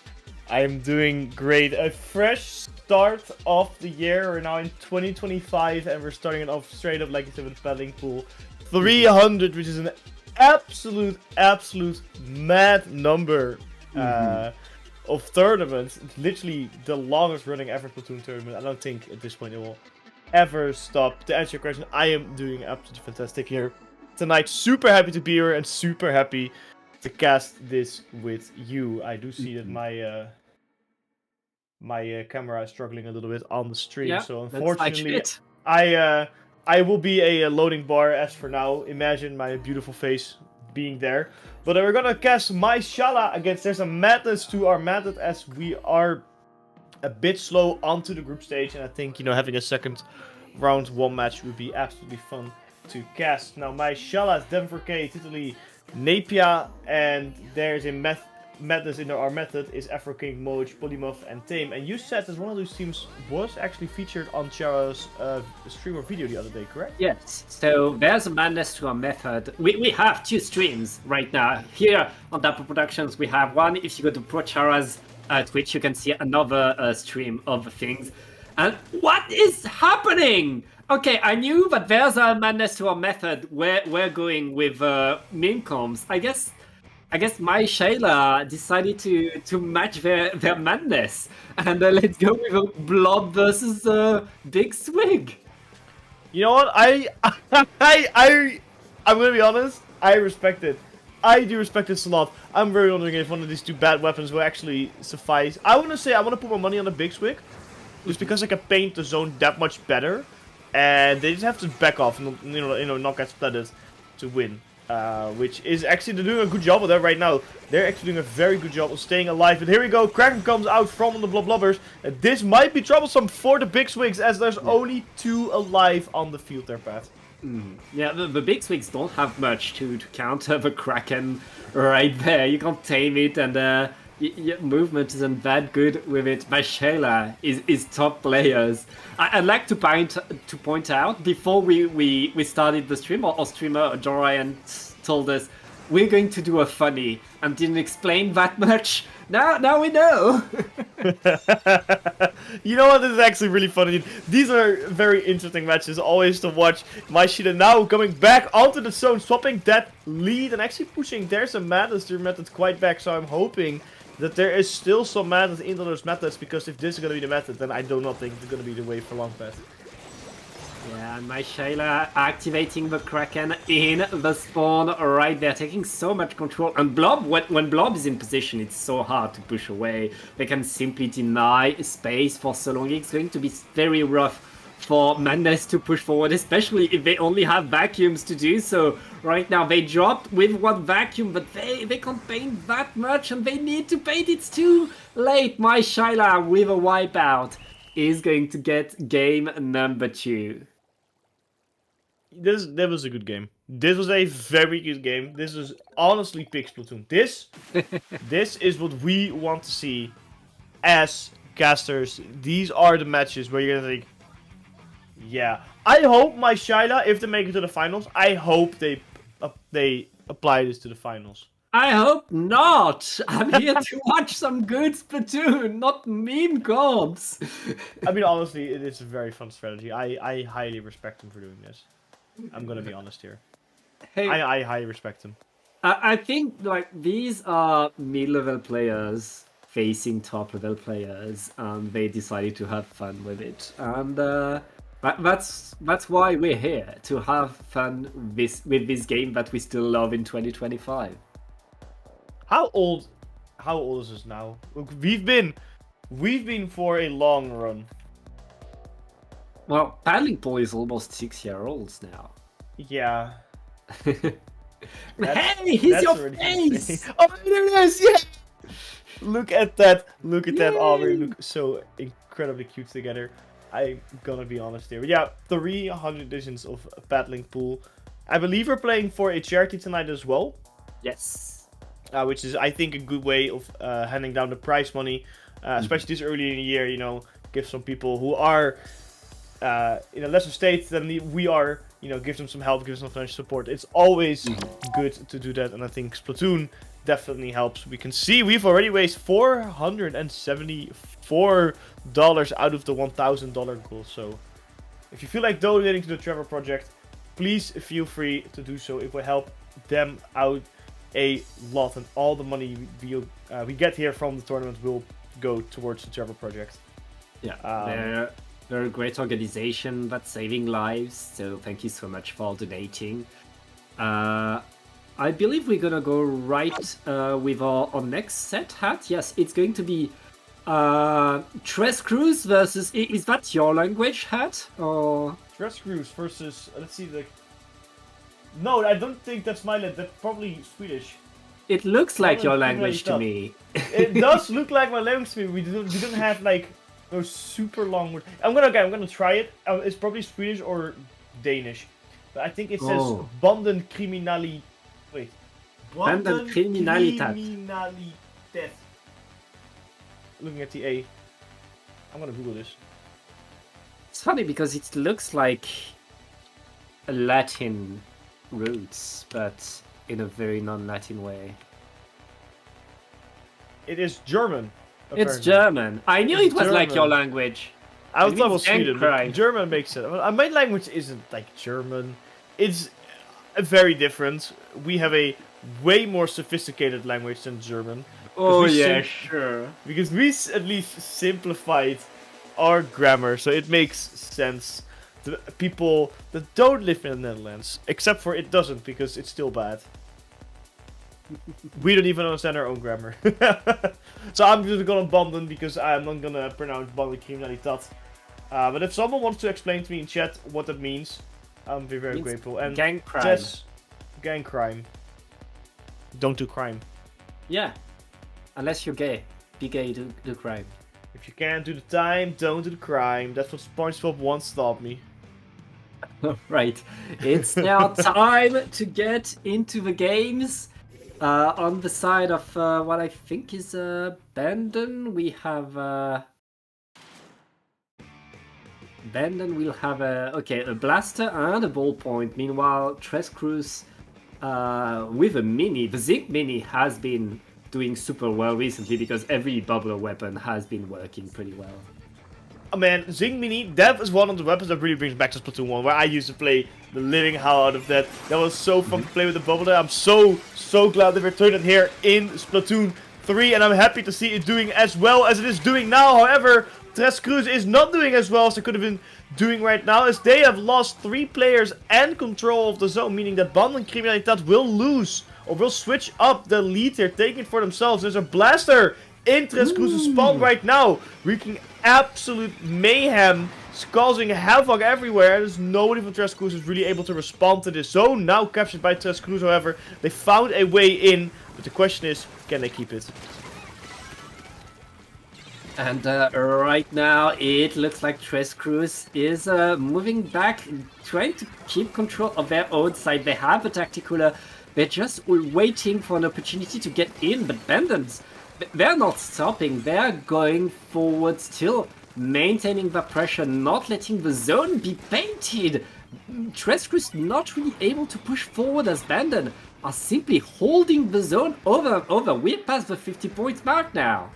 I am doing great. A fresh start of the year. We're now in 2025 and we're starting it off straight up like you said with paddling pool. 300, which is an absolute mad number of tournaments. It's literally the longest running ever Platoon tournament. I don't think at this point it will ever stop. To answer your question, I am doing absolutely fantastic here tonight. Super happy to be here and super happy to cast this with you. I do see that my camera is struggling a little bit on the stream, Yeah, so that's like unfortunately shit. I will be a loading bar as for now. Imagine my beautiful face being there. But we're gonna cast my Shala against. There's a madness to our method as we are a bit slow onto the group stage. And I think, you know, having a second round 1 match would be absolutely fun to cast. Now, my Shala is Denver K, Titali, Napia, and there's a madness in our method is Afro King, Moj, Polymuff, and Tame. And you said that one of those teams was actually featured on Chara's stream or video the other day, correct? Yes, so there's a madness to our method. We have 2 streams right now. Here on Dapple Productions, we have one. If you go to ProChara's Twitch, you can see another stream of things. And what is happening? Okay, I knew that there's a madness to our method where we're going with meme comms. I guess my Shayla decided to match their madness. And let's go with a Blob versus Big Swig. You know what? I'm gonna be honest. I respect it. I do respect this a lot. I'm very wondering if one of these 2 bad weapons will actually suffice. I want to put my money on the Big Swig, just because I can paint the zone that much better, and they just have to back off and not get splattered to win. Which is actually, they're doing a good job of that right now. They're actually doing a very good job of staying alive. But here we go, Kraken comes out from the Blubbers. And this might be troublesome for the Big Swigs, as there's only 2 alive on the field there, Pat. Yeah, the Big Swigs don't have much to counter the Kraken right there. You can't tame it, and your movement isn't that good with it. My Shayla is top players. I'd like to point out, before we started the stream, our streamer Dorian told us we're going to do a funny and didn't explain that much. Now we know. You know what? This is actually really funny. These are very interesting matches always to watch. My Shida now coming back onto the zone, swapping that lead and actually pushing. There's a madness to method quite back, so I'm hoping that there is still some madness in those methods, because if this is going to be the method, then I do not think it's going to be the way for long path. Yeah, and my Shayla activating the Kraken in the spawn right there, taking so much control. And Blob, when Blob is in position, it's so hard to push away. They can simply deny space for so long. It's going to be very rough for Madness to push forward, especially if they only have vacuums to do so. Right now, they dropped with 1 vacuum, but they can't paint that much, and they need to paint. It's too late. My Shayla with a wipeout is going to get game number 2. That was a good game. This was a very good game. This is honestly Pig Splatoon. This is what we want to see as casters. These are the matches where you're gonna think, yeah. I hope my Shyla, if they make it to the finals, I hope they apply this to the finals. I hope not. I'm here to watch some good Splatoon, not meme comps. I mean, honestly, it is a very fun strategy. I highly respect them for doing this. I'm gonna be honest here. Hey, I highly respect them. I think like these are mid-level players facing top-level players, and they decided to have fun with it. And that's why we're here, to have fun with this game that we still love in 2025. How old is this now? Look, we've been for a long run. Well, Paddling Pool is almost 6-year-olds now. Yeah. Hey, he's your face! Oh, there it is! Yeah. Look at that! Look at that! Oh, we look so incredibly cute together. I'm gonna be honest here. But yeah, 300 editions of Paddling Pool. I believe we're playing for a charity tonight as well. Yes. Which is, I think, a good way of handing down the prize money, especially this early in the year. You know, give some people who are in a lesser state than we are. You know, give them some help, give them some financial support. It's always good to do that, and I think Splatoon definitely helps. We can see we've already raised $474 out of the $1,000 goal. So, if you feel like donating to the Trevor Project, please feel free to do so. It will help them out a lot, and all the money we get here from the tournament will go towards the Trevor Project. Yeah, they're a great organization that's saving lives, so thank you so much for donating. I believe we're gonna go right with our next set hat. Yes, it's going to be Tres Cruz versus... Is that your language hat? Or... Tres Cruz versus... let's see the... No, I don't think that's my language. That's probably Swedish. It looks like your language to me. It does look like my language to me. We don't have like those super long words. I'm gonna try it. It's probably Swedish or Danish, but I think it says Banden Criminali. Wait, Banden Criminalitat. Looking at the A. I'm gonna Google this. It's funny because it looks like a Latin roots, but in a very non-Latin way. It is German. Apparently. It's German. I knew it was German. like your language. I thought it was means Sweden, but crime. German makes sense. My language isn't like German. It's very different. We have a way more sophisticated language than German. Oh yeah, sure. Because we at least simplified our grammar, so it makes sense to people that don't live in the Netherlands. Except for it doesn't, because it's still bad. We don't even understand our own grammar. So I'm just gonna Banden because I'm not gonna pronounce Banden Criminalitat. But if someone wants to explain to me in chat what that means, I'll be very grateful. And gang crime. Jess, gang crime. Don't do crime. Yeah. Unless you're gay. Be gay, do crime. If you can't do the time, don't do the crime. That's what SpongeBob once taught me. Right. It's now time to get into the games. On the side of what I think is Bandon, we have Bandon will have a blaster and a ballpoint. Meanwhile, Tres Cruz with a mini, the Zinc Mini has been doing super well recently because every bubbler weapon has been working pretty well. Oh man, Zing Mini, that is one of the weapons that really brings back to Splatoon 1, where I used to play the living hell out of that. That was so fun to play with the bubbler. I'm so glad they returned it here in Splatoon 3, and I'm happy to see it doing as well as it is doing now. However, Tres Cruz is not doing as well as it could have been doing right now, as they have lost 3 players and control of the zone, meaning that Banden Criminalitat will lose, or will switch up the lead here, taking it for themselves. There's a blaster in Tres Cruz's spawn right now, wreaking absolute mayhem, causing havoc everywhere. There's nobody from Tres Cruz who's really able to respond to this zone. Now captured by Tres Cruz, however, they found a way in, but the question is, can they keep it? And right now, it looks like Tres Cruz is moving back, trying to keep control of their own side. They have a tactical, they're just waiting for an opportunity to get in, but Bandons, they're not stopping, they're going forward still, maintaining the pressure, not letting the zone be painted. Tres Cruz not really able to push forward as Bandon are simply holding the zone over. We're past the 50 points mark now.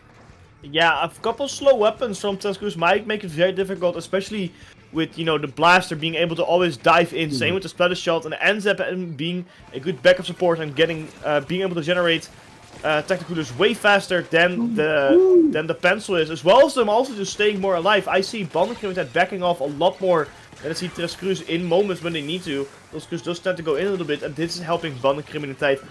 Yeah, a couple slow weapons from Tres Cruz might make it very difficult, especially with, you know, the blaster being able to always dive in. Same with the splatter shot, and it ends up being a good backup support and getting being able to generate tacticals way faster than the pencil is, as well as them also just staying more alive. I see Banden Criminalitat backing off a lot more than I see Tres Cruz in moments when they need to. Tres Cruz does tend to go in a little bit, and this is helping Banden Criminalitat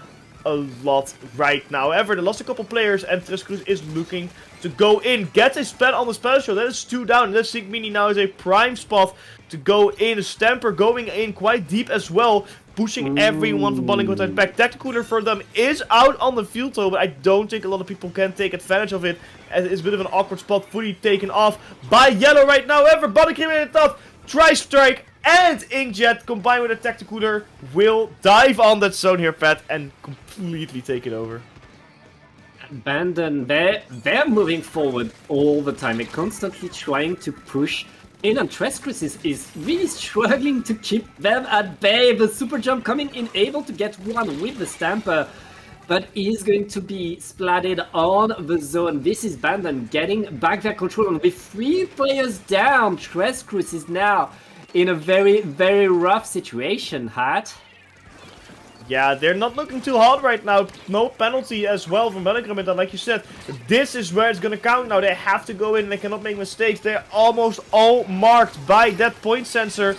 a lot right now. However, they lost a couple players, and Tres Cruz is looking to go in. Gets a spell on the spell show. That is 2 down. That Zink Mini now is a prime spot to go in. Stamper going in quite deep as well, pushing everyone from Banden Criminalitat back. Tacticooler for them is out on the field though, but I don't think a lot of people can take advantage of it, as it's a bit of an awkward spot, fully taken off by Yellow right now. However, Banden Criminalitat tries strike and Inkjet combined with a Tacticooler will dive on that zone here, Pat, and completely take it over. Bandon, they're moving forward all the time. They're constantly trying to push in, and Trescrus is really struggling to keep them at bay. The super jump coming in, able to get one with the Stamper, but he's going to be splatted on the zone. This is Bandon getting back their control, and with 3 players down, Trescrus is now in a very, very rough situation, Hat. Yeah, they're not looking too hot right now. No penalty as well from Bellingham. And like you said, this is where it's going to count now. They have to go in. They cannot make mistakes. They're almost all marked by that point sensor.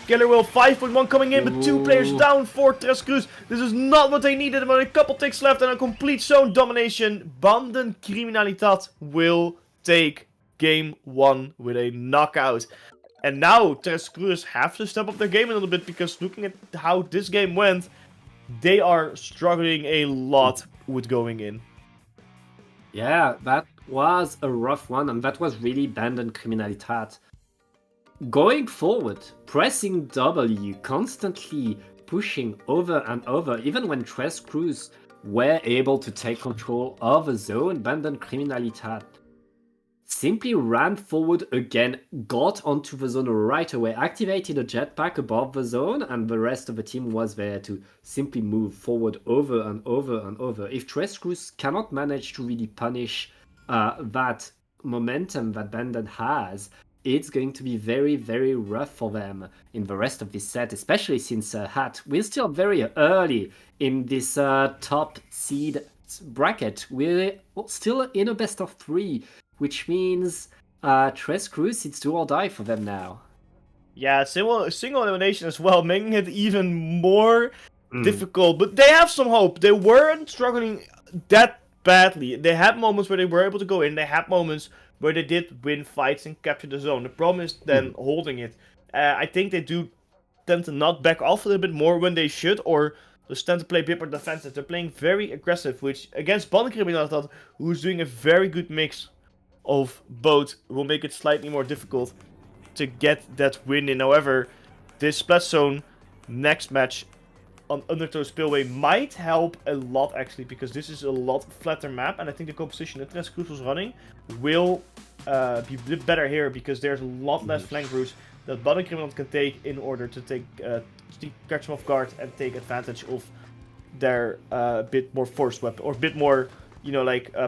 Killer Whale 5.1 coming in, but 2 players down for Trescrus. This is not what they needed. But a couple ticks left and a complete zone domination. Banden Criminalitat will take game 1 with a knockout. And now Trescrus have to step up their game a little bit, because looking at how this game went, they are struggling a lot with going in. Yeah, that was a rough one, and that was really Banden Criminalitat. Going forward, pressing W, constantly pushing over and over, even when Trescrus were able to take control of a zone, Banden Criminalitat simply ran forward again, got onto the zone right away, activated a jetpack above the zone, and the rest of the team was there to simply move forward over and over and over. If Trescrus cannot manage to really punish that momentum that Banden has, it's going to be very, very rough for them in the rest of this set, especially since Hat, we're still very early in this top seed bracket. We're still in a best of 3. Which means Trescrus, it's do or die for them now. Yeah, single elimination as well, making it even more difficult. But they have some hope. They weren't struggling that badly. They had moments where they were able to go in. They had moments where they did win fights and capture the zone. The problem is then holding it. I think they do tend to not back off a little bit more when they should, or just tend to play a bit more defensive. They're playing very aggressive, which against Banden, who's doing a very good mix of both, will make it slightly more difficult to get that win in. However, this splat zone next match on Undertow Spillway might help a lot, actually, because this is a lot flatter map, and I think the composition that Trescrus was running will be a bit better here, because there's a lot less flank routes that Banden Criminal can take in order to catch them off guard and take advantage of their bit more forced weapon, or bit more,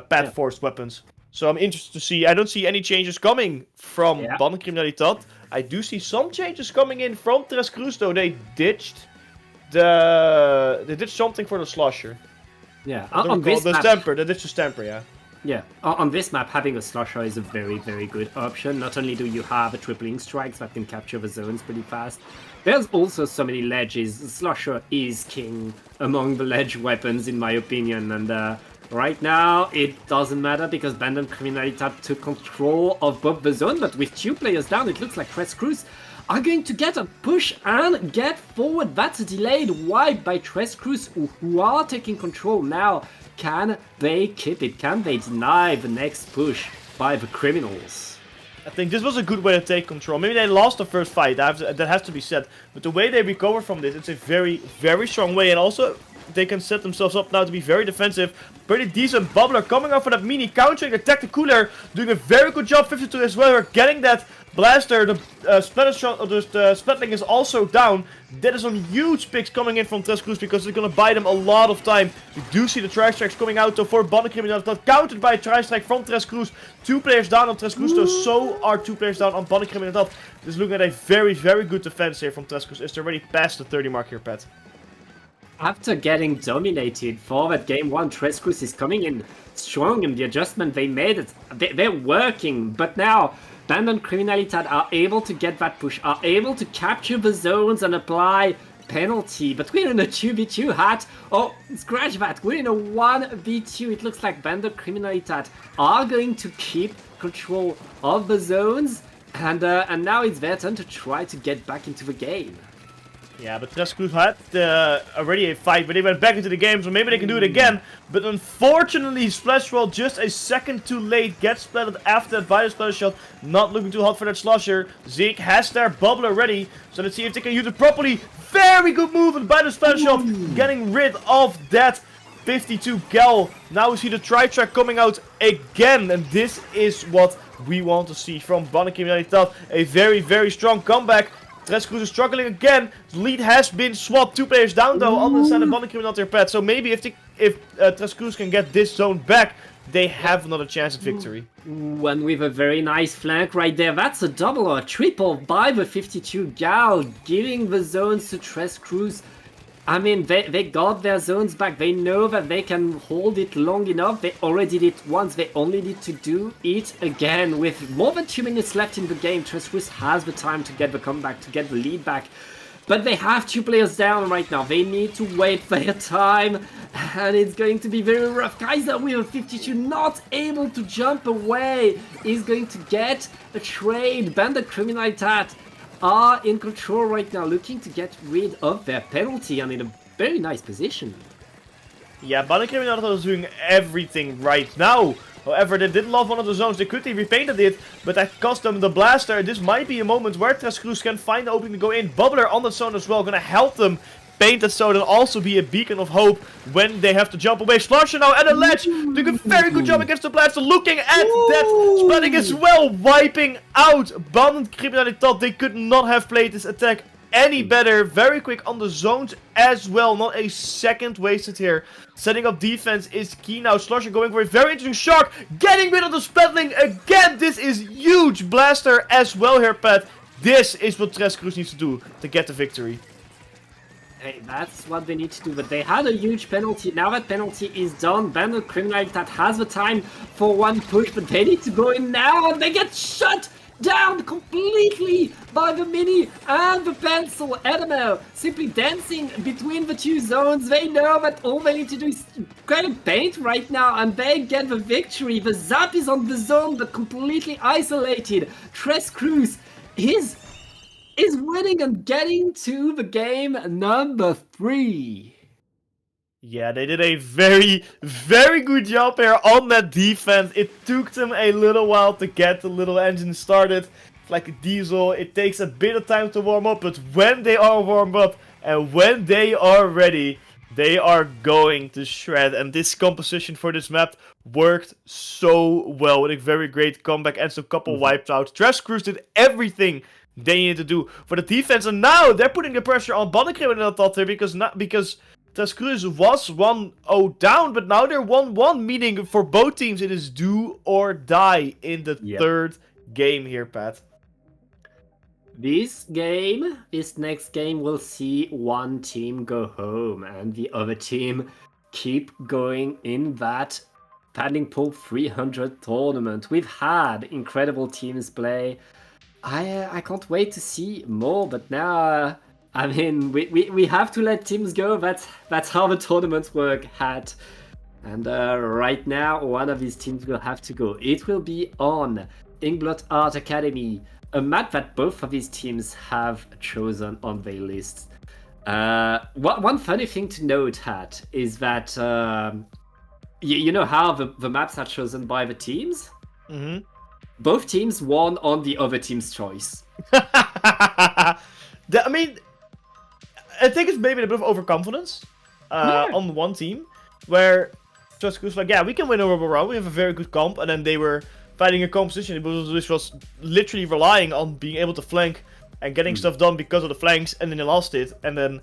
pad forced weapons. So I'm interested to see. I don't see any changes coming from Banden Criminalitat. I do see some changes coming in from Trescrus, though. They ditched something for the Slosher. Yeah, on this map, they ditched the Stamper, yeah. Yeah, on this map, having a Slosher is a very, very good option. Not only do you have a tripling strikes that can capture the zones pretty fast, there's also so many ledges. Slosher is king among the ledge weapons, in my opinion, and right now, it doesn't matter because Banden Criminalitat took control of both the zone, but with 2 players down, it looks like Trescrus are going to get a push and get forward. That's a delayed wipe by Trescrus, who are taking control now. Can they keep it? Can they deny the next push by the criminals? I think this was a good way to take control. Maybe they lost the first fight, that has to be said. But the way they recover from this, it's a very, very strong way. And also, they can set themselves up now to be very defensive. Pretty decent bubbler coming off for that mini countering the Tacticooler, doing a very good job. 52 as well. We're getting that blaster. The splatter shot, the splatling is also down. That is some huge picks coming in from Trescrus, because it's gonna buy them a lot of time. We do see the tri-strikes coming out though for Banden Criminalitat, countered by a tri-strike from Trescrus. 2 players down on Trescrus though, so are 2 players down on Banden Criminalitat. This is looking at a very, very good defense here from Trescrus. It's already past the 30 mark here, Pat. After getting dominated for that game 1, Trescrus is coming in strong, and the adjustment they made, they're working. But now, Banden Criminalitat are able to get that push, are able to capture the zones and apply penalty. But we're in a 2v2, Hat. Oh, scratch that. We're in a 1v2. It looks like Banden Criminalitat are going to keep control of the zones. And now it's their turn to try to get back into the game. Yeah, but Trescus had already a fight, but they went back into the game, so maybe they can do it again. But unfortunately, Splash Roll just a second too late, gets splattered after that by the Splash Shot. Not looking too hot for that Slusher. Zeke has their Bubbler ready, so let's see if they can use it properly. Very good movement by the Splash Shot, getting rid of that 52 Gal. Now we see the Tri-Track coming out again, and this is what we want to see from Bannenkriminaliteit. A very, very strong comeback. Trescus is struggling again. The lead has been swapped. 2 players down though on the side of Bannenkriminaliteit. So maybe if Trescus can get this zone back, they have another chance at victory. One with a very nice flank right there. That's a double or a triple by the 52 Gal, giving the zones to Trescus. I mean, they got their zones back. They know that they can hold it long enough. They already did it once. They only need to do it again. With more than 2 minutes left in the game, Trescus has the time to get the comeback, to get the lead back. But they have 2 players down right now. They need to wait their time. And it's going to be very rough. Kaiser with a 52 not able to jump away. Is going to get a trade. Bannenkriminaliteit are in control right now, looking to get rid of their penalty and in a very nice position. Yeah, Bannenkriminaliteit is doing everything right now. However, they did love one of the zones. They could have repainted it, but that cost them the blaster. This might be a moment where Trescus can find the opening to go in. Bubbler on the zone as well, gonna help them paint that zone and also be a beacon of hope when they have to jump away. Slusher now at a ledge, doing a very good job against the blaster, looking at that, splatting as well, wiping out Bannenkriminaliteit. They could not have played this attack any better. Very quick on the zones as well, not a second wasted here. Setting up defense is key now. Slusher going for a very interesting shark, getting rid of the splatling again. This is huge blaster as well here, Pat. This is what Trescus needs to do to get the victory. Hey, that's what they need to do, but they had a huge penalty. Now that penalty is done, Bannenkriminaliteit has the time for one push, but they need to go in now, and they get shut down completely by the mini and the pencil. Edemo simply dancing between the 2 zones. They know that all they need to do is kind of paint right now, and they get the victory. The zap is on the zone, but completely isolated. Trescus is winning and getting to the game number 3. Yeah, they did a very, very good job here on that defense. It took them a little while to get the little engine started. It's like a diesel. It takes a bit of time to warm up, but when they are warmed up and when they are ready, they are going to shred. And this composition for this map worked so well with a very great comeback and some couple wipes out. Trescus did everything they needed to do for the defense, and now they're putting the pressure on Bannenkriminaliteit here because Trescus was 1-0 down, but now they're 1-1, meaning for both teams it is do or die in the third game here, Pat. This next game will see one team go home and the other team keep going in that Paddling Pool 300 tournament. We've had incredible teams play. I can't wait to see more, but now, I mean, we have to let teams go. That's how the tournaments work, Hat. And right now, one of these teams will have to go. It will be on Inkblot Art Academy, a map that both of these teams have chosen on their lists. One funny thing to note, Hat, is that you know how the maps are chosen by the teams? Mm-hmm. Both teams won on the other team's choice. I mean, I think it's maybe a bit of overconfidence on one team, where Trescus was like, yeah, we can win a Robo Round, we have a very good comp, and then they were fighting a composition which was literally relying on being able to flank and getting stuff done because of the flanks, and then they lost it, and then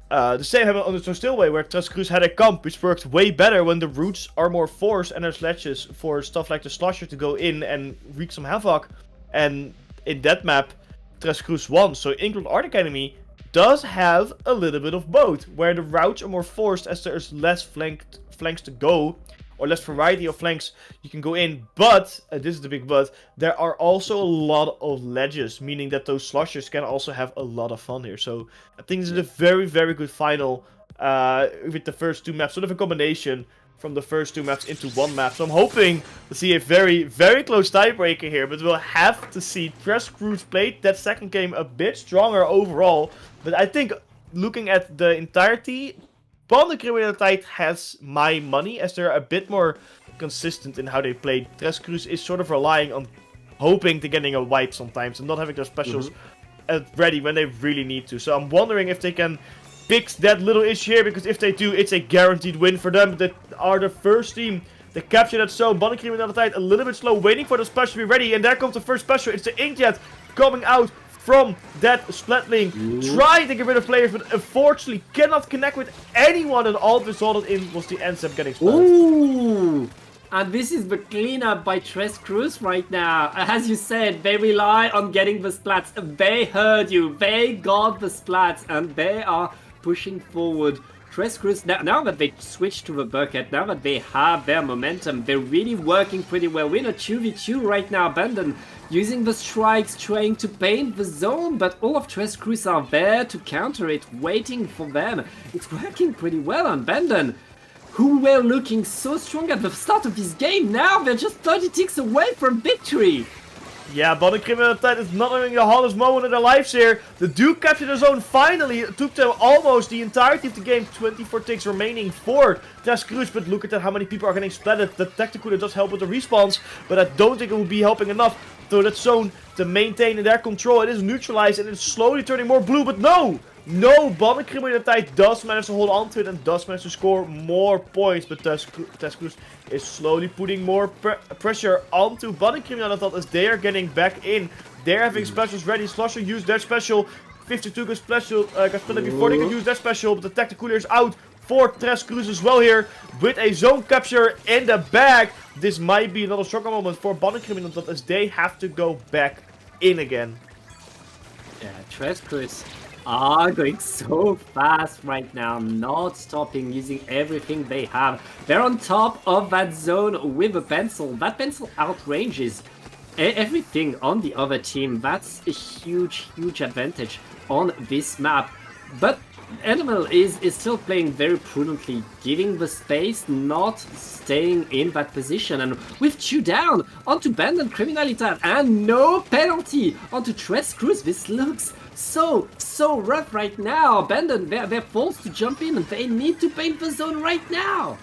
the same happened on the Stillway, where Trescus had a comp which worked way better when the roots are more forced and there's ledges for stuff like the Slusher to go in and wreak some havoc. And in that map, Trescus won. So Inkblot Art Academy does have a little bit of both, where the routes are more forced as there's less flanks to go, or less variety of flanks you can go in, but, this is the big but, there are also a lot of ledges, meaning that those Slushers can also have a lot of fun here. So I think this is a very, very good final with the first 2 maps, sort of a combination from the first 2 maps into 1 map. So I'm hoping to see a very, very close tiebreaker here, but we'll have to see. TresCruise played that second game a bit stronger overall, but I think looking at the entirety, Bandencriminaliteit has my money as they're a bit more consistent in how they play. TresCruise is sort of relying on hoping to getting a wipe sometimes and not having their specials ready when they really need to. So I'm wondering if they can fix that little issue here, because if they do, it's a guaranteed win for them. They are the first team to capture that zone. Bandencriminaliteit a little bit slow, waiting for the special to be ready, and there comes the first special. It's the Inkjet coming out from that Splatling, trying to get rid of players, but unfortunately cannot connect with anyone, and all it resulted in was the NSEP getting splatted. Ooh! And this is the cleanup by TresCruise right now. As you said, they rely on getting the splats. They heard you. They got the splats, and they are pushing forward. TresCruise, now that they switched to the bucket, now that they have their momentum, they're really working pretty well. We're in a 2v2 right now. Bandon using the strikes, trying to paint the zone, but all of TresCruise are there to counter it, waiting for them. It's working pretty well on Bandon, who were looking so strong at the start of this game. Now they're just 30 ticks away from victory. Yeah, Bandencriminaliteit is not having the hardest moment of their lives here. The Duke captured the zone finally. It took them almost the entirety of the game. 24 ticks remaining for TresCruise, but look at that, how many people are getting splatted. The tactical does help with the respawns, but I don't think it will be helping enough for that zone to maintain their control. It is neutralized and it's slowly turning more blue, but no! No, Bandencriminaliteit does manage to hold on to it and does manage to score more points, but TresCruise is slowly putting more pressure onto Bandencriminaliteit as they are getting back in. They're having specials ready. Slusher used their special. 52 got special, got split before they could use their special, but the tactical is out for TresCruise as well here with a zone capture in the bag. This might be another stronger moment for Bandencriminaliteit as they have to go back in again. Yeah, TresCruise are going so fast right now, not stopping, using everything they have. They're on top of that zone with a pencil. That pencil outranges everything on the other team. That's a huge, huge advantage on this map. But Animal is still playing very prudently, giving the space, not staying in that position. And with 2 down onto Bandencriminaliteit and no penalty onto TresCruise, this looks so rough right now. Bandon, they're forced to jump in and they need to paint the zone right now.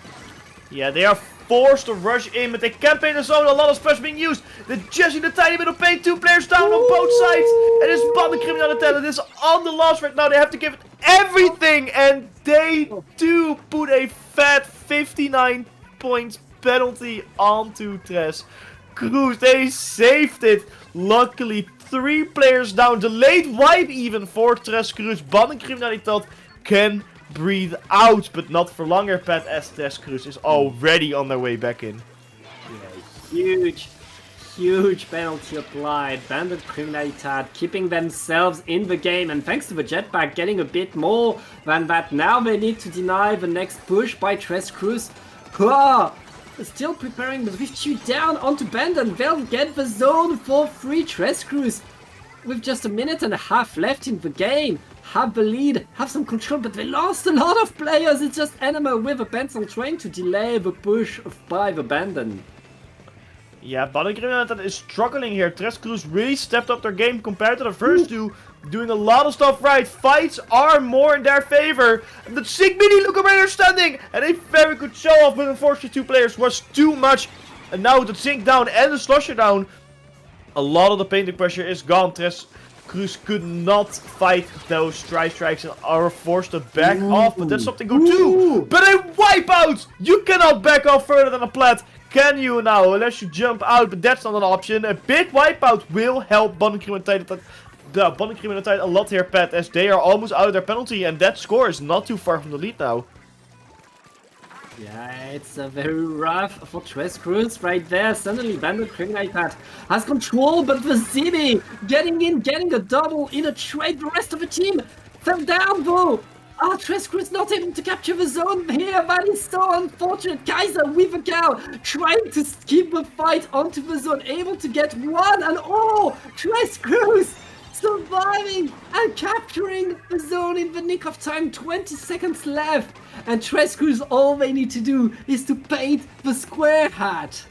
Yeah, they are forced to rush in, but they can't paint the zone. A lot of special being used. They're just in a tiny bit of paint. 2 players down on both sides. And it's Bandencriminaliteit. It is on the loss right now. They have to give it everything. And they do put a fat 59 points penalty onto TresCruise. They saved it. Luckily, 3 players down. Delayed wipe even for TresCruise. Bandencriminaliteit can breathe out, but not for longer, Pat, as TresCruise is already on their way back in. Yeah, huge penalty applied. Bandencriminaliteit keeping themselves in the game, and thanks to the jetpack getting a bit more than that. Now they need to deny the next push by TresCruise. Still preparing, but with 2 down onto Bandon, they'll get the zone for free. TresCruise with just a minute and a half left in the game, have the lead, have some control, but they lost a lot of players. It's just Animal with a pencil trying to delay the push by the Bandon. Yeah, Bandencriminaliteit is struggling here. TresCruise really stepped up their game compared to the first 2, doing a lot of stuff right. Fights are more in their favor. And the Sig Mini, look at where they're standing, and a very good show off, but unfortunately 2 players was too much. And now the Zink down and the Slusher down. A lot of the painting pressure is gone. TresCruise could not fight those strikes and are forced to back off, but that's something good too. But a wipeout! You cannot back off further than a plat, can you now? Unless you jump out, but that's not an option. A big wipeout will help Bandencriminaliteit a lot here, Pat, as they are almost out of their penalty, and that score is not too far from the lead now. Yeah, it's very rough for TresCruise right there. Suddenly Bandencriminaliteit has control, but the Zibi getting in, getting a double in a trade. The rest of the team fell down though. TresCruise not able to capture the zone here. That is so unfortunate. Kaiser with a cow trying to keep the fight onto the zone, able to get 1 and TresCruise surviving and capturing the zone in the nick of time. 20 seconds left, and Trescrews, all they need to do is to paint the square hat.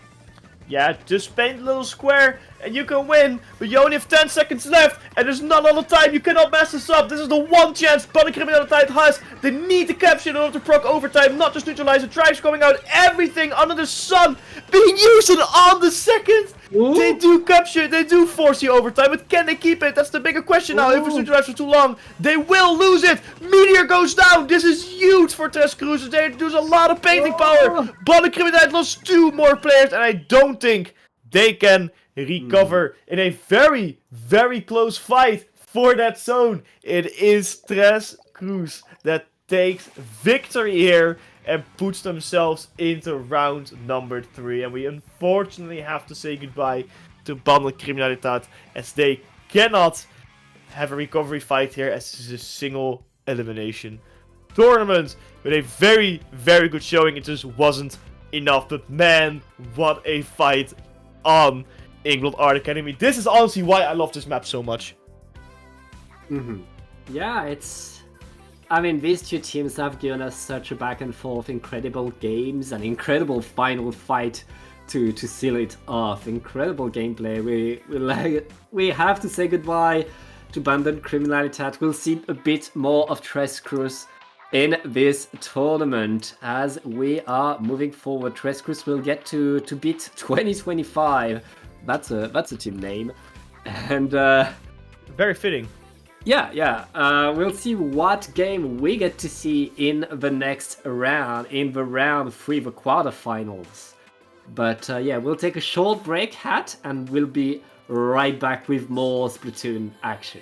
Yeah, just paint a little square and you can win. But you only have 10 seconds left and there's not a lot of time. You cannot mess this up. This is the one chance Criminaliteit has. They need to capture in order to proc overtime, not just neutralize. The tribes coming out, everything under the sun being used on the second. Ooh. They do capture, they do force the overtime, but can they keep it? That's the bigger question now. If it's neutralized for too long, they will lose it. Meteor goes down. This is huge for Tres Cruisers. They lose a lot of painting power. Criminaliteit lost 2 more players, and I don't think they can recover in a very, very close fight for that zone. It is Tres Cruz that takes victory here and puts themselves into round number 3. And we unfortunately have to say goodbye to Criminaliteit, as they cannot have a recovery fight here, as this is a single elimination tournament. With a very, very good showing, it just wasn't enough. But man, what a fight on Inkblot Art Academy. This is honestly why I love this map so much. Yeah, I mean, these two teams have given us such a back and forth, incredible games, an incredible final fight to seal it off. Incredible gameplay. We have to say goodbye to Criminaliteit. We'll see a bit more of Tres Cruz in this tournament as we are moving forward. Tres Cruz will get to beat 2025. That's a team name, and very fitting. Yeah. We'll see what game we get to see in the next round, in the round 3, the quarterfinals. But yeah, we'll take a short break, Hat, and we'll be right back with more Splatoon action.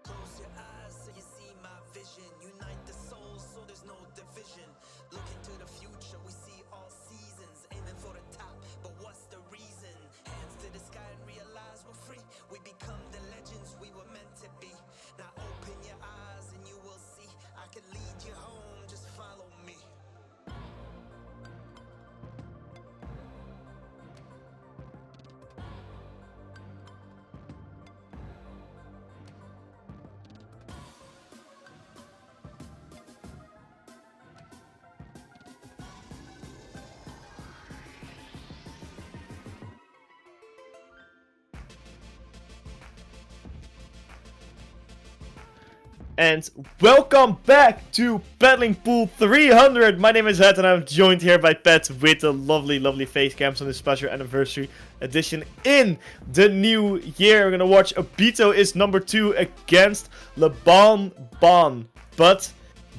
Close your eyes so you see my vision. Unite the souls so there's no division. Look into the future, we see all seasons. Aiming for the top, but what's the reason? Hands to the sky and realize we're free. We become the legends we were meant to be. Now open your eyes and you will see. I can lead you home, just follow me. And welcome back to Battling Pool 300. My name is Het and I'm joined here by Pet with the lovely face cams on this special anniversary edition in the new year. We're gonna watch Obito is number 2 against Le Bon Bon. But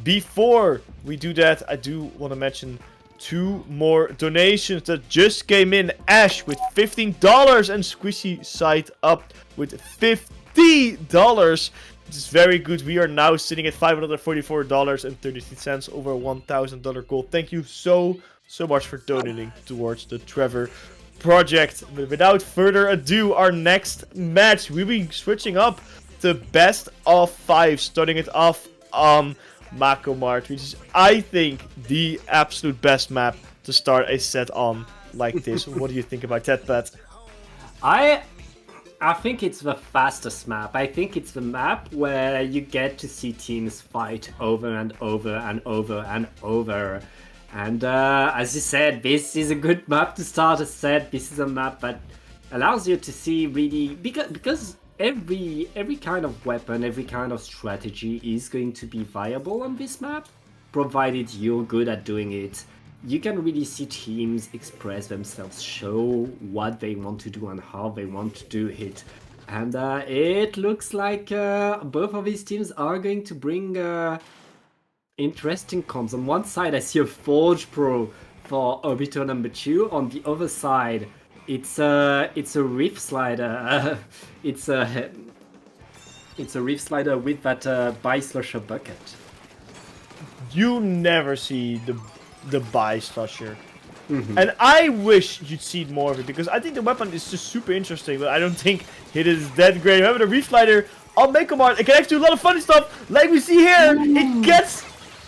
before we do that, I do want to mention 2 more donations that just came in. Ash with $15 and Squishy Side Up with $50. Which is very good. We are now sitting at $544.33 over a $1,000 goal. Thank you so much for donating towards the Trevor project. But without further ado, our next match, we'll be switching up to best of 5, starting it off on Mako Mart, which is, I think, the absolute best map to start a set on like this. What do you think about that, Pat? I think it's the fastest map. I think it's the map where you get to see teams fight over and over and over and over. And as you said, this is a good map to start a set. This is a map that allows you to see really, because every kind of weapon, every kind of strategy is going to be viable on this map. provided you're good at doing it, you can really see teams express themselves, show what they want to do and how they want to do it. And it looks like both of these teams are going to bring interesting comps. On one side, I see a Forge Pro for Obito number 2. On the other side, it's a Reef Slider. It's a Reef Slider with that Bi-Slusher bucket. You never see the Bi-Slusher. And I wish you'd see more of it, because I think the weapon is just super interesting, but I don't think it is that great. Remember the Reef Slider on Mega Mart, it can actually do a lot of funny stuff, like we see here.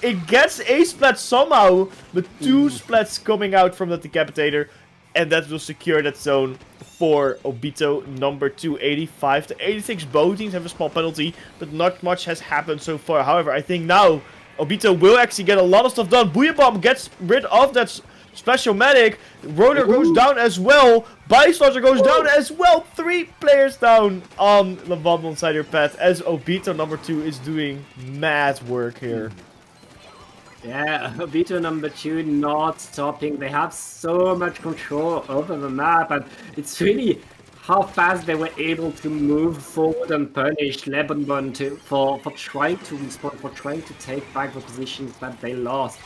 It gets a splat somehow, but 2 splats coming out from the Decapitator, and that will secure that zone for Obito number 2. 85 to 86. Both teams have a small penalty, but not much has happened so far. However, I think now Obito will actually get a lot of stuff done. Booyah Bomb gets rid of that Special Medic. Roller goes down as well. Bi-Slusher goes down as well. 3 players down on the bottom side here, Pat, as Obito number 2 is doing mad work here. Yeah, Obito number 2 not stopping. They have so much control over the map, and it's really how fast they were able to move forward and punish Lebonbon for trying to respond, for trying to take back the positions that they lost.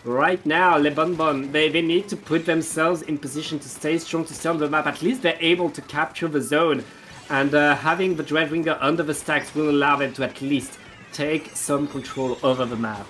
Right now, Lebonbon, they need to put themselves in position to stay strong, to stay on the map. At least they're able to capture the zone, and having the Dreadwinger under the stacks will allow them to at least take some control over the map.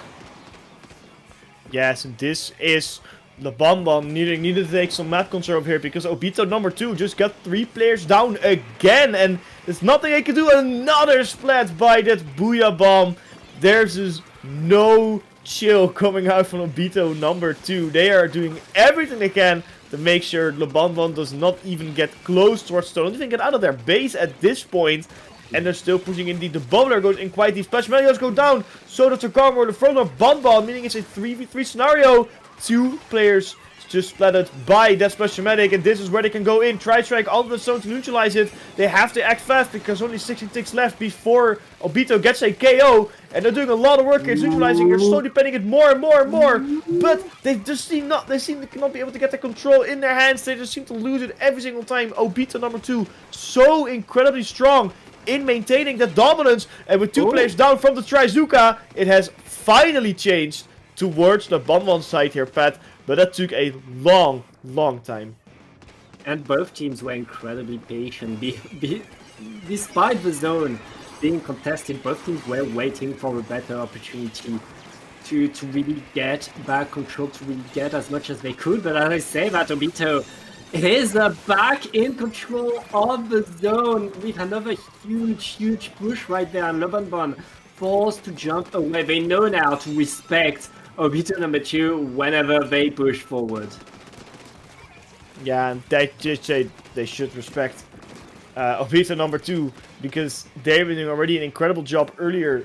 Yes, and this is the Bonbon needing to take some map control over here, because Obito number 2 just got 3 players down again, and there's nothing they can do. Another splat by that Booyah Bomb. There's just no chill coming out from Obito number 2. They are doing everything they can to make sure the Bonbon does not even get close towards Stone, don't even get out of their base at this point. And they're still pushing indeed. The Bubbler goes in quite deep. Splash Melios go down. So does Takamo the front of Bonbon, meaning it's a 3v3 scenario. 2 players just splattered by that Splash Medic, and this is where they can go in. Tri-Strike onto the zone to neutralize it. They have to act fast because only 60 ticks left before Obito gets a KO. And they're doing a lot of work here, neutralizing. They're slowly penning it more and more and more. But they just seem to not be able to get the control in their hands. They just seem to lose it every single time. Obito number 2, so incredibly strong in maintaining the dominance, and with 2 players down from the Trizuka, it has finally changed towards the Bonbon side here, Pat, but that took a long time. And both teams were incredibly patient. Despite the zone being contested, both teams were waiting for a better opportunity to really get back control, to really get as much as they could. But as I say that, Obito is back in control of the zone with another huge push right there. And Lebonbon forced to jump away. They know now to respect Obito number 2 whenever they push forward. Yeah, and they should respect Obito number 2, because they were doing already an incredible job earlier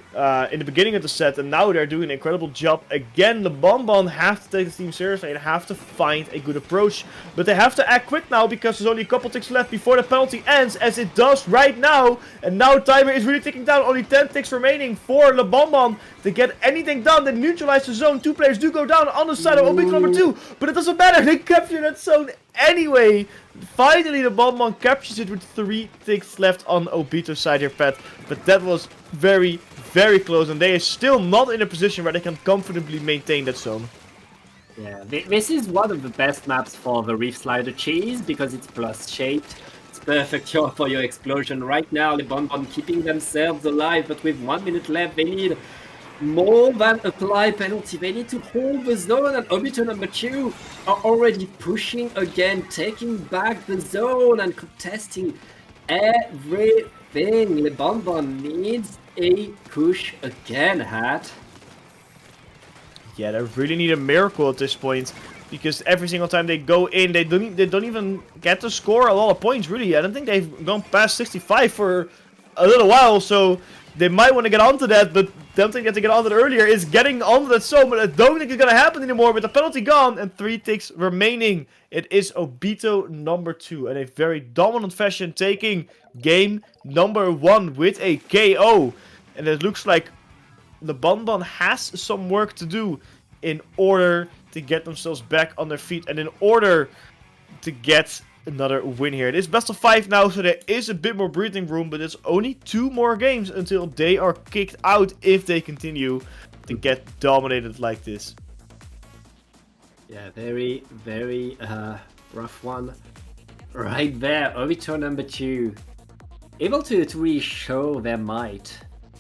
in the beginning of the set, and now they're doing an incredible job again. The Bonbon have to take the team seriously and have to find a good approach, but they have to act quick now, because there's only a couple ticks left before the penalty ends, as it does right now. And now timer is really ticking down. Only 10 ticks remaining for the Bonbon to get anything done. They neutralize the zone. 2 players do go down on the side of Obito number 2, but it doesn't matter. They capture that zone anyway. Finally, the Bonbon captures it with 3 ticks left on Obito's side here, Pat. But that was very close, and they are still not in a position where they can comfortably maintain that zone. Yeah, this is one of the best maps for the Reef Slider Cheese, because it's plus shaped. It's perfect for your explosion. Right now, the Bonbon keeping themselves alive, but with 1 minute left, they need more than a fly penalty. They need to hold the zone, and Obito number 2 are already pushing again, taking back the zone and contesting everything. The Bonbon needs a push again, Hat. Yeah, they really need a miracle at this point, because every single time they go in, they don't even get to score a lot of points, really. I don't think they've gone past 65 for a little while, so they might want to get onto that, but something that they get onto that earlier is getting onto that zone, but I don't think it's going to happen anymore with the penalty gone and 3 ticks remaining. It is Obito number 2 in a very dominant fashion, taking game number 1 with a KO. And it looks like the Bonbon has some work to do in order to get themselves back on their feet and in order to get another win here. It is best of 5 now, so there is a bit more breathing room, but it's only 2 more games until they are kicked out if they continue to get dominated like this. Yeah, very, very rough one. Right there, Obito number 2. Able to really show their might.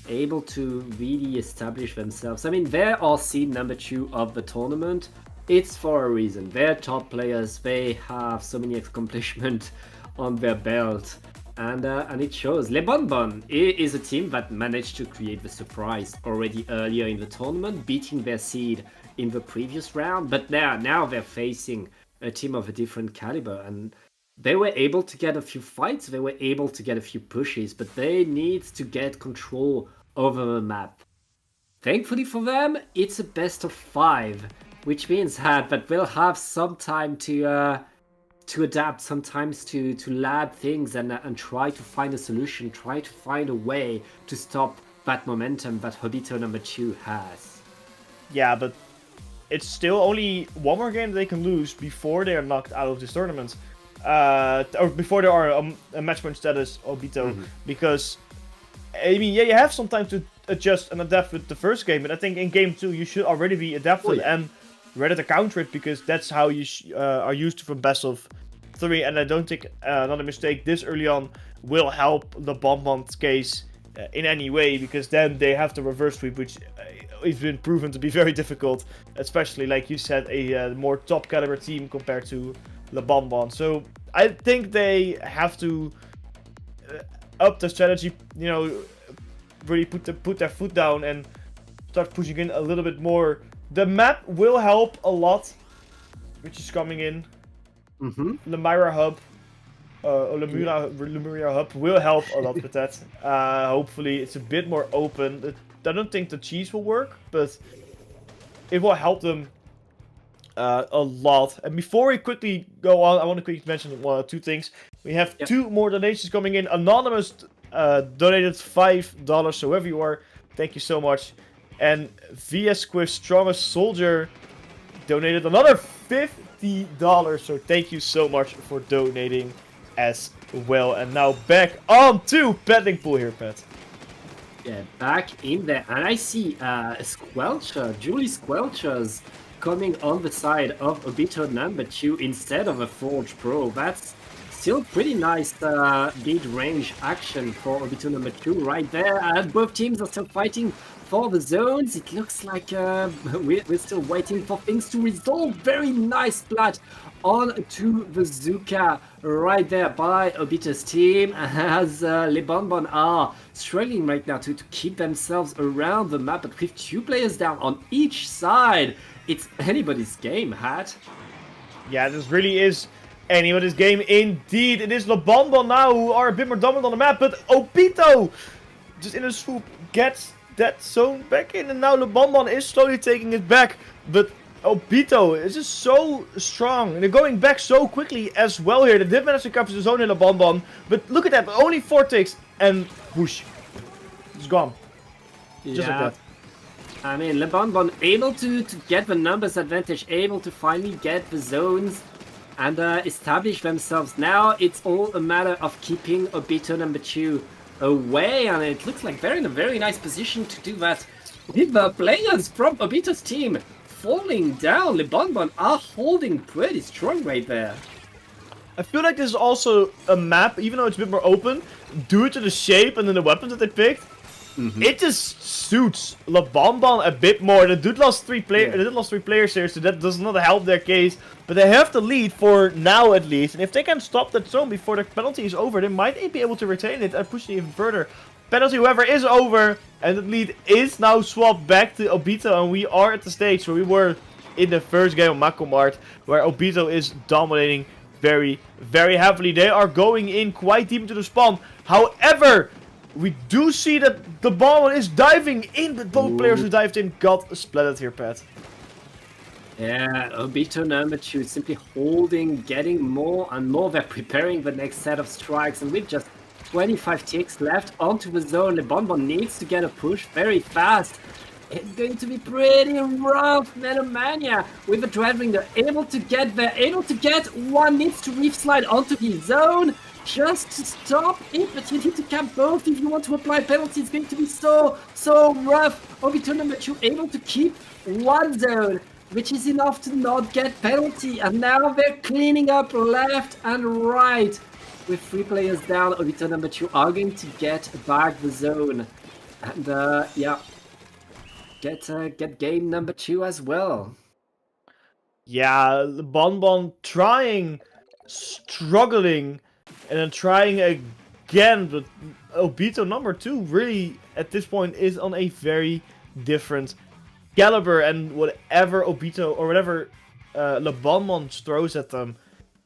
Able to really establish themselves. I mean, they are seed number 2 of the tournament. It's for a reason. They're top players. They have so many accomplishments on their belt. And it shows. Le Bonbon is a team that managed to create the surprise already earlier in the tournament, beating their seed in the previous round. But now they're facing a team of a different caliber. And they were able to get a few fights. They were able to get a few pushes. But they need to get control over the map. Thankfully for them, it's a best of 5. Which means that they'll have some time to adapt, sometimes to lab things and try to find a solution, try to find a way to stop that momentum that Obito number 2 has. Yeah, but it's still only 1 more game they can lose before they are knocked out of this tournament. Or before they are a match point status Obito. Because, I mean, yeah, you have some time to adjust and adapt with the first game, but I think in game 2 you should already be adapted and ready to counter it, because that's how you are used to from best of 3, and I don't think another mistake this early on will help the Bonbon's case in any way, because then they have the reverse sweep, which has been proven to be very difficult, especially, like you said, a more top caliber team compared to Le Bonbon. So I think they have to up the strategy, you know, really put their foot down and start pushing in a little bit more. The map will help a lot, which is coming in. Lemira Hub, or Lemuria Hub will help a lot with that. Hopefully it's a bit more open. I don't think the cheese will work, but it will help them a lot. And before we quickly go on, I want to quickly mention 1 or 2 things. We have 2 more donations coming in. Anonymous donated $5, so whoever you are, thank you so much. And VS Quiff Strongest Soldier donated another $50, so thank you so much for donating as well. And now back on to betting pool here, Pat. Yeah, back in there, and I see Squelcher, Julie Squelchers coming on the side of Obito number 2 instead of a Forge Pro. That's still pretty nice mid-range action for Obito number 2 right there. And both teams are still fighting for the zones. It looks like we're still waiting for things to resolve. Very nice splat on to the Zuka right there by Obito's team, as Le Bonbon are struggling right now to keep themselves around the map, but with 2 players down on each side, it's anybody's game, Hat. Yeah, this really is anybody's game indeed. It is Le Bonbon now who are a bit more dominant on the map, but Obito just in a swoop gets that zone back in, and now Le Bonbon is slowly taking it back, but Obito is just so strong, and they're going back so quickly as well here. They did manage to capture the zone in Le Bonbon, but look at that, only 4 ticks, and whoosh, it's gone. Just like that. I mean, Le Bonbon able to get the numbers advantage, able to finally get the zones and establish themselves. Now it's all a matter of keeping Obito number 2 away, and it looks like they're in a very nice position to do that with the players from Obito's team falling down. Le Bonbon are holding pretty strong right there. I feel like this is also a map, even though it's a bit more open, due to the shape and then the weapons that they picked, it just suits Le Bonbon a bit more. They did lost 3 players here, so that does not help their case. But they have the lead for now at least, and if they can stop that zone before the penalty is over, they might be able to retain it and push it even further. Penalty, however, is over, and the lead is now swapped back to Obito, and we are at the stage where we were in the first game of Makomart, where Obito is dominating very, very heavily. They are going in quite deep into the spawn. However, we do see that the ball is diving in, but both players who dived in got splattered here, Pat. Yeah, Obito number 2 simply holding, getting more and more. They're preparing the next set of strikes, and with just 25 ticks left onto the zone, Le Bonbon needs to get a push very fast. It's going to be pretty rough, Menomania, with the Dreadbringer able to get there, able to get one, needs to reef slide onto his zone, just to stop it, but you need to cap both if you want to apply penalty. It's going to be so rough. Obito number 2 able to keep one zone, which is enough to not get penalty, and now they're cleaning up left and right. With 3 players down, Obito number 2 are going to get back the zone. And yeah, get game number 2 as well. Yeah, Bonbon trying, struggling, and then trying again, but Obito number 2 really, at this point, is on a very different caliber, and whatever Obito, or whatever Le Bonbon throws at them,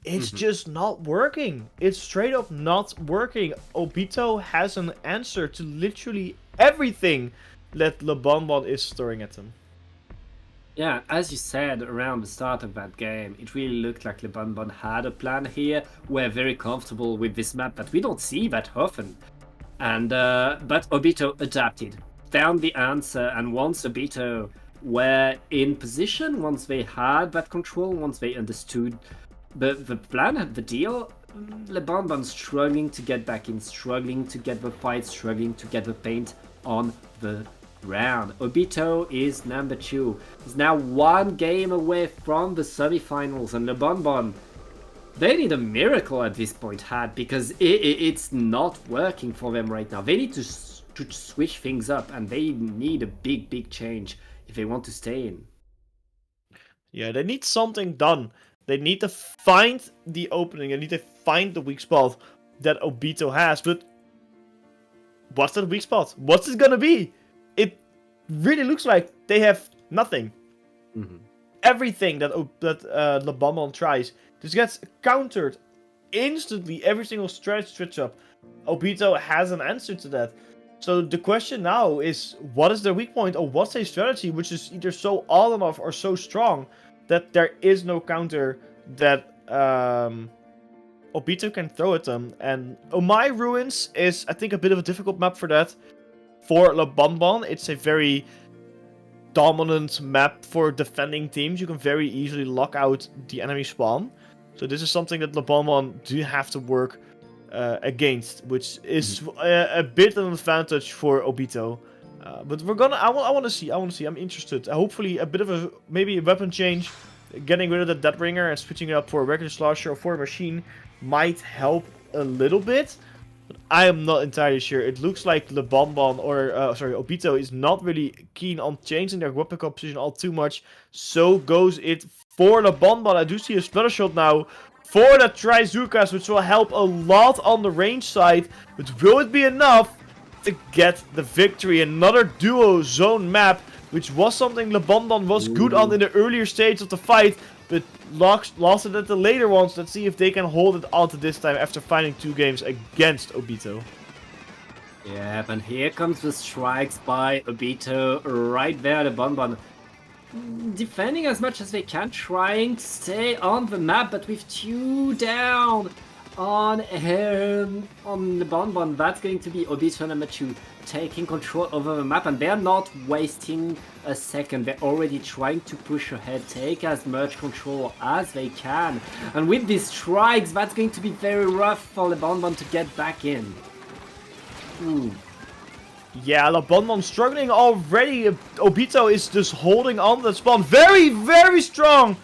it's just not working. It's straight up not working. Obito has an answer to literally everything that Le Bonbon is throwing at them. Yeah, as you said around the start of that game, it really looked like Le Bonbon had a plan here. We're very comfortable with this map that we don't see that often. And but Obito adapted, found the answer, and once Obito were in position, once they had that control, once they understood the plan, the deal, Le Bonbon struggling to get back in, struggling to get the fight, struggling to get the paint on the round. Obito is number 2. He's now 1 game away from the semi-finals, and Le Bonbon, they need a miracle at this point, because it's not working for them right now. They need to switch things up, and they need a big change if they want to stay in. Yeah, they need something done. They need to find the opening. They need to find the weak spot that Obito has. But what's that weak spot? What's it gonna be? It really looks like they have nothing. Everything that Le Bonbon tries just gets countered instantly. Every single strategy switch up, Obito has an answer to that. So the question now is, what is their weak point, or what's a strategy which is either so all enough or so strong that there is no counter that Obito can throw at them? And Omai Ruins is, I think, a bit of a difficult map for that. For Le Bonbon, it's a very dominant map for defending teams. You can very easily lock out the enemy spawn. So this is something that Le Bonbon do have to work against, which is a bit of an advantage for Obito. But we're gonna. I want to see. I'm interested. Hopefully, a bit of maybe a weapon change, getting rid of the Deathbringer and switching it up for a regular Slosher or for a machine might help a little bit. But I am not entirely sure. It looks like Le Bonbon, or Obito is not really keen on changing their weapon composition all too much. So goes it for Le Bonbon. I do see a splatter shot now for the Trizukas, which will help a lot on the range side. But will it be enough to get the victory? Another duo zone map, which was something Le Bonbon was good on in the earlier stage of the fight, but lost it at the later ones. Let's see if they can hold it on to this time after finding 2 games against Obito. Yeah, and here comes the strikes by Obito right there. Le Bonbon defending as much as they can, trying to stay on the map, but with 2 down on Le Bonbon, that's going to be Obito number 2 taking control over the map, and they're not wasting a second. They're already trying to push ahead, take as much control as they can, and with these strikes, that's going to be very rough for Le Bonbon to get back in. Yeah, Le Bonbon struggling already. Obito is just holding on to the spawn. Very strong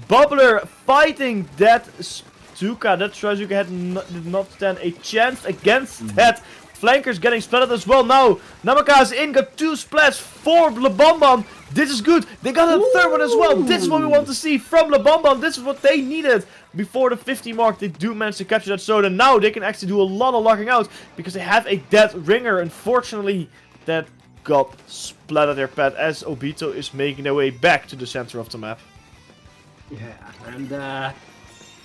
Bubbler fighting that Stuka. That Trizuka did not stand a chance against that. Flankers getting splattered as well. Now, Namakaze in, got 2 splats for Le Bonbon. This is good. They got a 3rd one as well. This is what we want to see from Le Bonbon. This is what they needed. Before the 50 mark, they do manage to capture that zone, and now they can actually do a lot of locking out because they have a dead ringer. Unfortunately, that got splattered their pad as Obito is making their way back to the center of the map. Yeah, and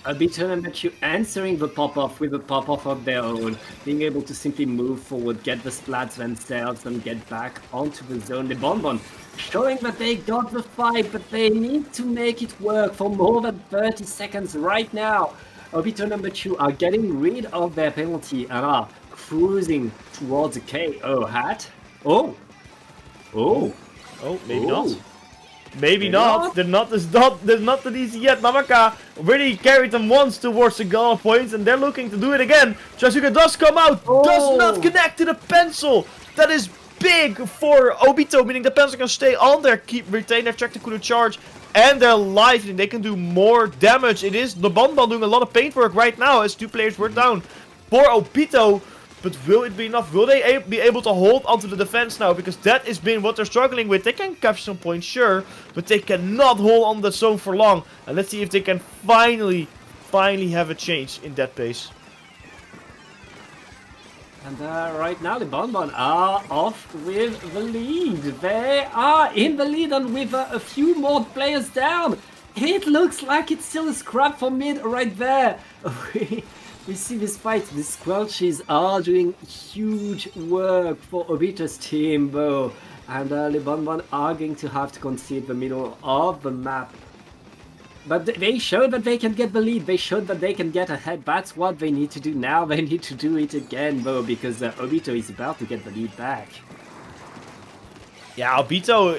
Obito number 2 answering the pop-off with a pop-off of their own, being able to simply move forward, get the splats themselves, and get back onto the zone. Le Bonbon showing that they got the fight, but they need to make it work for more than 30 seconds right now. Obito number 2 are getting rid of their penalty and are cruising towards a KO hat. Oh! Oh, maybe Ooh. not. Maybe Maybe not. not. They're not that easy yet. Namaka already carried them once towards the goal points, and they're looking to do it again. Shasuke does come out. Does not Oh. connect to the pencil. That is big for Obito, meaning the pencil can stay on there, retain their Tractor charge and their life, and they can do more damage. It is the Bonbon doing a lot of paint work right now as 2 players were down for Obito. But will it be enough? Will they be able to hold onto the defense now? Because that has been what they're struggling with. They can capture some points, sure, but they cannot hold on the zone for long. And let's see if they can finally have a change in that pace. And right now the Bonbon are off with the lead. They are in the lead and with a few more players down. It looks like it's still a scrap for mid right there. We see this fight. The Squelches are doing huge work for Obito's team, though. And the Bonbon are going to have to concede the middle of the map. But they showed that they can get the lead. They showed that they can get ahead. That's what they need to do now. They need to do it again, though, because Obito is about to get the lead back. Yeah, Obito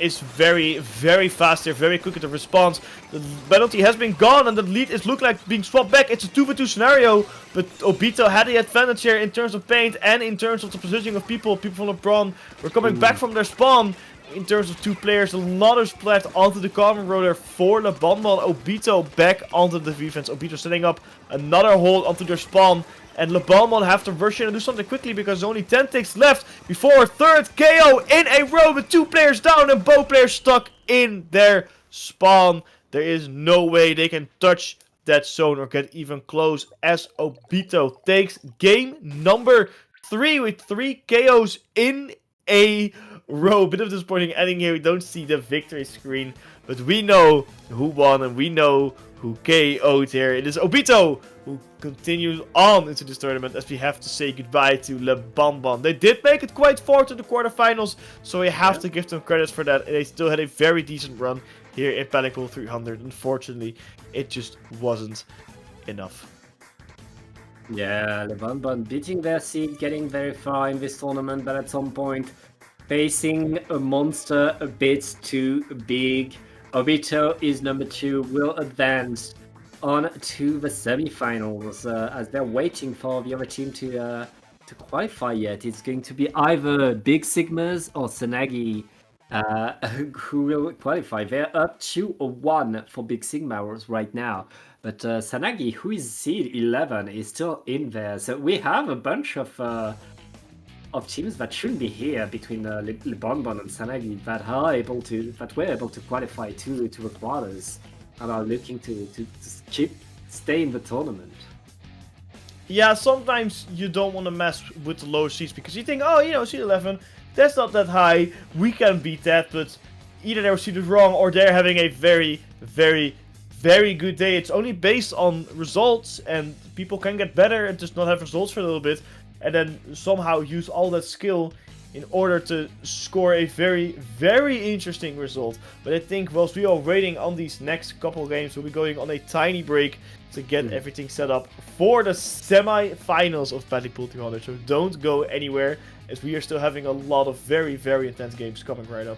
is very fast. They're very quick at the response. The penalty has been gone, and the lead is look like being swapped back. It's a 2v2 scenario, but Obito had the advantage here in terms of paint and in terms of the positioning of people. People from LeBron were coming back from their spawn. In terms of 2 players, another splat onto the common roller for the Bonbon. Obito back onto the defense. Obito setting up another hold onto their spawn. And LeBonbon have to rush in and do something quickly because there's only 10 ticks left before a 3rd KO in a row with 2 players down and both players stuck in their spawn. There is no way they can touch that zone or get even close as Obito takes game number 3 with 3 KOs in a row. Bit of disappointing ending here. We don't see the victory screen, but we know who won and we know who KO'd here. It is Obito who continues on into this tournament as we have to say goodbye to LeBonbon. They did make it quite far to the quarterfinals, so we have to give them credits for that. They still had a very decent run here in Panic Pool 300. Unfortunately, it just wasn't enough. Yeah, LeBonbon beating their seed, getting very far in this tournament, but at some point facing a monster a bit too big. Obito is number 2, will advance on to the semifinals as they're waiting for the other team to qualify yet. It's going to be either Big Sigmas or Sanagi who will qualify. They're up 2-1 for Big Sigmas right now. But Sanagi, who is seed 11, is still in there. So we have a bunch of teams that shouldn't be here between LeBonbon and Sanagi that were able to qualify to the quarters and are looking to stay in the tournament. Yeah, sometimes you don't want to mess with the low seeds because you think, oh, you know, seed 11, that's not that high, we can beat that, but either their seed is wrong or they're having a very good day. It's only based on results, and people can get better and just not have results for a little bit, and then somehow use all that skill in order to score a very interesting result. But I think whilst we are waiting on these next couple games, we'll be going on a tiny break to get everything set up for the semi-finals of Battle Pool 200. So don't go anywhere, as we are still having a lot of very intense games coming right up.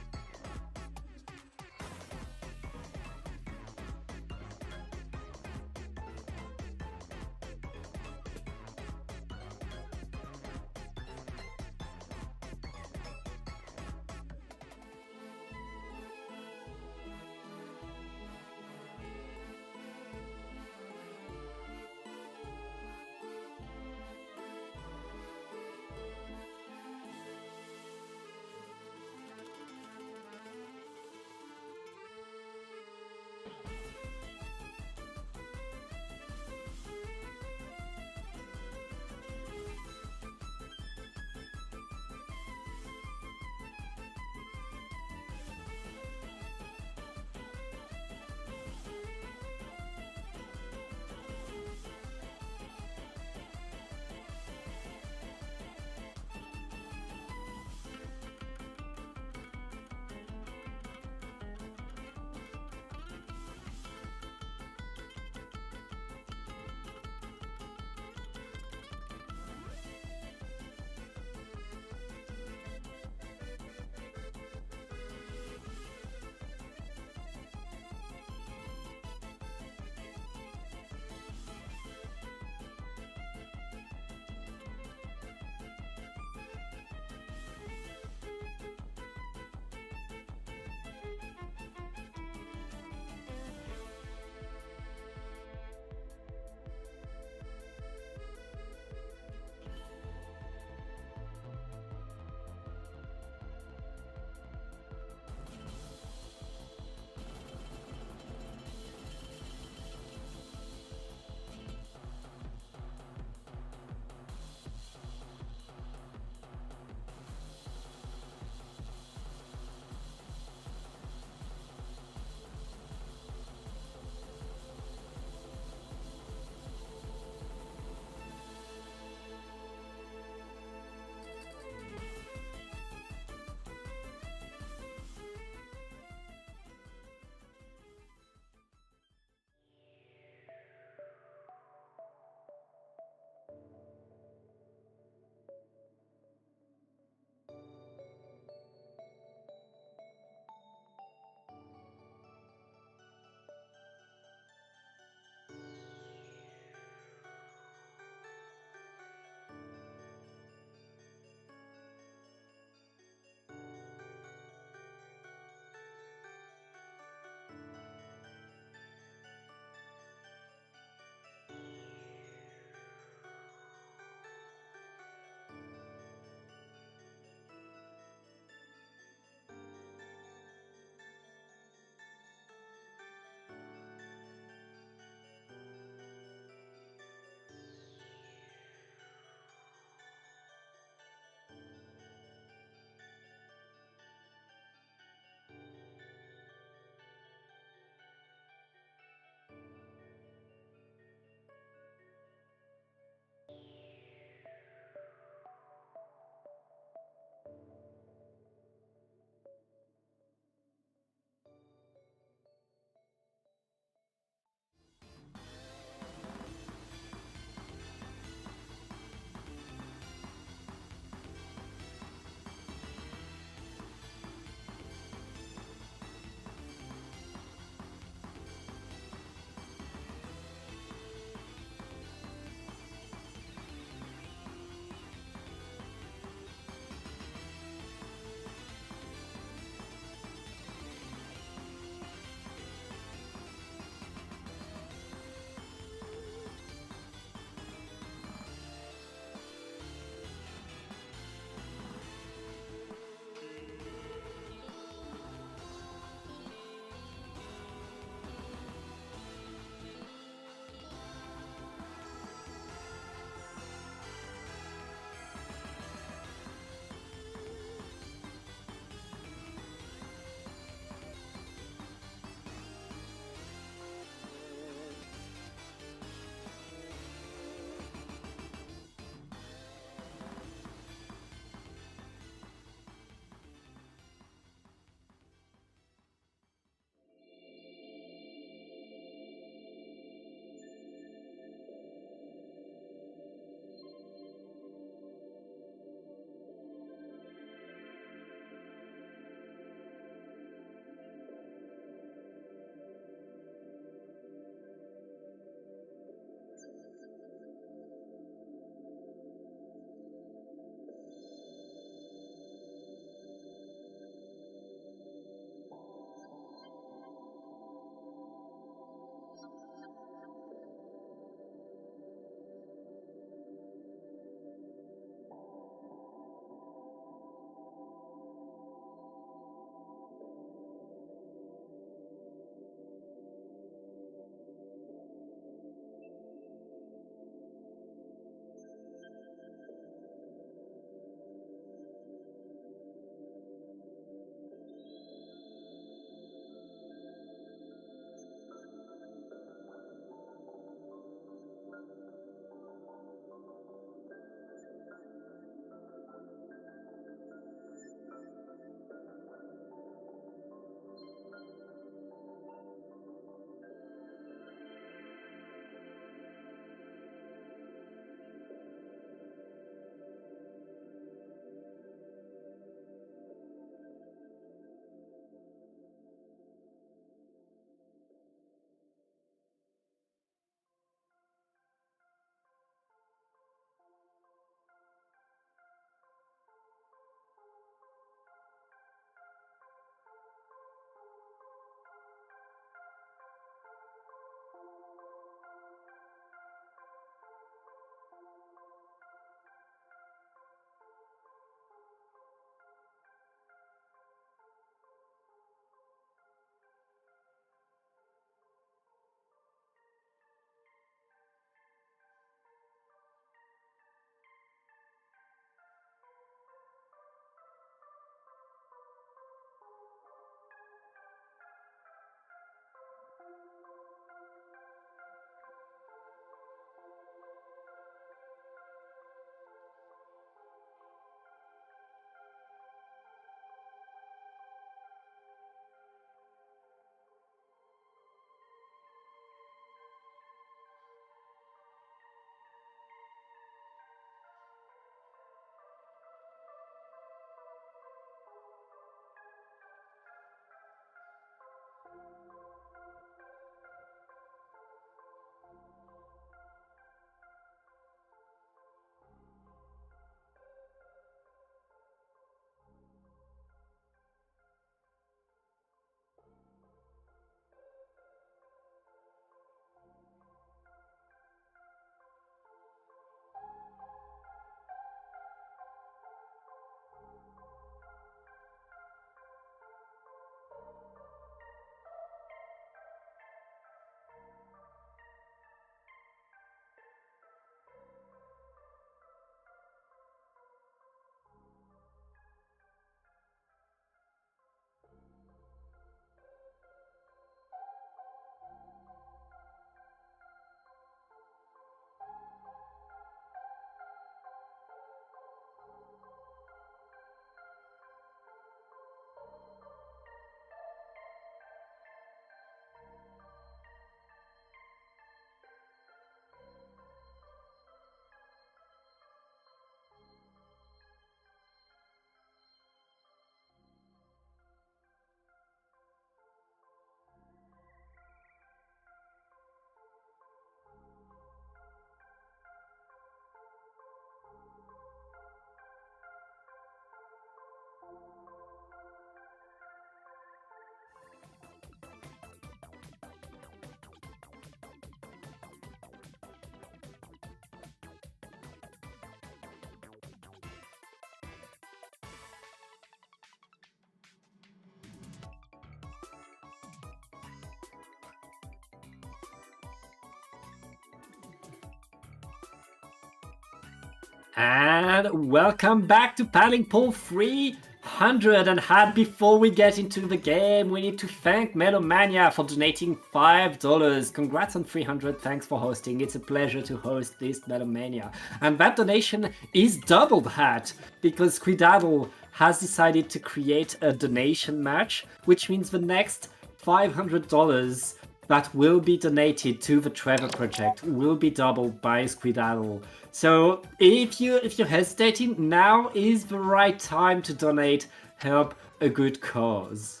And welcome back to Paddling Pool 300. And Hat, before we get into the game, we need to thank Melomania for donating $5. Congrats on 300. Thanks for hosting. It's a pleasure to host this Melomania. And that donation is doubled, Hat, because Squiddaddle has decided to create a donation match, which means the next $500 that will be donated to the Trevor Project will be doubled by Squiddaddle. So if you're hesitating, now is the right time to donate, help a good cause.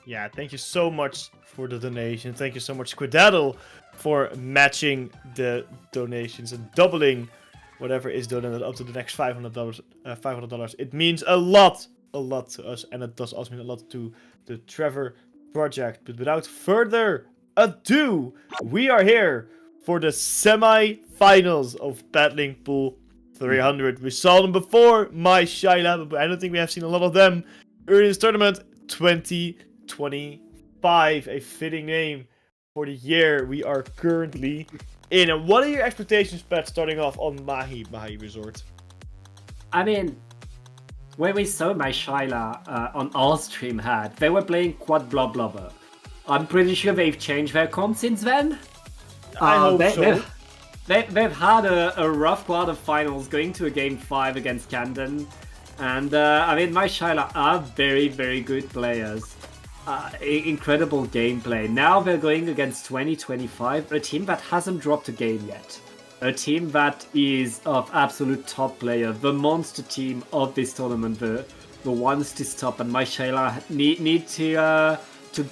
Yeah, thank you so much for the donation. Thank you so much, Squiddaddle, for matching the donations and doubling whatever is donated up to the next $500. $500. It means a lot to us, and it does also mean a lot to the Trevor Project. But without further ado, we are here for the semi-finals of Paddling Pool 300. We saw them before, my Shyla, but I don't think we have seen a lot of them early in this tournament. 2025, a fitting name for the year we are currently in. And what are your expectations, Pat, starting off on Mahi Resort? I mean, when we saw my Shyla on our stream Hat, they were playing Quad Blob Blobber. I'm pretty sure they've changed their comp since then. I hope so. They've had a rough quarterfinals going to a game 5 against Camden. And I mean, my Shyla are very, very good players. Incredible gameplay. Now they're going against 2025, a team that hasn't dropped a game yet. A team that is of absolute top player, the monster team of this tournament, the ones to stop. And my Shyla need to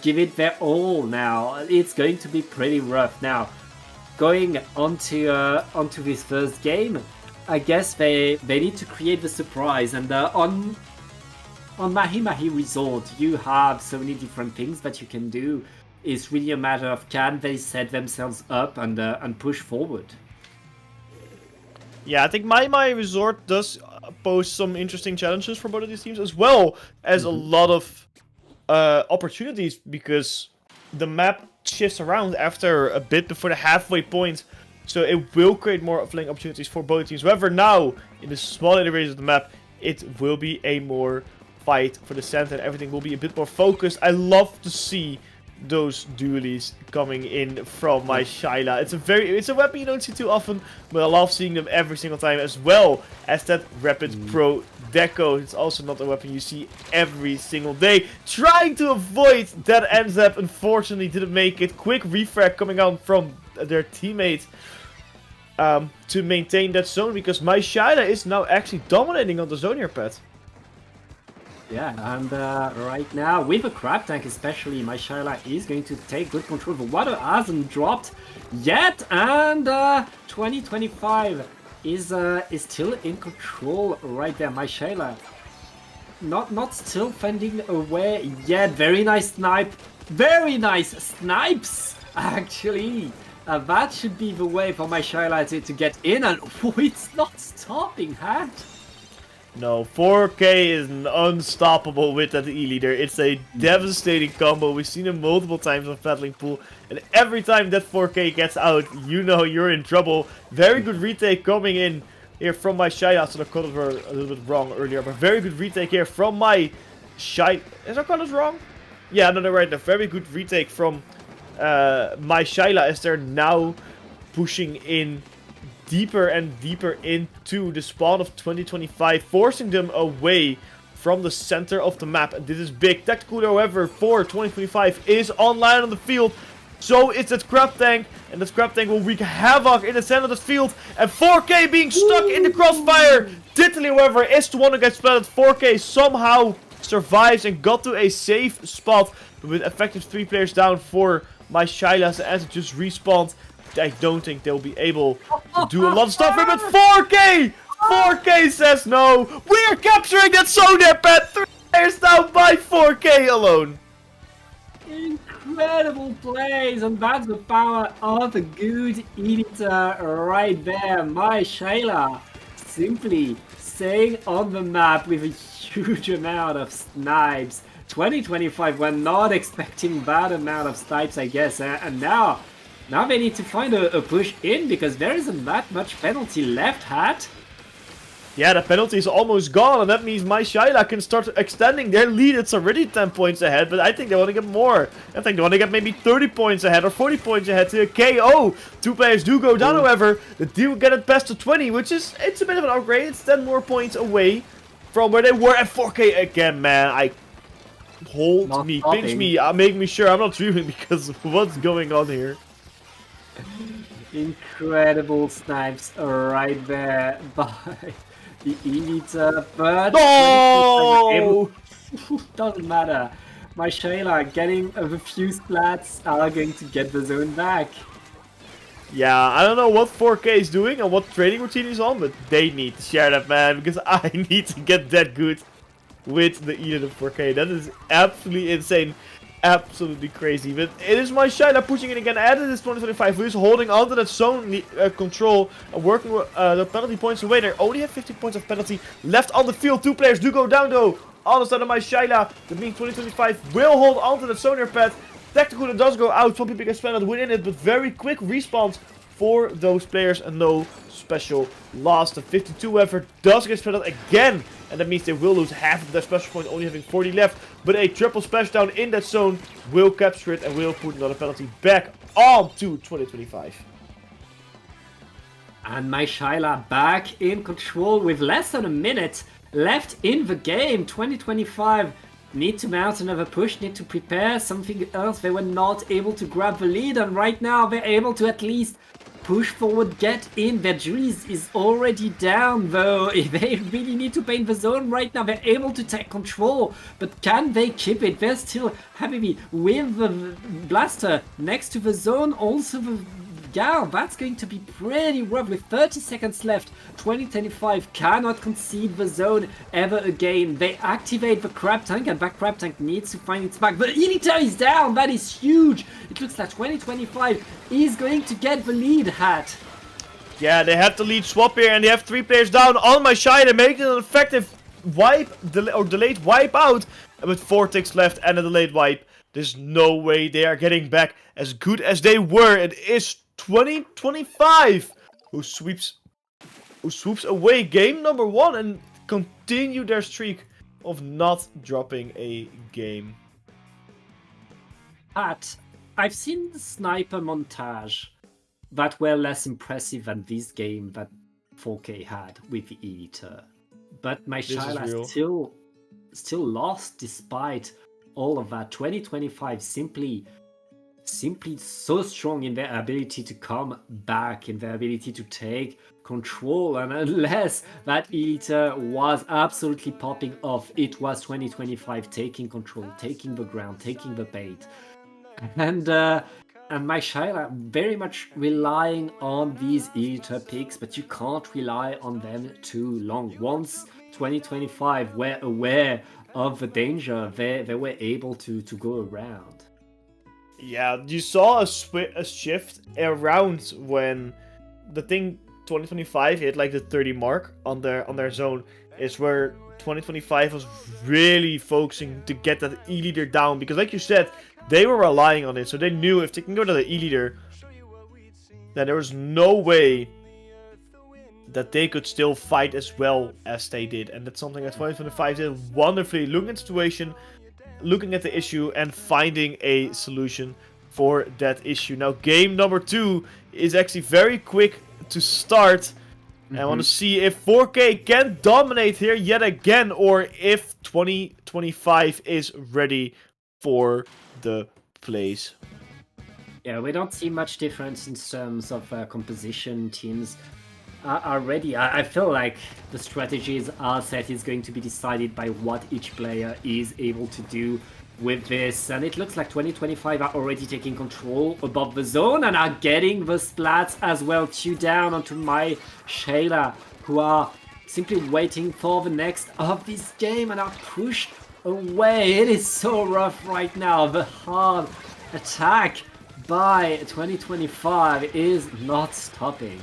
give it their all now. It's going to be pretty rough. Now, going onto this first game, I guess they need to create the surprise. And on Mahi Resort, you have so many different things that you can do. It's really a matter of can they set themselves up and push forward. Yeah, I think My Resort does pose some interesting challenges for both of these teams, as well as a lot of opportunities, because the map shifts around after a bit before the halfway point, so it will create more flank opportunities for both teams. However, now in the small areas of the map, it will be a more fight for the center, and everything will be a bit more focused. I love to see those dualies coming in from my Shyla. It's a weapon you don't see too often, but I love seeing them every single time, as well as that Rapid Pro Deco. It's also not a weapon you see every single day. Trying to avoid that NZAP, unfortunately didn't make it. Quick refrag coming out from their teammate to maintain that zone, because my Shyla is now actually dominating on the zone here, Pat. Yeah, and right now, with a crab tank especially, my Shyla is going to take good control. The water hasn't dropped yet, and 2025 is still in control right there. My Shyla not still fending away yet. Very nice snipe. Very nice snipes, actually. That should be the way for my Shyla to get in, and it's not stopping, Hat. No, 4K is unstoppable with that E-leader. It's a devastating combo. We've seen him multiple times on Paddling Pool, and every time that 4K gets out, you know you're in trouble. Very good retake coming in here from my Shyla. So the colors were a little bit wrong earlier, but very good retake here from my Shyla. Is our colors wrong? Yeah, no, they're right. A very good retake from my Shyla, as they're now pushing in deeper and deeper into the spawn of 2025, forcing them away from the center of the map. And this is big. Tactical, however, for 2025 is online on the field. So it's that crab tank, and that crab tank will wreak havoc in the center of the field. And 4K being stuck in the crossfire. Diddley, however, is the one who gets splattered. 4K somehow survives and got to a safe spot, but with effective 3 players down for my Shylas, as it just respawned. I don't think they'll be able to do a lot of stuff here, but 4K! 4K says no! We're capturing that zone there, Pat! 3 players down by 4K alone! Incredible plays, and that's the power of a good editor right there. My Shyla simply staying on the map with a huge amount of snipes. 2025, we're not expecting that amount of snipes, I guess, and now they need to find a push in, because there isn't that much penalty left, Hat. Yeah, the penalty is almost gone, and that means my Shyla can start extending their lead. It's already 10 points ahead, but I think they want to get more. I think they want to get maybe 30 points ahead or 40 points ahead to a KO. 2 players do go down, however. They do get it past to 20, which is, it's a bit of an upgrade. It's 10 more points away from where they were at 4K again, man. Hold Not me, stopping. pinch me, make me sure I'm not dreaming because what's going on here? Incredible snipes right there by the Elita, but No! doesn't matter. My Shayla getting a few splats are going to get the zone back. Yeah, I don't know what 4K is doing and what training routine is on, but they need to share that, man, because I need to get that good with the Eden of 4K. That is absolutely insane. Absolutely crazy. But it is my Shayla pushing it again. Added this 2025 who is holding onto that zone control and working the penalty points away. They only have 50 points of penalty left on the field. 2 players do go down though. On the side of my Shayla. That means 2025 will hold onto that zoner pad. Tactical does go out. Some people get spent within it, but very quick respawns for those players and no special loss. The 52 however does get spent again, and that means they will lose half of their special point, only having 40 left. But a triple splashdown in that zone will capture it and will put another penalty back on to 2025. And my Shyla back in control with less than a minute left in the game. 2025 need to mount another push, need to prepare something else. They were not able to grab the lead, and right now they're able to at least push forward, get in. Their juice is already down though. If they really need to paint the zone right now, they're able to take control. But can they keep it? They're still happy with the blaster next to the zone. Also the Gal, that's going to be pretty rough with 30 seconds left. 2025 cannot concede the zone ever again. They activate the crab tank, and that crab tank needs to find its back. The Elita is down. That is huge. It looks like 2025 is going to get the lead, Hat. Yeah, they have the lead swap here, and they have 3 players down on my Shayla, making an effective wipe or delayed wipe out. And with 4 ticks left and a delayed wipe, there's no way they are getting back as good as they were. It is 2025 who swoops away game number 1 and continue their streak of not dropping a game. Hat, I've seen the sniper montage that were less impressive than this game that 4K had with the Elita. But my Shyla still lost despite all of that. 2025 simply so strong in their ability to come back, in their ability to take control, and unless that Elita was absolutely popping off, it was 2025 taking control, taking the ground, taking the bait. And my Shyla very much relying on these Elita picks, but you can't rely on them too long. Once 2025 were aware of the danger, they were able to go around. Yeah, you saw a shift around when the thing 2025 hit like the 30 mark on their zone, is where 2025 was really focusing to get that E-leader down, because like you said, they were relying on it, so they knew if they can go to the E-leader, then there was no way that they could still fight as well as they did. And that's something that 2025 did wonderfully, looking at the situation, looking at the issue, and finding a solution for that issue. Now game number 2 is actually very quick to start. I want to see if 4K can dominate here yet again, or if 2025 is ready for the plays. Yeah, we don't see much difference in terms of composition. Teams are ready. I feel like the strategies are set is going to be decided by what each player is able to do with this. And it looks like 2025 are already taking control above the zone and are getting the splats as well. 2 down onto my Shayla, who are simply waiting for the next of this game and are pushed away. It is so rough right now. The hard attack by 2025 is not stopping.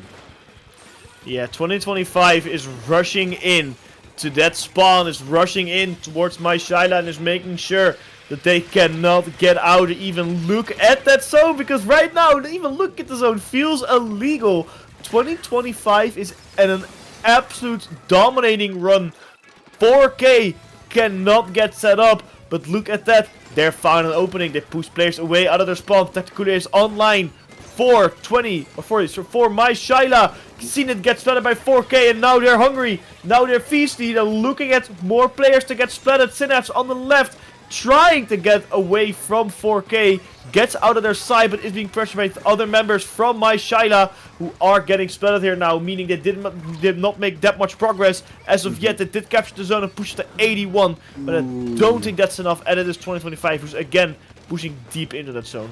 Yeah, 2025 is rushing in to that spawn, is rushing in towards my Shayla and is making sure that they cannot get out or even look at that zone, because right now, to even look at the zone feels illegal. 2025 is at an absolute dominating run. 4K cannot get set up, but look at that. They found an opening. They push players away out of their spawn. Tactical is online. 420 or 40 so for my Shyla. Seen it get splattered by 4K, and now they're hungry. Now they're feisty. They're looking at more players to get splattered. Synapse on the left, trying to get away from 4K. Gets out of their side, but is being pressured by other members from my Shyla, who are getting splattered here now, meaning they did not make that much progress as of yet. They did capture the zone and push to 81, but I don't think that's enough. And it is 2025 who's again pushing deep into that zone.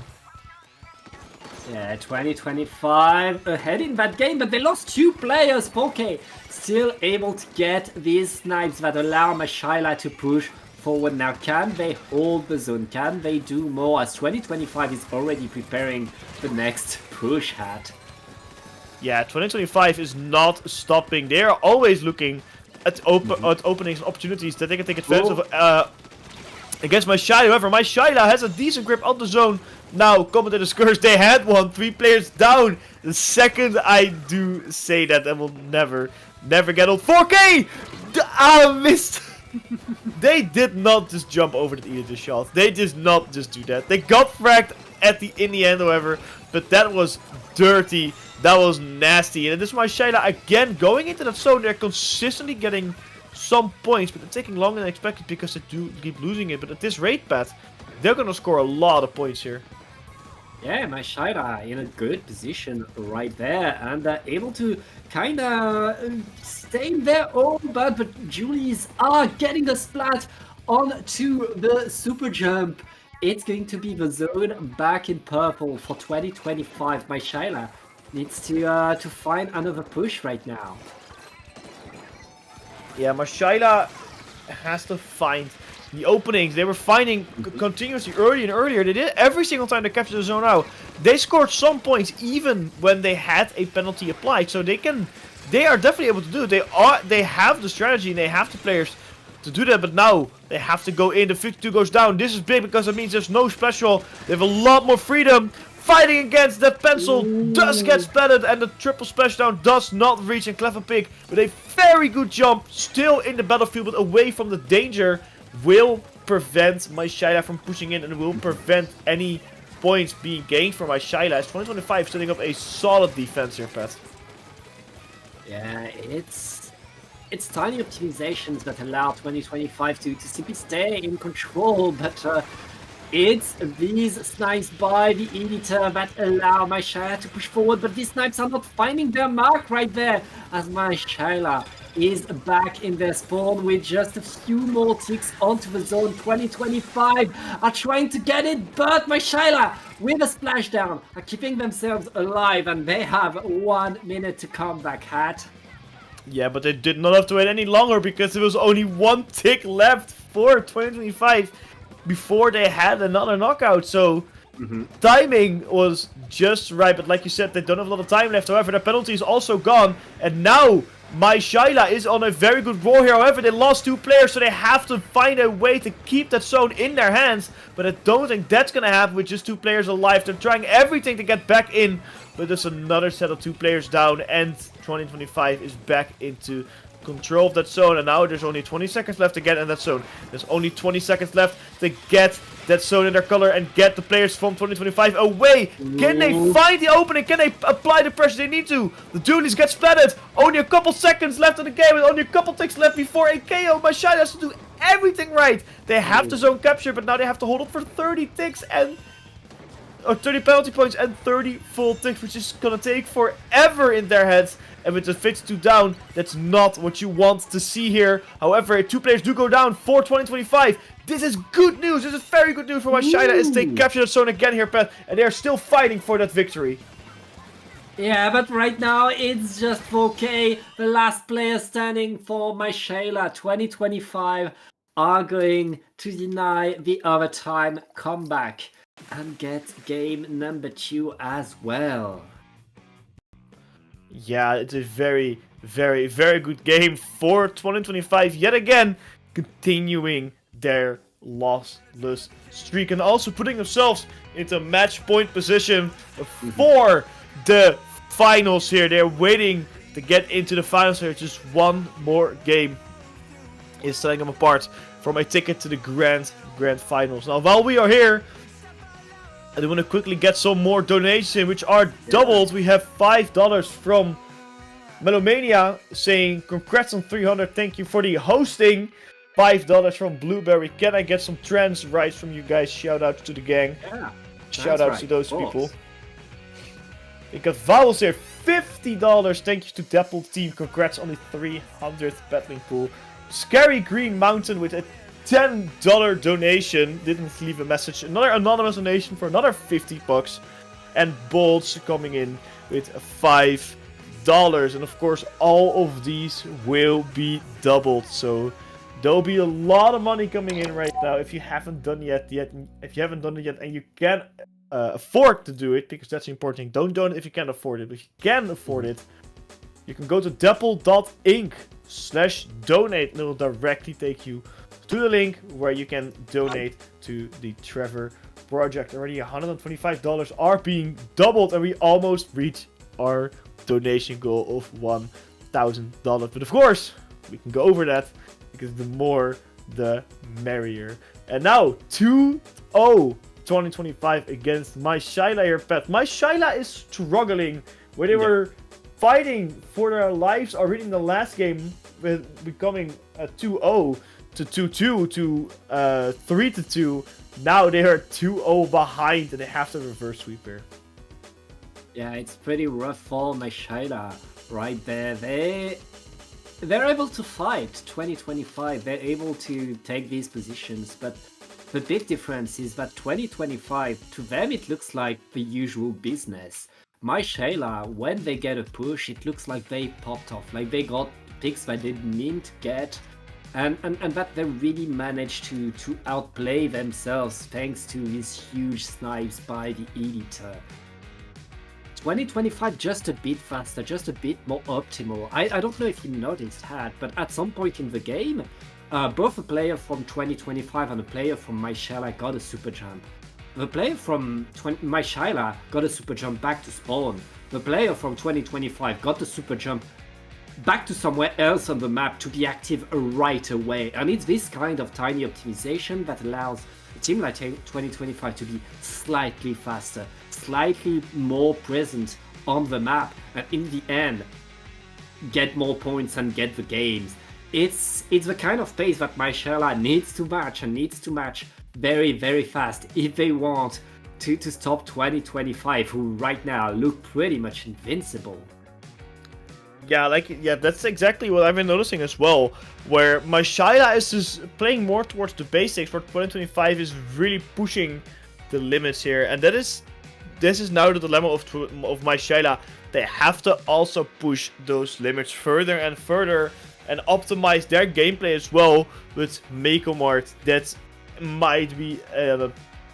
Yeah, 2025 ahead in that game, but they lost 2 players. 4K still able to get these snipes that allow my Shyla to push forward. Now, can they hold the zone? Can they do more, as 2025 is already preparing the next push hat? Yeah, 2025 is not stopping. They are always looking at openings and opportunities that they can take advantage of against my Shyla. However, my Shyla has a decent grip on the zone. Now, Commentator's Curse, they had one. 3 players down. The second I do say that, I will never get old. 4K! Missed! They did not just jump over the Editor shot. They did not just do that. They got fragged in the end, however. But that was dirty. That was nasty. And this is my Shyla again going into that zone. They're consistently getting some points, but they're taking longer than expected because they do keep losing it. But at this rate, Pat, they're going to score a lot of points here. Yeah, my Shyla in a good position right there, and able to kind of stay in their own butt, but Julies are getting the splat onto the super jump. It's going to be the zone back in purple for 2025. My Shyla needs to find another push right now. Yeah, my Shyla has to find the openings. They were finding continuously earlier and earlier. They did every single time they captured the zone out. They scored some points even when they had a penalty applied. So they are definitely able to do it. They have the strategy and they have the players to do that, but now they have to go in. The 52 goes down. This is big because it means there's no special. They have a lot more freedom. Fighting against that pencil does get splattered, and the triple splashdown does not reach in Clever Pig. But a very good jump, still in the battlefield, but away from the danger, will prevent my Shyla from pushing in and will prevent any points being gained for my Shyla. As 2025 setting up a solid defense here, Pat. Yeah, it's tiny optimizations that allow 2025 to simply stay in control, but it's these snipes by the Editor that allow my Shyla to push forward, but these snipes are not finding their mark right there, as my Shyla is back in their spawn with just a few more ticks onto the zone. 2025 are trying to get it, but my Shyla with a splashdown are keeping themselves alive, and they have 1 minute to come back, Hat. Yeah, but they did not have to wait any longer because there was only 1 tick left for 2025 before they had another knockout. So timing was just right, but like you said, they don't have a lot of time left. However, their penalty is also gone, and now my Shyla is on a very good roll here. However, they lost 2 players, so they have to find a way to keep that zone in their hands. But I don't think that's going to happen with just 2 players alive. They're trying everything to get back in, but there's another set of 2 players down, and 2025 is back into control of that zone. And now there's only 20 seconds left to get in that zone. There's only 20 seconds left to get that zone in their color and get the players from 2025 away. Can they find the opening? Can they apply the pressure they need to? The Doolies get splattered. Only a couple seconds left in the game, and only a couple ticks left before a KO. My Shyla has to do everything right. They have the zone capture, but now they have to hold up for 30 ticks and 30 penalty points and 30 full ticks, which is gonna take forever in their heads. And with the 52 down, that's not what you want to see here. However, 2 players do go down for 2025. This is good news. This is very good news for my Shyla as they capture the zone again here, Pat. And they are still fighting for that victory. Yeah, but right now it's just 4K, the last player standing for my Shyla. 2025 are going to deny the overtime comeback and get game number 2 as well. Yeah, it's a very, very, very good game for 2025. Yet again, continuing their lossless streak and also putting themselves into match point position for the finals here. They're waiting to get into the finals here. Just one more game is setting them apart from a ticket to the grand finals. Now, while we are here, I do want to quickly get some more donations, which are doubled. We have $5 from Melomania saying, congrats on 300, thank you for the hosting. $5 from Blueberry. Can I get some trans rights from you guys? Shout out to the gang. Yeah. Shout out to those people. We got Vowels here, $50. Thank you to Dapple team. Congrats on the 300th battling pool. Scary Green Mountain with a $10 donation. Didn't leave a message. Another anonymous donation for another $50. And Bolts coming in with $5. And of course, all of these will be doubled. So there'll be a lot of money coming in right now. If you haven't done it yet, and you can afford to do it, because that's important. Don't donate if you can't afford it. But if you can afford it, you can go to dapple.inc/donate, and it will directly take you to the link where you can donate to the Trevor project. Already $125 are being doubled, and we almost reach our donation goal of $1,000. But of course, we can go over that, because the more, the merrier. And now, 2-0 2025 against my Shyla here, Pat. My Shyla is struggling, where they were fighting for their lives already in the last game, with becoming a 2-0 to 2-2 to 3-2. Now they are 2-0 behind, and they have to reverse sweep here. Yeah, it's pretty rough for my Shyla right there. They're able to fight 2025. They're able to take these positions, but the big difference is that 2025, to them it looks like the usual business. My Shayla, when they get a push, it looks like they popped off, like they got picks that they didn't mean to get, and that they really managed to outplay themselves thanks to these huge snipes by the Eliter. 2025 just a bit faster, just a bit more optimal. I don't know if you noticed that, but at some point in the game, both a player from 2025 and a player from My Shyla got a super jump. The player from My Shyla got a super jump back to spawn. The player from 2025 got the super jump back to somewhere else on the map to be active right away. And it's this kind of tiny optimization that allows a team like 2025 to be slightly faster, slightly more present on the map, and in the end, get more points and get the games. It's the kind of pace that My Shyla needs to match, and needs to match very, very fast if they want to stop 2025, who right now look pretty much invincible. Yeah, that's exactly what I've been noticing as well, where My Shyla is just playing more towards the basics, where 2025 is really pushing the limits here, and this is now the dilemma of My Shyla. They have to also push those limits further and further, and optimize their gameplay as well with Mako Mart. That might be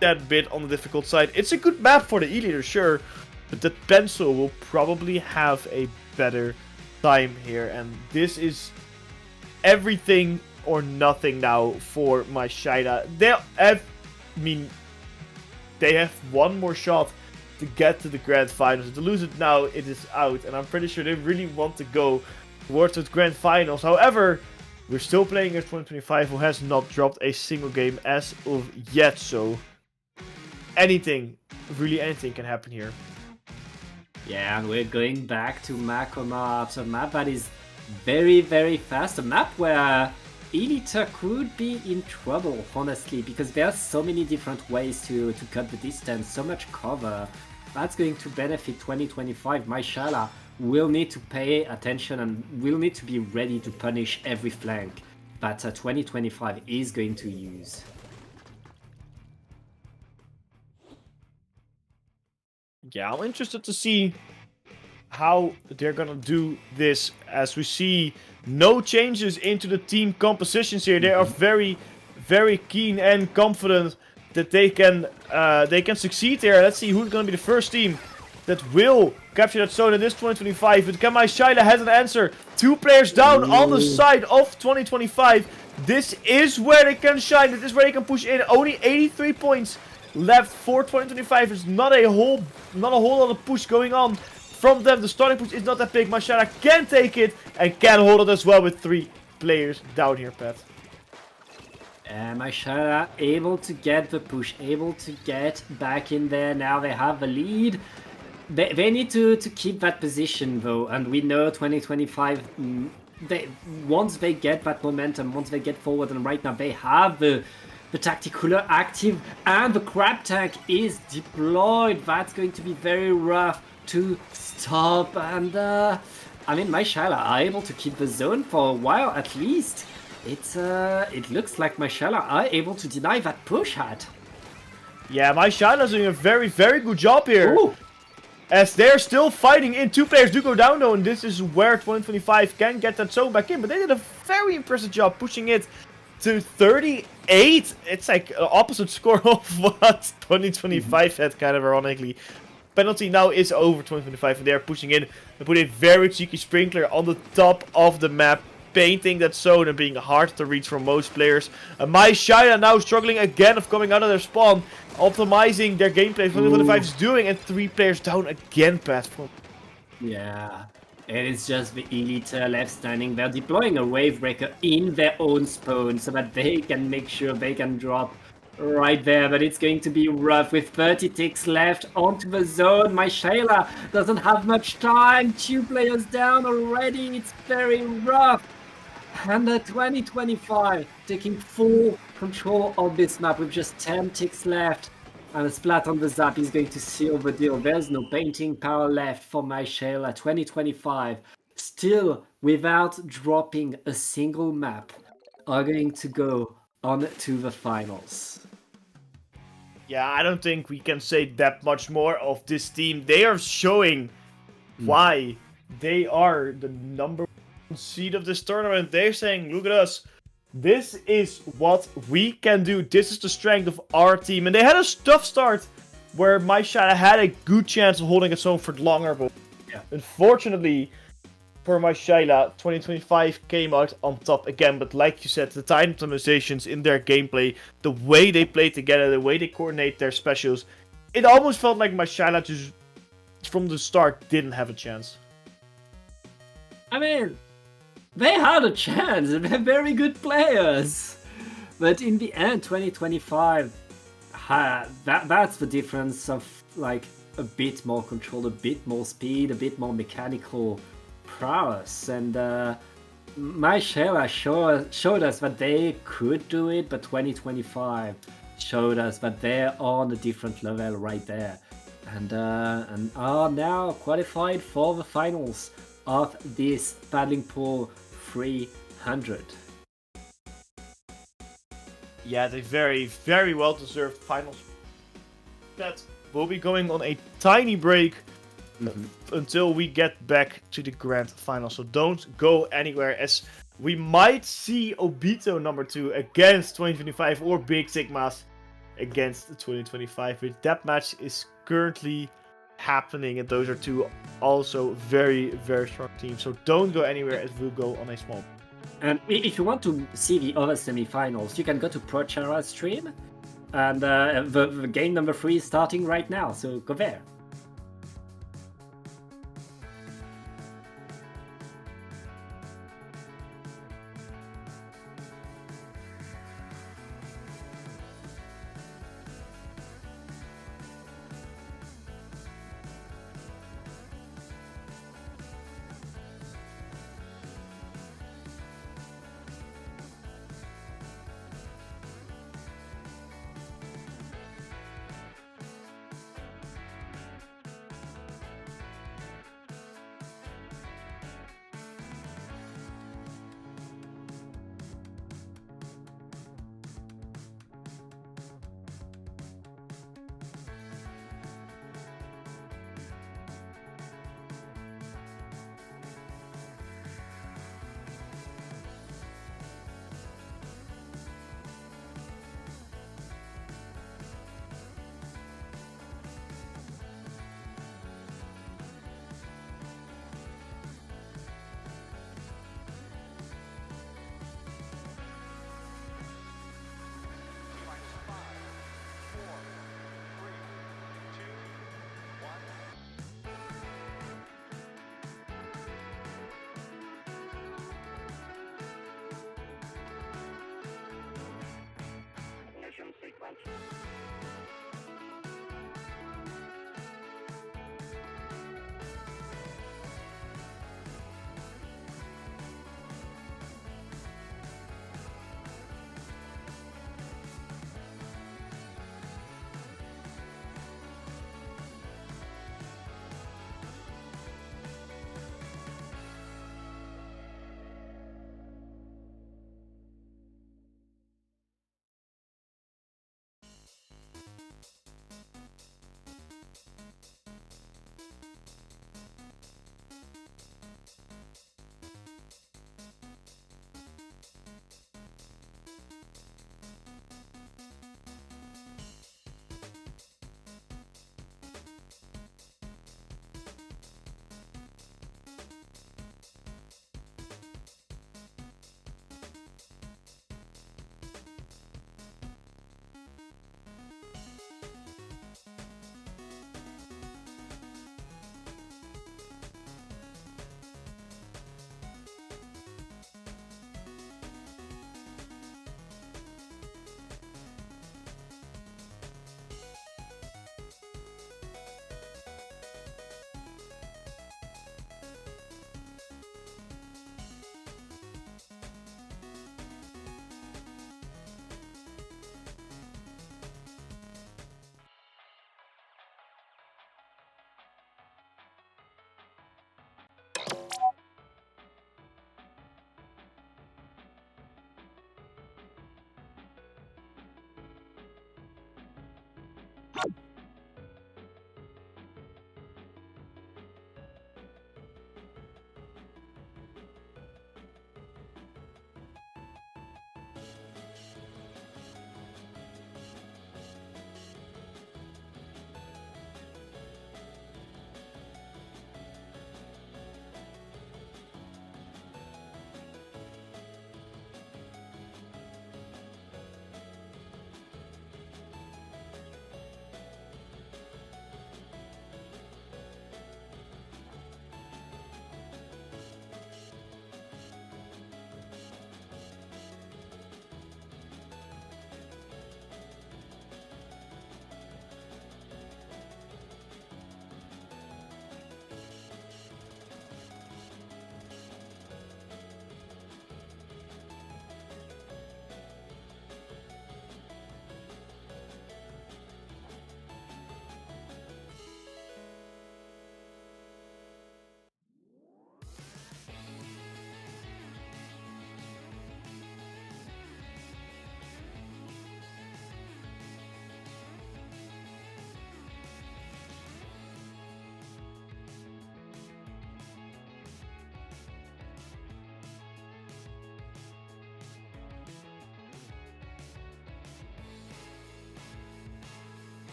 that bit on the difficult side. It's a good map for the E-Leader, sure, but that Pencil will probably have a better time here, and this is everything or nothing now for My Shyla. They have one more shot to get to the grand finals. To lose it now, it is out, and I'm pretty sure they really want to go towards the grand finals. However, we're still playing as 2025, who has not dropped a single game as of yet, so anything, really anything can happen here. Yeah, and we're going back to Makomart, a map that is very, very fast, a map where Eliter could be in trouble, honestly, because there are so many different ways to cut the distance, so much cover. That's going to benefit 2025. My Shyla will need to pay attention and will need to be ready to punish every flank that 2025 is going to use. Yeah, I'm interested to see how they're gonna do this, as we see no changes into the team compositions here. They are very, very keen and confident that they can succeed there. Let's see who's gonna be the first team that will capture that zone in this 2025. But can My Shyla has an answer? 2 players down on the side of 2025. This is where they can shine. This is where they can push in. Only 83 points left for 2025. There's not a whole lot of push going on from them. The starting push is not that big. Mashara can take it and can hold it as well with 3 players down here, Pat. And Maishara able to get the push, able to get back in there. Now they have the lead. They need to keep that position though, and we know 2025. Once they get that momentum, once they get forward, and right now they have the tacticular active and the crab tank is deployed. That's going to be very rough to stop. And I mean, Maishala are able to keep the zone for a while at least. It looks like Maishala are able to deny that push hat. Yeah, Maishala's doing a very, very good job here. Ooh. As they're still fighting in. 2 players do go down though, and this is where 2025 can get that zone back in. But they did a very impressive job pushing it to 38. It's like an opposite score of what 2025 had, kind of ironically. Penalty now is over 2025, and they're pushing in and putting a very cheeky sprinkler on the top of the map, painting that zone and being hard to reach for most players. My Shaya now struggling again of coming out of their spawn, optimizing their gameplay. 2025 is doing, and 3 players down again, Pat. Yeah, it is just the Elite left standing there, deploying a wave breaker in their own spawn so that they can make sure they can drop right there. But it's going to be rough with 30 ticks left onto the zone. My Shayla doesn't have much time. 2 players down already. It's very rough. And 2025 taking full control of this map with just 10 ticks left. And a splat on the zap is going to seal the deal. There's no painting power left for my Shayla. 2025, still without dropping a single map, are going to go on to the finals. Yeah, I don't think we can say that much more of this team. They are showing why they are the number 1 seed of this tournament. They're saying, look at us. This is what we can do. This is the strength of our team. And they had a tough start where Maishara had a good chance of holding its own for longer. But unfortunately for Maishara, 2025 came out on top again. But like you said, the time optimizations in their gameplay, the way they play together, the way they coordinate their specials, it almost felt like Maishara just from the start didn't have a chance. I mean, they had a chance. They're very good players. But in the end, 2025, that's the difference of like a bit more control, a bit more speed, a bit more mechanical prowess. And my Shayla showed us that they could do it, but 2025 showed us that they're on a different level right there. And are now qualified for the finals of this Paddling Pool 300. Yeah, they very, very well deserved finals. That will be going on a tiny break until we get back to the grand final. So don't go anywhere, as we might see Obito number 2 against 2025 or Big Sigmas against 2025. But that match is currently happening, and those are 2 also very, very strong teams. So don't go anywhere, as we'll go on a small. And if you want to see the other semifinals, you can go to Prochara's stream, and the game number 3 is starting right now, so go there.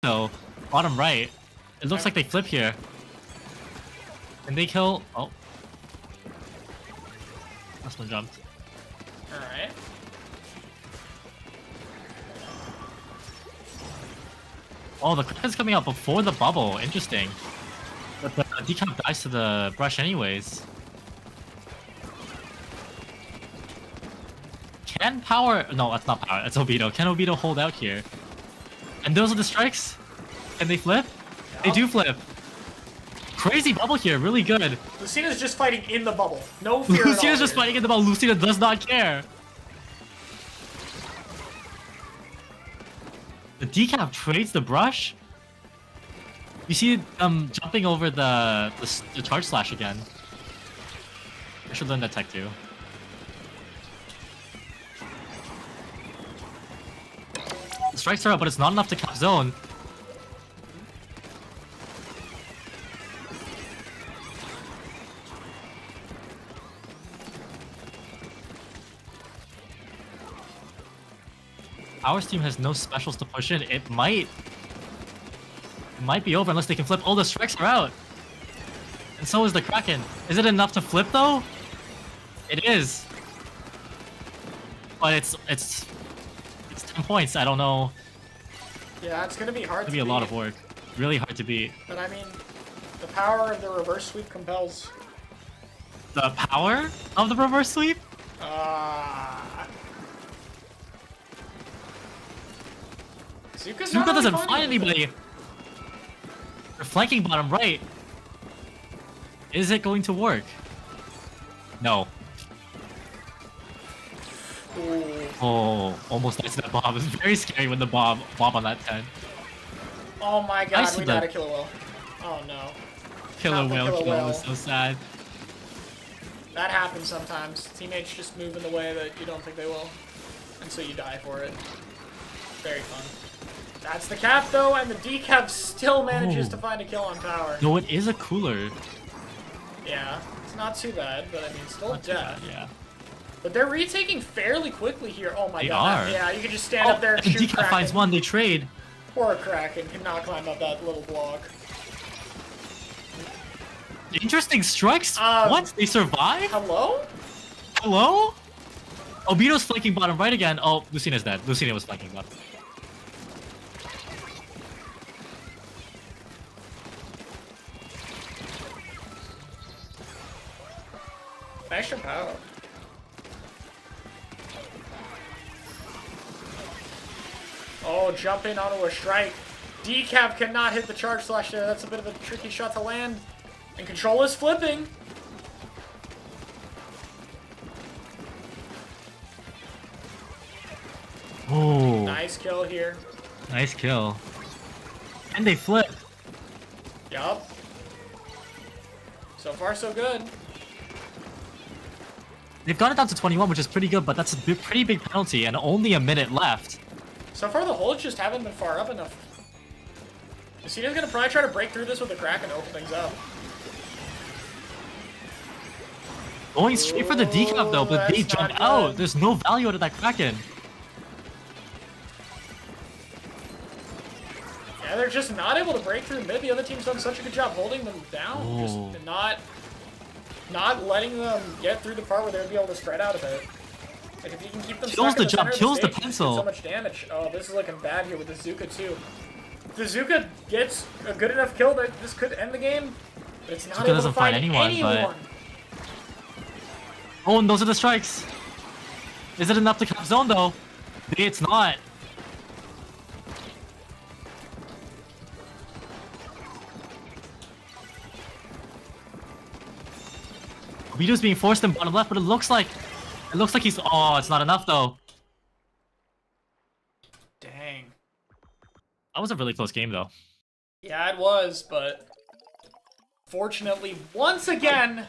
though. Bottom right. It looks like they flip here. And they kill... Oh. Last one jumped. Alright. Oh, the Kraken's coming out before the bubble. Interesting. But the decap dies to the brush anyways. Can power... No, that's not power. That's Obito. Can Obito hold out here? And those are the strikes? Can they flip? Yeah. They do flip. Crazy bubble here. Really good. Lucina's just fighting in the bubble. No fear at all Lucina's just here. fighting in the bubble. Lucina does not care. The decap trades the brush. You see jumping over the charge slash again. I should learn that tech too. The strikes are up, but it's not enough to cap zone. Our team has no specials to push in. It might be over unless they can flip. Oh, the strikes are out. And so is the Kraken. Is it enough to flip though? It is. But it's 10 points. I don't know. Yeah, it's gonna be hard It's to gonna be a lot beat. of work. Really hard to beat. But I mean, the power of the reverse sweep compels. The power of the reverse sweep? Zuka Zuka doesn't find anybody. They're flanking bottom right. Is it going to work? No. Oh, almost nice to that bomb. It's very scary when the bomb on that 10. Oh my god, Nice we to got the- a killer whale. Oh no. Killer Not the whale killer kill whale. was so sad. That happens sometimes. Teammates just move in the way that you don't think they will. And so you die for it. Very fun. That's the cap though, and the decap still manages Oh. to find a kill on power. No, it is a cooler. Yeah, it's not too bad, but I mean, still Not too death. bad, yeah. But they're retaking fairly quickly here. Oh my They god. are. Yeah, you can just stand up there and and shoot Decap Kraken. finds one, they trade. Poor Kraken cannot climb up that little block. Interesting strikes. Um, What? They survive? Hello? Hello? Obito's flanking bottom right again. Oh, Lucina's dead. Lucina was flanking bottom. Extra power. Oh, jump in onto a strike. Decap cannot hit the charge slash there. That's a bit of a tricky shot to land. And Control is flipping. Oh, Nice kill here. nice kill. And they flip. Yup. So far, so good. They've got it down to 21, which is pretty good, but that's a pretty big penalty, and only a minute left. So far, the holds just haven't been far up enough. Lucina's gonna probably try to break through this with a crack and open things up. Going straight for the decap though, but they that's not jump out. good. There's no value out of that Kraken. Yeah, they're just not able to break through mid. The other team's done such a good job holding them down. Oh. Just not letting them get through the part where they'd be able to spread out a bit. Like, if you can keep them Kills stuck in the jump, center of kills the stage, you pencil. do so much damage. Oh, this is looking bad here with the Zuka, too. If the Zuka gets a good enough kill that this could end the game, but it's not Zuka able doesn't to find find anyone, but- Oh, and those are the strikes. Is it enough to cap zone though? It's not. Obito's being forced in bottom left, but it looks like he's. Oh, it's not enough though. Dang. That was a really close game though. Yeah, it was, but fortunately, once again,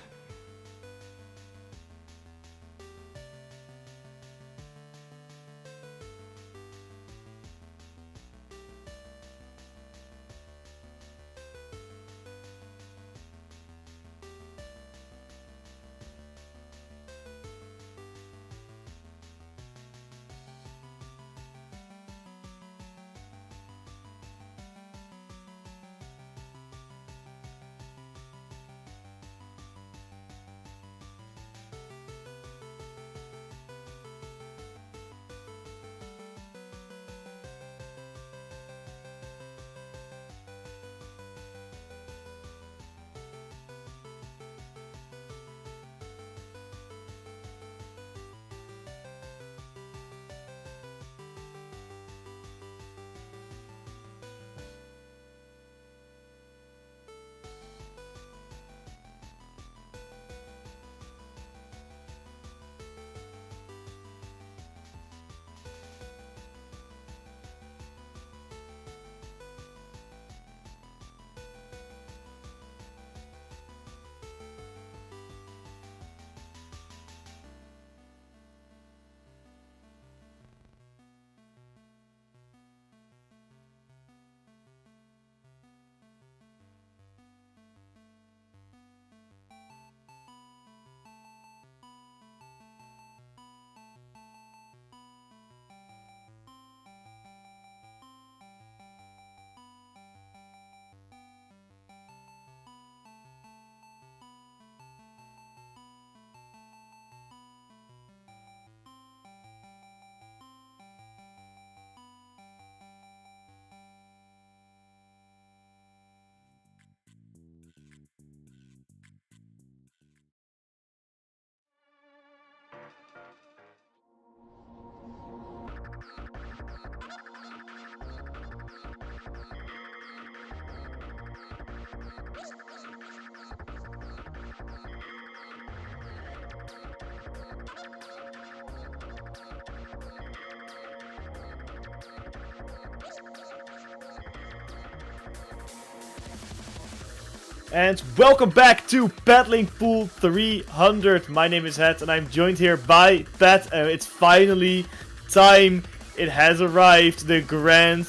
And welcome back to Battling Pool 300. My name is Het and I'm joined here by Pat. It's finally time. It has arrived. The grand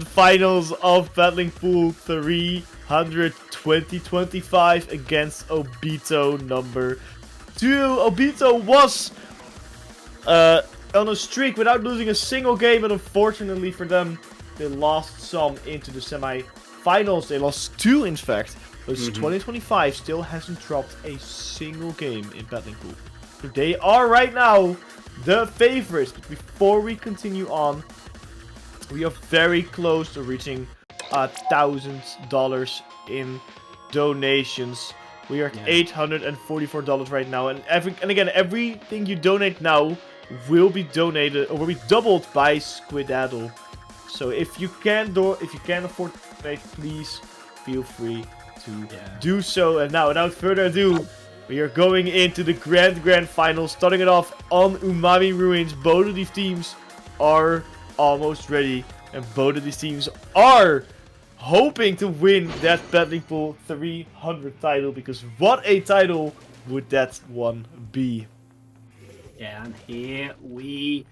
finals of Battling Pool 300 2025 against Obito number 2. Obito was on a streak without losing a single game, but unfortunately for them, they lost some into the semi-finals. They lost 2, in fact. But 2025 still hasn't dropped a single game in Battling Pool. So they are right now the favorites. But before we continue on, we are very close to reaching $1,000 in donations. We are at $844 right now, and again, everything you donate now will be donated or will be doubled by Squiddaddle. So if you can afford to donate, please feel free to do so. And now, without further ado, we are going into the grand final, starting it off on Umami Ruins. Both of these teams are almost ready, and both of these teams are hoping to win that Battling Pool 300 title, because what a title would that one be. Yeah, and here we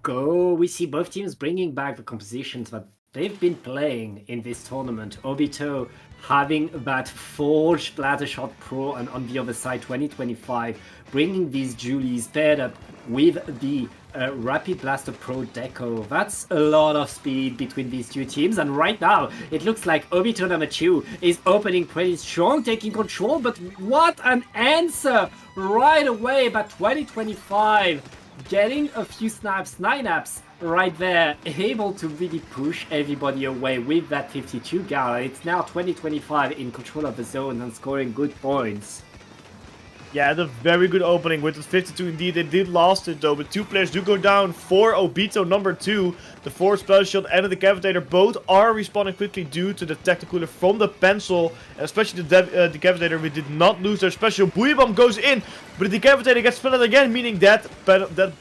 go. We see both teams bringing back the compositions that they've been playing in this tournament. Obito having that Forge Splattershot Pro, and on the other side 2025 bringing these Julies paired up with the Rapid Blaster Pro Deco. That's a lot of speed between these two teams, and right now it looks like Obito number 2 is opening pretty strong, taking control, but what an answer right away by 2025, getting a few snaps, 9 apps right there, able to really push everybody away with that 52 Gala. It's now 2025 in control of the zone and scoring good points. Yeah, the very good opening with the 52 indeed. They did lost it though, but 2 players do go down for Obito number 2. The Force Splash Shield and the Decapitator both are responding quickly due to the Tacticooler from the Pencil. And especially the Decapitator, we did not lose their special. Booyah Bomb goes in, but the Decapitator gets splattered again, meaning that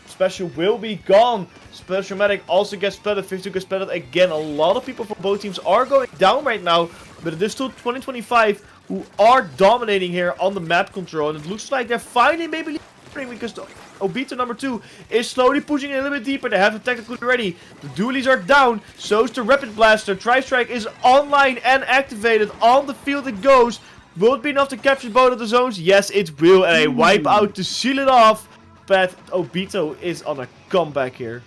special will be gone. Special Medic also gets splattered, 52 gets splattered again. A lot of people from both teams are going down right now, but it is still 2025 who are dominating here on the map control, and it looks like they're finally maybe leading, because Obito number 2 is slowly pushing in a little bit deeper. They have the Tactical ready. The dualies are down, so is the Rapid Blaster. Tri-Strike is online and activated. On the field it goes. Will it be enough to capture both of the zones? Yes, it will, and a wipe out to seal it off. But Obito is on a comeback here.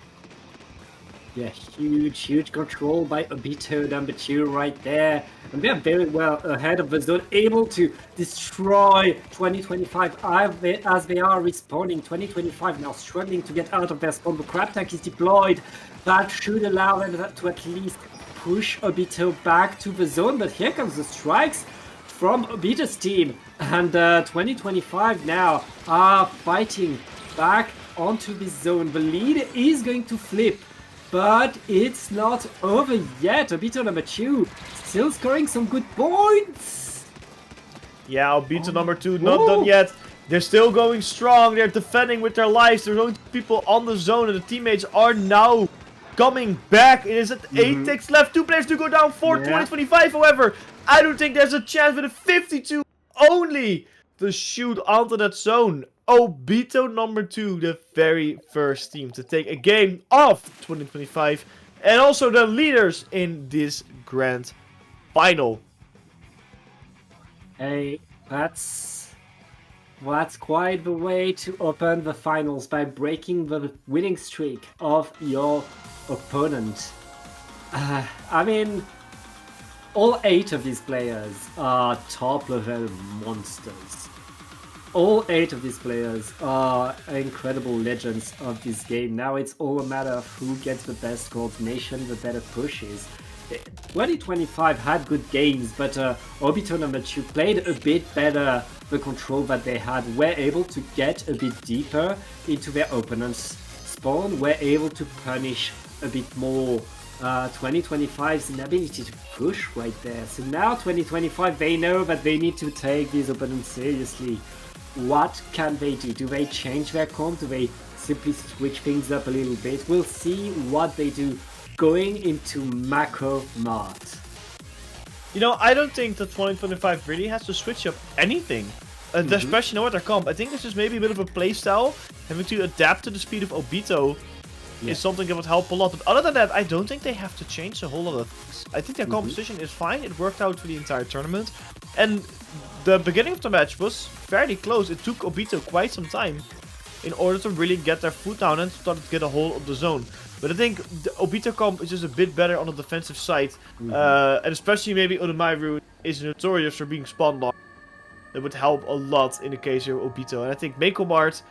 Yeah, huge control by Obito number 2 right there. And they're very well ahead of the zone, able to destroy 2025 as they are respawning. 2025 now struggling to get out of their spawn. The Crab Tank is deployed. That should allow them to at least push Obito back to the zone. But here comes the strikes from Obito's team. And 2025 now are fighting back onto this zone. The lead is going to flip, but it's not over yet. Obito number 2 still scoring some good points. Yeah, Obito number 2 not done yet. They're still going strong. They're defending with their lives. There's only 2 people on the zone, and the teammates are now coming back. It is at 8 ticks left. 2 players do go down for 2025. However, I don't think there's a chance with a 52 only to shoot onto that zone. Obito number 2, the very first team to take a game of 2025, and also the leaders in this grand final. Hey, that's quite the way to open the finals, by breaking the winning streak of your opponent. I mean, all 8 of these players are top level monsters. All 8 of these players are incredible legends of this game. Now it's all a matter of who gets the best coordination, the better pushes. 2025 had good games, but Obito number 2 played a bit better the control that they had, were able to get a bit deeper into their opponent's spawn, were able to punish a bit more 2025's inability to push right there. So now 2025, they know that they need to take these opponents seriously. What can they do? Do they change their comp? Do they simply switch things up a little bit? We'll see what they do going into Mako Mart. You know, I don't think that 2025 really has to switch up anything. Especially no other comp. I think this is maybe a bit of a playstyle. Having to adapt to the speed of Obito is something that would help a lot. But other than that, I don't think they have to change a whole lot of things. I think their composition is fine. It worked out for the entire tournament. And the beginning of the match was fairly close. It took Obito quite some time in order to really get their foot down and start to get a hold of the zone. But I think the Obito comp is just a bit better on the defensive side. And especially maybe Udamaru is notorious for being spawn locked. That would help a lot in the case of Obito. And I think Mako Mart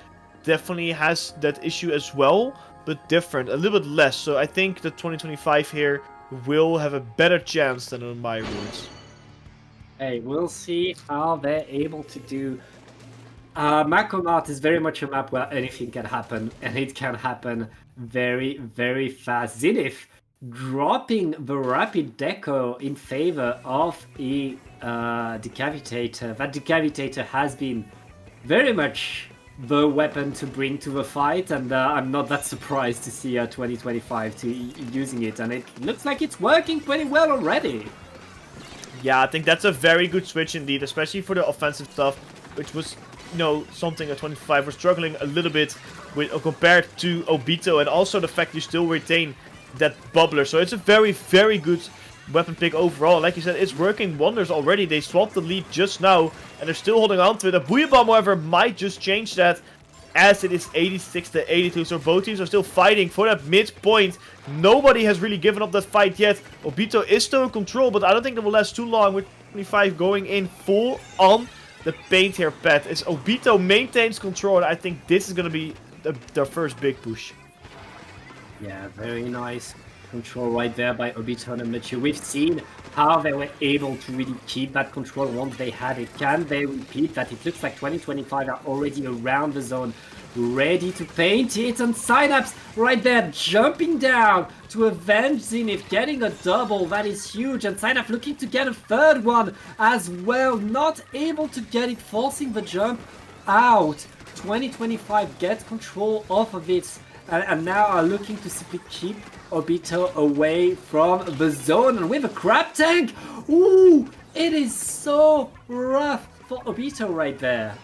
definitely has that issue as well, but different, a little bit less. So I think that 2025 here will have a better chance than on my rules. Hey, we'll see how they're able to do. Mako Mart is very much a map where anything can happen, and it can happen very, very fast. Zenith dropping the Rapid Deco in favor of a Decavitator. That Decavitator has been very much the weapon to bring to the fight, and I'm not that surprised to see 2025 using it, and it looks like it's working pretty well already. Yeah, I think that's a very good switch indeed, especially for the offensive stuff, which was, you know, something at 25 we're struggling a little bit with compared to Obito, and also the fact you still retain that bubbler. So it's a very, very good weapon pick overall. Like you said, it's working wonders already. They swapped the lead just now, and they're still holding on to it. A Booyah Bomb, however, might just change that, as it is 86 to 82. So both teams are still fighting for that midpoint. Nobody has really given up that fight yet. Obito is still in control, but I don't think that will last too long with 25 going in full on the paint here, Pat. As Obito maintains control, and I think this is going to be their first big push. Yeah, very nice control right there by Obito and Michu. We've seen how they were able to really keep that control once they had it. Can they repeat that? It looks like 2025 are already around the zone, ready to paint it. And Synapse right there jumping down to avenge Zenith, getting a double. That is huge. And Synapse looking to get a third one as well. Not able to get it, forcing the jump out. 2025 gets control off of it. And now are looking to simply keep Obito away from the zone. And with a crab tank, ooh, it is so rough for Obito right there.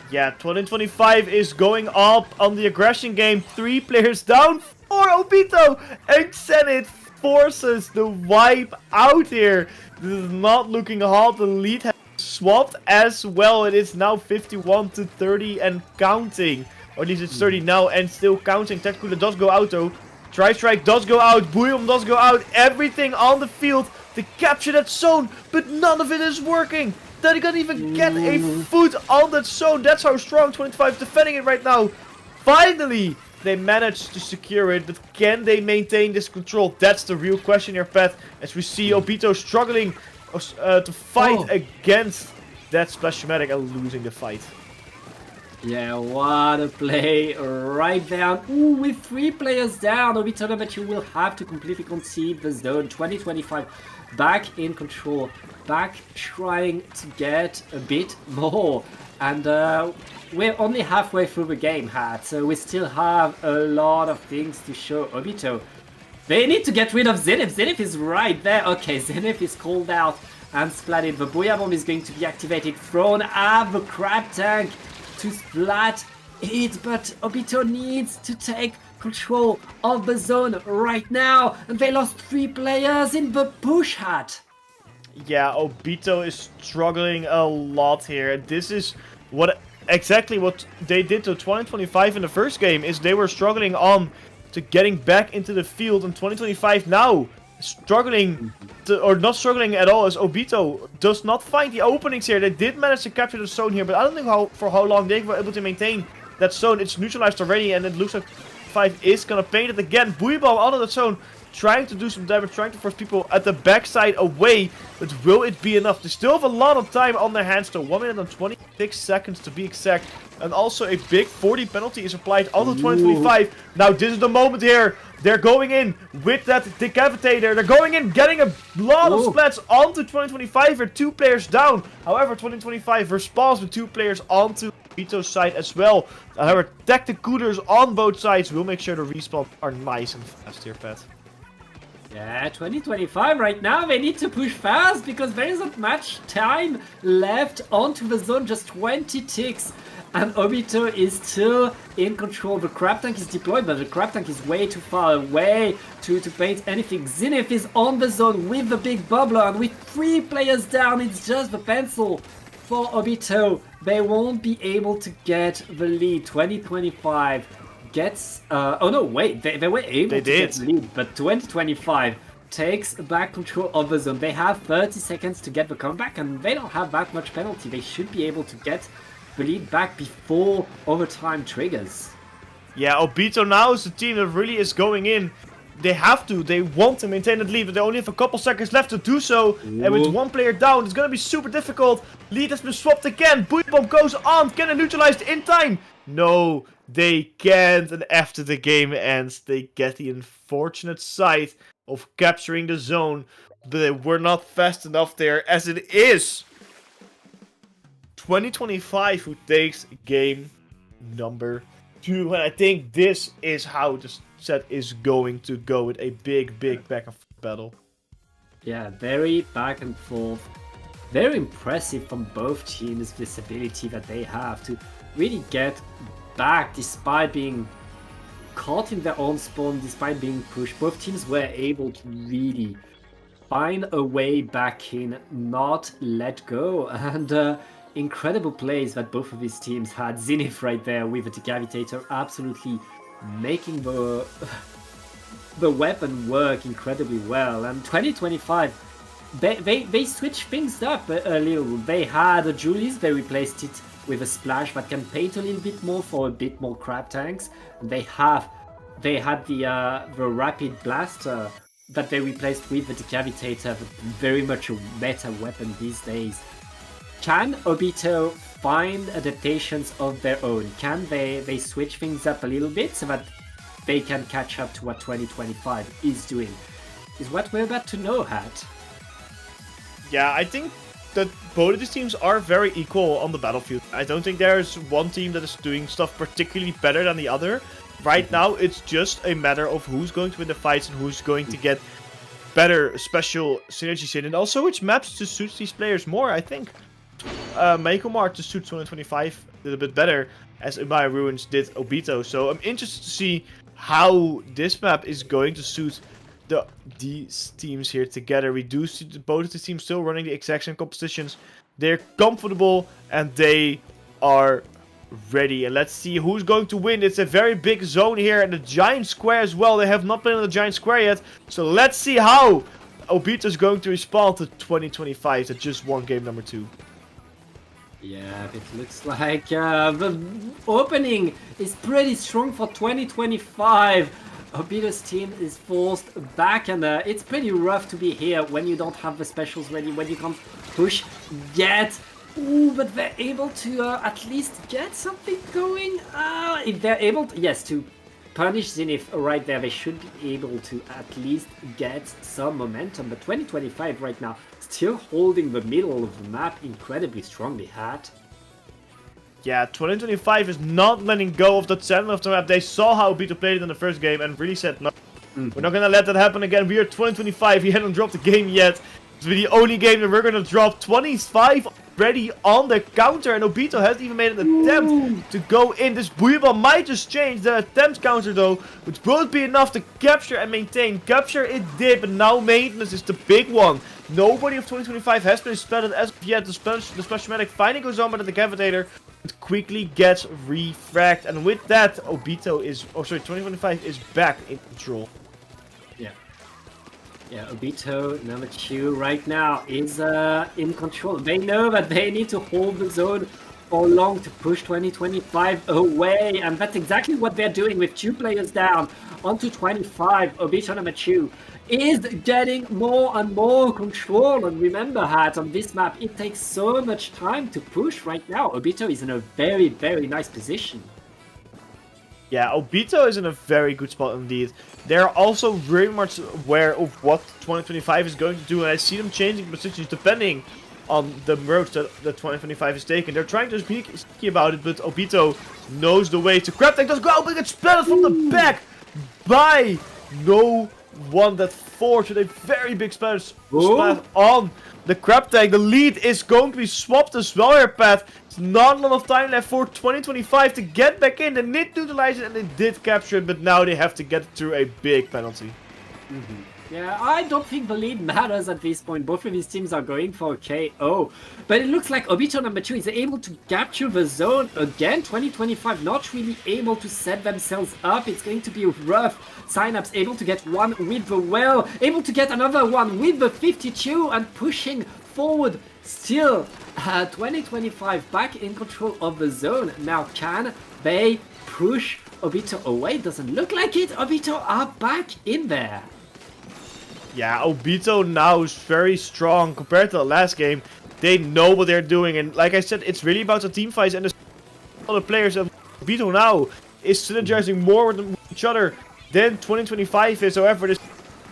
Yeah, 2025 is going up on the aggression game. 3 players down for Obito. And Zenith forces the wipe out here. This is not looking hot. The lead has swapped as well. It is now 51 to 30 and counting. Or at least it's 30 now and still counting. Tacticula does go out though. Tri-Strike does go out. Bouillon does go out. Everything on the field to capture that zone. But none of it is working. They can't even get a foot on that zone. That's how strong 25 is defending it right now. Finally, they managed to secure it. But can they maintain this control? That's the real question here, Pat. As we see Obito struggling to fight against that Splash-O-Matic and losing the fight. Yeah, what a play right there. Ooh, with 3 players down, Obito but you will have to completely concede the zone. 2025 back in control, back trying to get a bit more. And we're only halfway through the game, Hat, so we still have a lot of things to show Obito. They need to get rid of Zenith. Zenith is right there. Okay, Zenith is called out and splatted. The Booyah Bomb is going to be activated, thrown at the crab tank to splat it, but Obito needs to take control of the zone right now, and they lost 3 players in the push, Hat. Yeah, Obito is struggling a lot here. This is exactly what they did to 2025 in the first game, is they were struggling on to getting back into the field, and 2025 now struggling or not struggling at all, as Obito does not find the openings here. They did manage to capture the zone here, but I don't think for how long they were able to maintain that zone. It's neutralized already, and it looks like 5 is gonna paint it again. Booyah Bomb out of the zone, trying to do some damage, trying to force people at the backside away, but will it be enough? They still have a lot of time on their hands, though. 1 minute and 26 seconds to be exact, and also a big 40 penalty is applied on the 2025. Now this is the moment here. They're going in with that Decavitator. They're going in, getting a lot of splats onto 2025. They're 2 players down. However, 2025 responds with 2 players onto Obito's side as well. However, Tacticooters on both sides will make sure the respawns are nice and fast here, Pat. Yeah, 2025 right now, they need to push fast because there isn't much time left onto the zone, just 20 ticks. And Obito is still in control. The crab tank is deployed, but the crab tank is way too far away to paint anything. Zenith is on the zone with the big bubbler, and with 3 players down, it's just the pencil for Obito. They won't be able to get the lead. 2025 gets... oh no, wait, they were able to get the lead, but 2025 takes back control of the zone. They have 30 seconds to get the comeback, and they don't have that much penalty. They should be able to get the lead back before overtime triggers. Yeah, Obito now is the team that really is going in. They have to, they want to maintain that lead, but they only have a couple seconds left to do so. And with 1 player down, it's gonna be super difficult. Lead has been swapped again. Booyah Bomb goes on. Can they neutralize in time? No, they can't. And after the game ends, they get the unfortunate sight of capturing the zone. But they were not fast enough there as it is. 2025 who takes game number 2. And I think this is how the set is going to go, with a big back and forth battle. Yeah, very back and forth. Very impressive from both teams, this ability that they have to really get back despite being caught in their own spawn, despite being pushed. Both teams were able to really find a way back in, not let go. And incredible plays that both of these teams had. Zenith right there with the Decavitator absolutely making the weapon work incredibly well. And 2025, they switched things up a little. They had a Julius, they replaced it with a splash that can paint a little bit more for a bit more crab tanks. They had the rapid blaster that they replaced with the Decavitator, very much a better weapon these days. Can Obito find adaptations of their own? Can they switch things up a little bit so that they can catch up to what 2025 is doing? Is what we're about to know, Hat. Yeah, I think that both of these teams are very equal on the battlefield. I don't think there's one team that is doing stuff particularly better than the other. Right now, it's just a matter of who's going to win the fights and who's going to get better special synergies in. And also which maps to suit these players more, I think. Meikomar to suit 2025 a little bit better, as Umaya Ruins did Obito. So I'm interested to see how this map is going to suit these teams here together. We do see both of the teams still running the exact same compositions. They're comfortable and they are ready. And let's see who's going to win. It's a very big zone here and a giant square as well. They have not been on the giant square yet. So let's see how Obito is going to respond to 2025 that just won game number 2. Yeah, it looks like the opening is pretty strong for 2025. Obito's team is forced back, and it's pretty rough to be here when you don't have the specials ready, when you can't push yet. Ooh, but they're able to at least get something going. If they're able to, yes, to punish Zenith right there, they should be able to at least get some momentum. But 2025 right now, still holding the middle of the map incredibly strongly, Hat. Yeah, 2025 is not letting go of that center of the map. They saw how Obito played it in the first game and really said, no, we're not gonna let that happen again. We are 2025, we haven't dropped the game yet. It's the only game that we're gonna drop. 25 already on the counter, and Obito hasn't even made an attempt to go in. This Booyah Bomb might just change the attempt counter though, which won't be enough to capture and maintain. Capture it did, but now maintenance is the big one. Nobody of 2025 has been spotted as of yet. The splash medic finally goes on by the Decavitator. It quickly gets refragged, and with that, Obito is, 2025 is back in control. Yeah, Obito, number 2 right now is in control. They know that they need to hold the zone for long to push 2025 away, and that's exactly what they're doing with 2 players down. Onto 25, Obito number 2 is getting more and more control. And remember, Hat, on this map, it takes so much time to push right now. Obito is in a very, very nice position. Yeah, Obito is in a very good spot indeed. They're also very much aware of what 2025 is going to do, and I see them changing positions depending on the route that 2025 is taking. They're trying to be sneaky about it, but Obito knows the way to grab. That does go, but it's splattered from the back by no one that forged with a very big splash on the crab tag. The lead is going to be swapped as well here, Pat. It's not a lot of time left for 2025 to get back in. They did neutralize it and they did capture it, but now they have to get through a big penalty. Yeah, I don't think the lead matters at this point. Both of these teams are going for a KO. But it looks like Obito number 2 is able to capture the zone again. 2025 not really able to set themselves up. It's going to be rough. Synapse able to get one with the well, able to get another one with the 52 and pushing forward still. 2025 back in control of the zone. Now can they push Obito away? Doesn't look like it. Obito are back in there. Yeah, Obito now is very strong compared to the last game. They know what they're doing, and like I said, it's really about the team fights and the other players. Of Obito now is synergizing more with each other than 2025 is. However, there's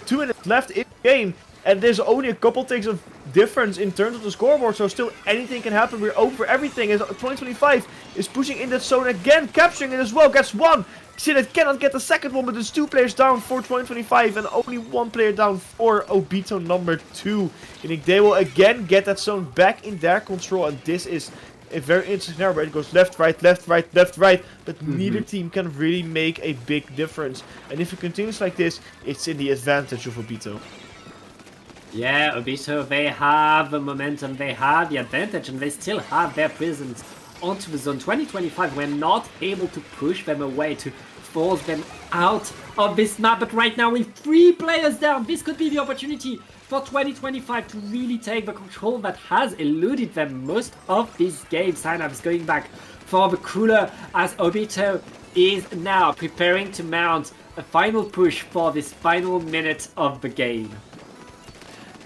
2 minutes left in the game, and there's only a couple things of difference in terms of the scoreboard, so still anything can happen. We're over everything, as 2025 is pushing in that zone again, capturing it as well, gets one. Sinet cannot get the second one, but there's 2 players down for 2025 and only 1 player down for Obito number 2. I think they will again get that zone back in their control, and this is a very interesting scenario where it goes left, right, left, right, left, right, but neither team can really make a big difference. And if it continues like this, it's in the advantage of Obito. Yeah, Obito, they have the momentum, they have the advantage, and they still have their presence onto the zone. 2025 were not able to push them away, to force them out of this map, but right now with 3 players down, this could be the opportunity for 2025 to really take the control that has eluded them most of this game. Synapse going back for the cooler as Obito is now preparing to mount a final push for this final minute of the game.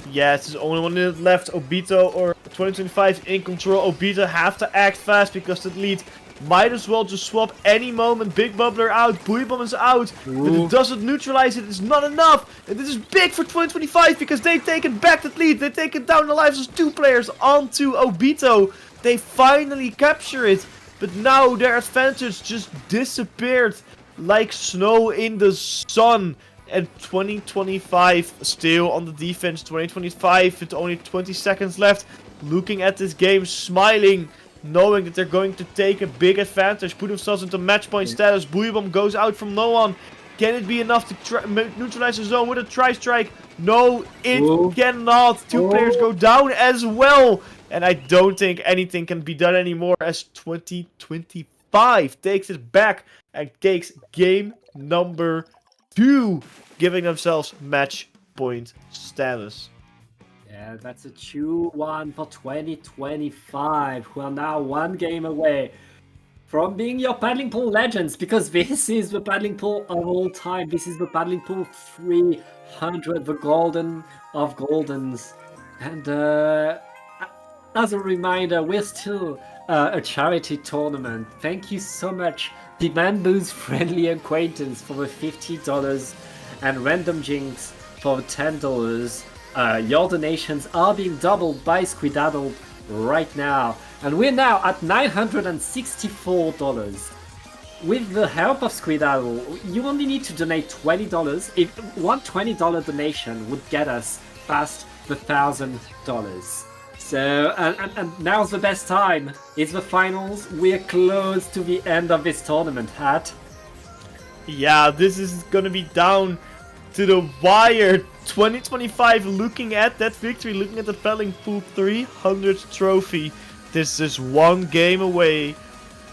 Yes, there's only 1 minute left. Obito or 2025 in control. Obito have to act fast because the lead might as well just swap any moment. Big Bubbler out, Buibom is out, but it doesn't neutralize it. It's not enough. And this is big for 2025 because they've taken back that lead. They've taken down the lives of 2 players onto Obito. They finally capture it, but now their advantage just disappeared like snow in the sun. And 2025 still on the defense. 2025 with only 20 seconds left. Looking at this game, smiling, knowing that they're going to take a big advantage. Put themselves into match point status. Buibom goes out from no one. Can it be enough to neutralize the zone with a tri-strike? No, it cannot. 2 players go down as well. And I don't think anything can be done anymore as 2025 takes it back and takes game number 2, giving themselves match point status. Yeah, that's a 2-1 for 2025, who are now 1 game away from being your paddling pool legends, because this is the paddling pool of all time. This is the paddling pool 300, the golden of goldens. And as a reminder, we're still a charity tournament. Thank you so much, the Bamboo's Friendly Acquaintance, for the $50 and Random Jinx for the $10. Your donations are being doubled by Squiddaddle right now, and we're now at $964. With the help of Squiddaddle, you only need to donate $20. If one $20 donation would get us past the $1,000. So, and now's the best time. It's the finals. We're close to the end of this tournament, Hat. Yeah, this is gonna be down to the wire. 2025 looking at that victory, looking at the paddling pool 300 trophy. This is 1 game away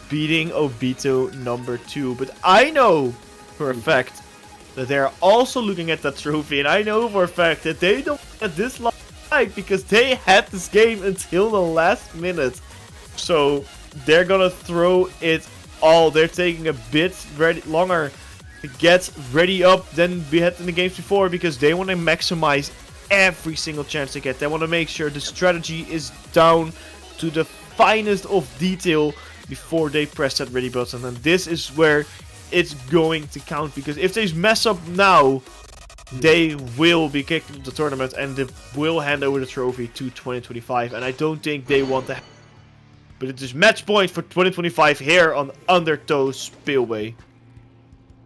beating Obito number 2. But I know for a fact that they're also looking at that trophy, and I know for a fact that they don't get this long because they had this game until the last minute. So they're gonna throw it all. They're taking a bit longer to get ready up than we had in the games before, because they want to maximize every single chance they get. They want to make sure the strategy is down to the finest of detail before they press that ready button. And this is where it's going to count, because if they mess up now, they will be kicked into the tournament and they will hand over the trophy to 2025. And I don't think they want that. But it is match point for 2025 here on Undertow Spillway.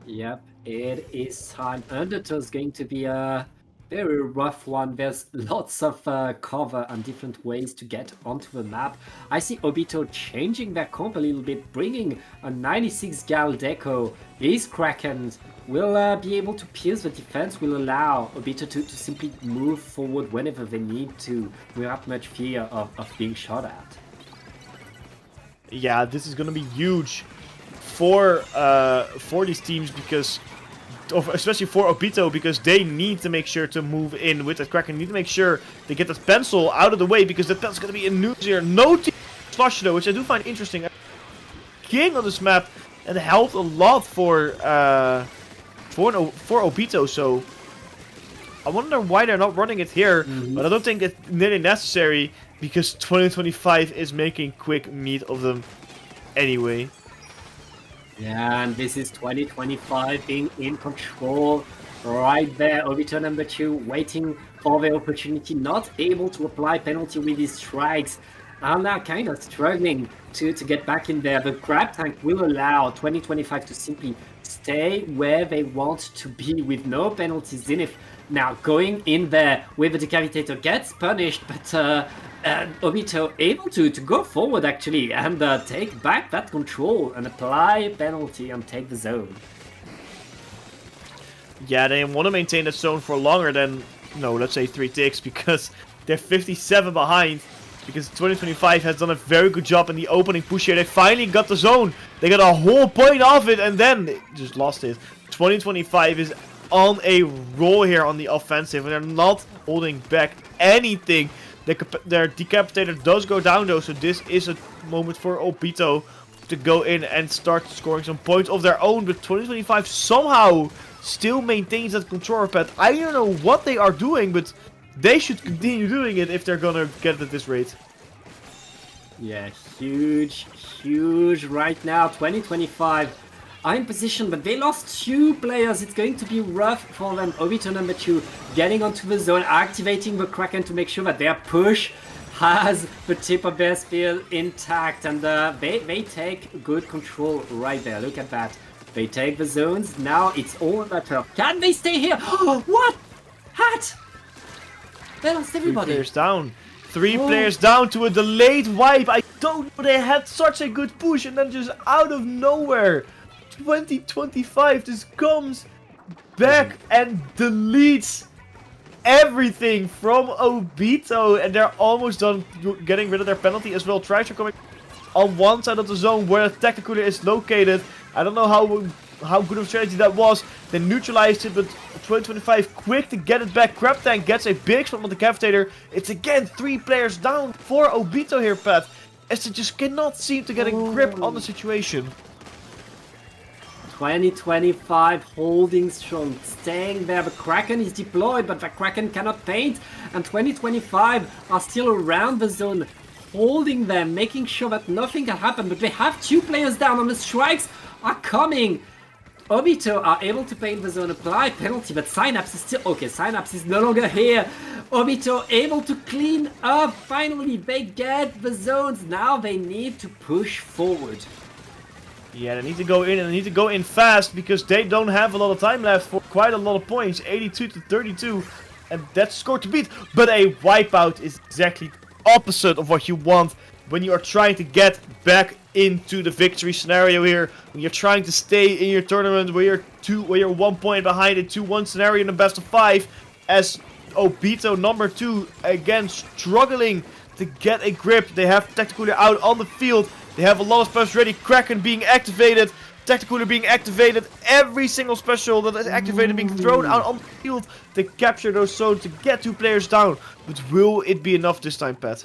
Yep, It is time. Undertow is going to be a very rough one. There's lots of cover and different ways to get onto the map. I see Obito changing their comp a little bit, bringing a 96 Gal Deco. His Kraken will be able to pierce the defense, will allow Obito to simply move forward whenever they need to, without much fear of being shot at. Yeah, this is gonna be huge for these teams because, especially for Obito, because they need to make sure to move in with that Kraken. Need to make sure they get that pencil out of the way because that pencil's gonna be a news here. No team slush though, which I do find interesting. King on this map and helped a lot for Obito. So I wonder why they're not running it here, but I don't think it's nearly necessary because 2025 is making quick meat of them anyway. Yeah, and this is 2025 being in control right there. Obito number 2 waiting for the opportunity, not able to apply penalty with his strikes. And now kind of struggling to get back in there. The grab tank will allow 2025 to simply stay where they want to be with no penalties in it. Now going in there with the decapitator gets punished, but Obito able to go forward actually and take back that control and apply penalty and take the zone. Yeah, they want to maintain that zone for longer than, no, let's say 3 ticks because they're 57 behind. Because 2025 has done a very good job in the opening push here. They finally got the zone. They got a whole point off it and then they just lost it. 2025 is on a roll here on the offensive and they're not holding back anything. Their decapitator does go down though, so this is a moment for Obito to go in and start scoring some points of their own. But 2025 somehow still maintains that controller pad. I don't know what they are doing, but they should continue doing it if they're gonna get it at this rate. Yeah, huge right now. 2025 are in position, but they lost 2 players. It's going to be rough for them. Obito number 2 getting onto the zone, activating the Kraken to make sure that their push has the tip of their spear intact, and they take good control right there. Look at that. They take the zones. Now it's all about can they stay here? What? Hat! They lost everybody. 3 players down. 3 players down to a delayed wipe. I don't know. They had such a good push and then just out of nowhere, 2025 just comes back and deletes everything from Obito, and they're almost done getting rid of their penalty as well. Tracks are coming on one side of the zone where the tactical is located. I don't know how good of a strategy that was. They neutralized it, but 2025 quick to get it back. Crab Tank gets a big spot on the Cavitator. It's again 3 players down for Obito here, Pat, as they just cannot seem to get a grip on the situation. 2025 holding strong, staying there. The Kraken is deployed, but the Kraken cannot paint, and 2025 are still around the zone, holding them, making sure that nothing can happen, but they have 2 players down, and the strikes are coming. Obito are able to paint the zone, apply penalty, but Synapse is still... Okay, Synapse is no longer here. Obito able to clean up. Finally, they get the zones. Now they need to push forward. Yeah, they need to go in, and they need to go in fast because they don't have a lot of time left for quite a lot of points. 82 to 32, and that's score to beat. But a wipeout is exactly the opposite of what you want when you are trying to get back into the victory scenario here. When you're trying to stay in your tournament where you're 1 point behind a 2-1 scenario in the best of 5, as Obito number 2 again struggling to get a grip. They have Tacticooler out on the field. They have a lot of specials ready. Kraken being activated. Tacticooler being activated. Every single special that is activated being thrown out on the field to capture those zones to get 2 players down. But will it be enough this time, Pat?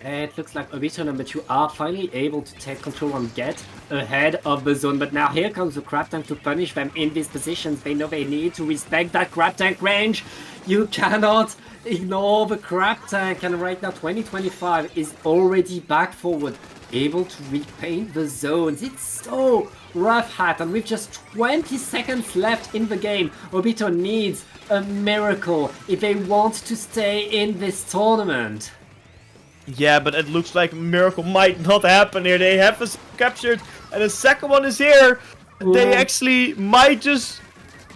It looks like Obito number 2 are finally able to take control and get ahead of the zone. But now here comes the Crab Tank to punish them in these positions. They know they need to respect that Crab Tank range. You cannot ignore the Crab Tank. And right now 2025 is already back forward, able to repaint the zones. It's so rough, Hat. And with just 20 seconds left in the game, Obito needs a miracle if they want to stay in this tournament. Yeah, but it looks like a miracle might not happen here. They have us captured, and the second one is here. they actually might just,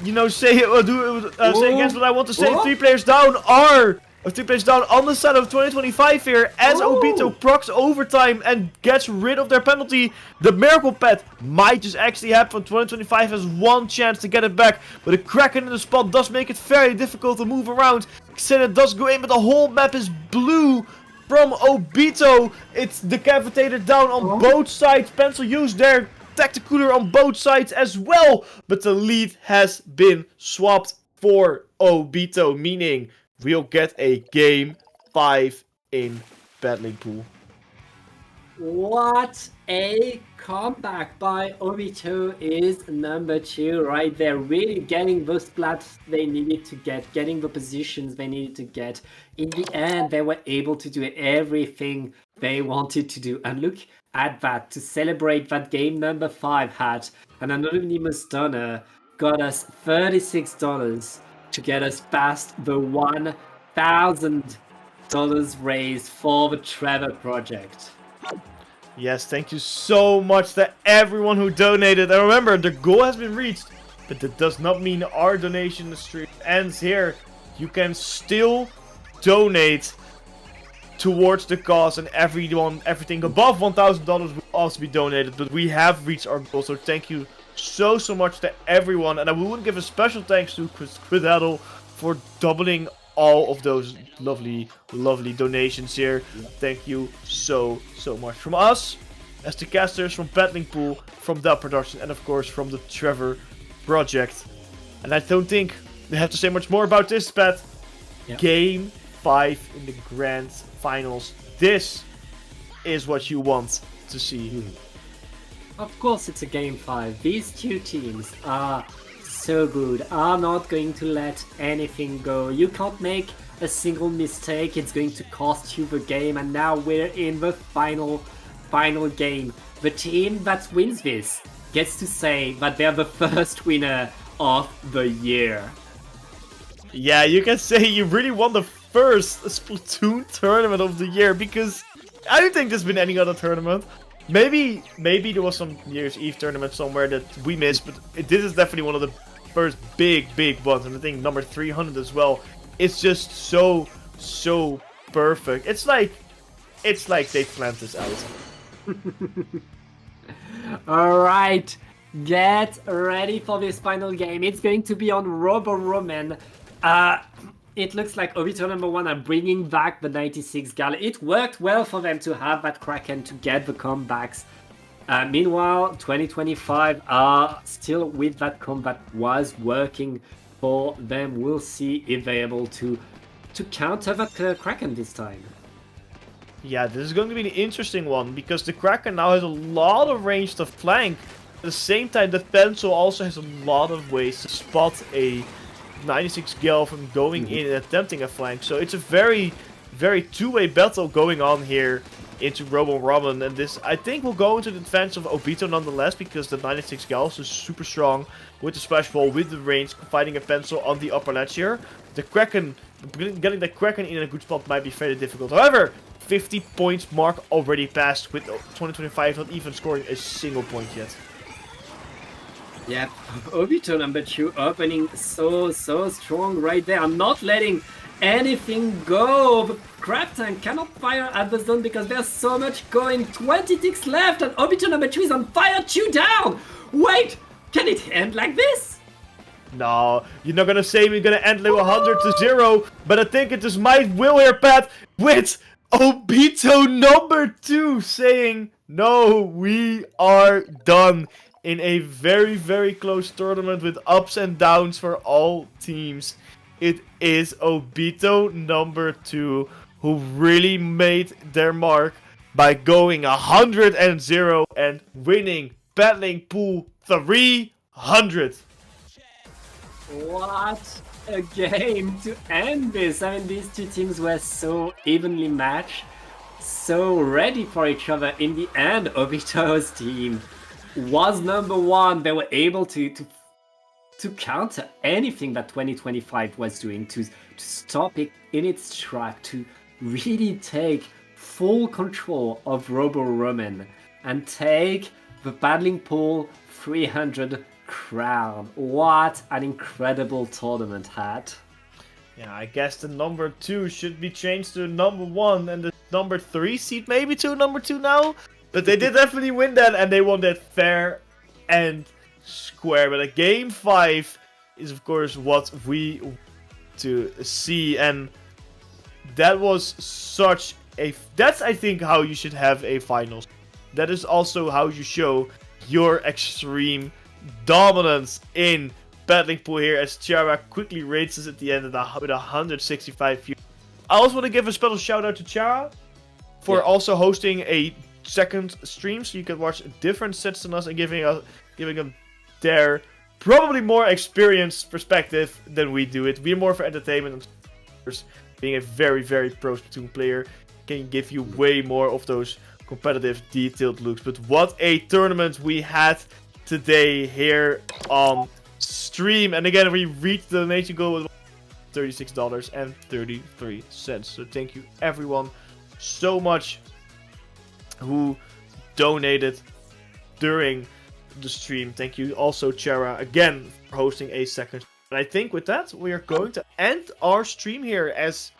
you know, say against what I want to say. 3 players down are 3 players down on the side of 2025 here as Obito procs overtime and gets rid of their penalty. The miracle pet might just actually happen. 2025 has one chance to get it back, but the Kraken in the spot does make it very difficult to move around. Xena does go in, but the whole map is blue from Obito. It's decapitated down on both sides. Pencil used their tactical on both sides as well, but the lead has been swapped for Obito, meaning we'll get a game 5 in Battling Pool. What a comeback by Obito is number 2 right there. Really getting the splats they needed to get, getting the positions they needed to get. In the end, they were able to do everything they wanted to do. And look at that, to celebrate that game number 5 hat. An anonymous donor got us $36 to get us past the $1,000 raised for the Trevor project. Yes, thank you so much to everyone who donated. And remember, the goal has been reached, but that does not mean our donation stream ends here. You can still donate towards the cause, and everything above $1,000 will also be donated. But we have reached our goal, so thank you so much to everyone. And I will give a special thanks to Dapple for doubling all of those lovely donations here. Thank you so much from us as the casters, from Battling Pool, from Dapple Production, and of course from the Trevor project. And I don't think we have to say much more about this, Pat. Yep. Game 5 in the grand finals. This is what you want to see. Of course it's a game 5. These two teams are so good, are not going to let anything go. You can't make a single mistake, it's going to cost you the game. And now we're in the final game. The team that wins this gets to say that they're the first winner of the year. Yeah, you can say you really won the first Splatoon tournament of the year, because I don't think there's been any other tournament. Maybe there was some New Year's Eve tournament somewhere that we missed, but this is definitely one of the first big ones, and I think number 300 as well. It's just so perfect. It's like they planned this out. Alright, get ready for this final game. It's going to be on Robo Roman. It looks like Obito number 1 are bringing back the 96 Gala. It worked well for them to have that Kraken to get the comebacks. Meanwhile, 2025 are still with that combat was working for them. We'll see if they're able to counter that Kraken this time. Yeah, this is going to be an interesting one, because the Kraken now has a lot of range to flank. At the same time, the Pencil also has a lot of ways to spot a 96 Gal from going in and attempting a flank. So it's a very two-way battle going on here into Robo Ramen, and this I think will go into the defense of Obito nonetheless, because the 96 Gal is super strong with the splash ball, with the range, fighting a Pencil on the upper ledge here. The Kraken, getting the Kraken in a good spot might be very difficult. However, 50 points mark already passed, with 2025 not even scoring a single point yet. Yep, Obito number 2 opening so strong right there, not letting anything go. The Crab Tank cannot fire at the zone because there's so much going. 20 ticks left and Obito number 2 is on fire, 2 down. Wait, can it end like this? No, you're not gonna say we're gonna end level 100-0, but I think it just might will here, Pat, with Obito number 2 saying, no, we are done. In a very close tournament with ups and downs for all teams, it is Obito number 2 who really made their mark by going 100-0 and winning Battling Pool 300. What a game to end this. I mean, these two teams were so evenly matched, so ready for each other. In the end, Obito's team was number 1. They were able to counter anything that 2025 was doing, to stop it in its track, to really take full control of Robo Roman and take the paddling pool 300 crown. What an incredible tournament, Hat. Yeah, I guess the number 2 should be changed to number 1 and the number 3 seat maybe to number 2 now. But they did definitely win that and they won that fair and square. But a game 5 is of course what we want to see, and that was such a... That's I think how you should have a finals. That is also how you show your extreme dominance in battling pool here, as Chara quickly races at the end with 165 views. I also want to give a special shout out to Chara for also hosting a second stream, so you can watch different sets than us and giving them their probably more experienced perspective than we do it. We're more for entertainment, and being a very, very pro Splatoon player can give you way more of those competitive, detailed looks. But what a tournament we had today here on stream. And again, we reached the donation goal with $36.33. So thank you everyone so much who donated during the stream. Thank you also, Chara, again for hosting a second. And I think with that, we are going to end our stream here, as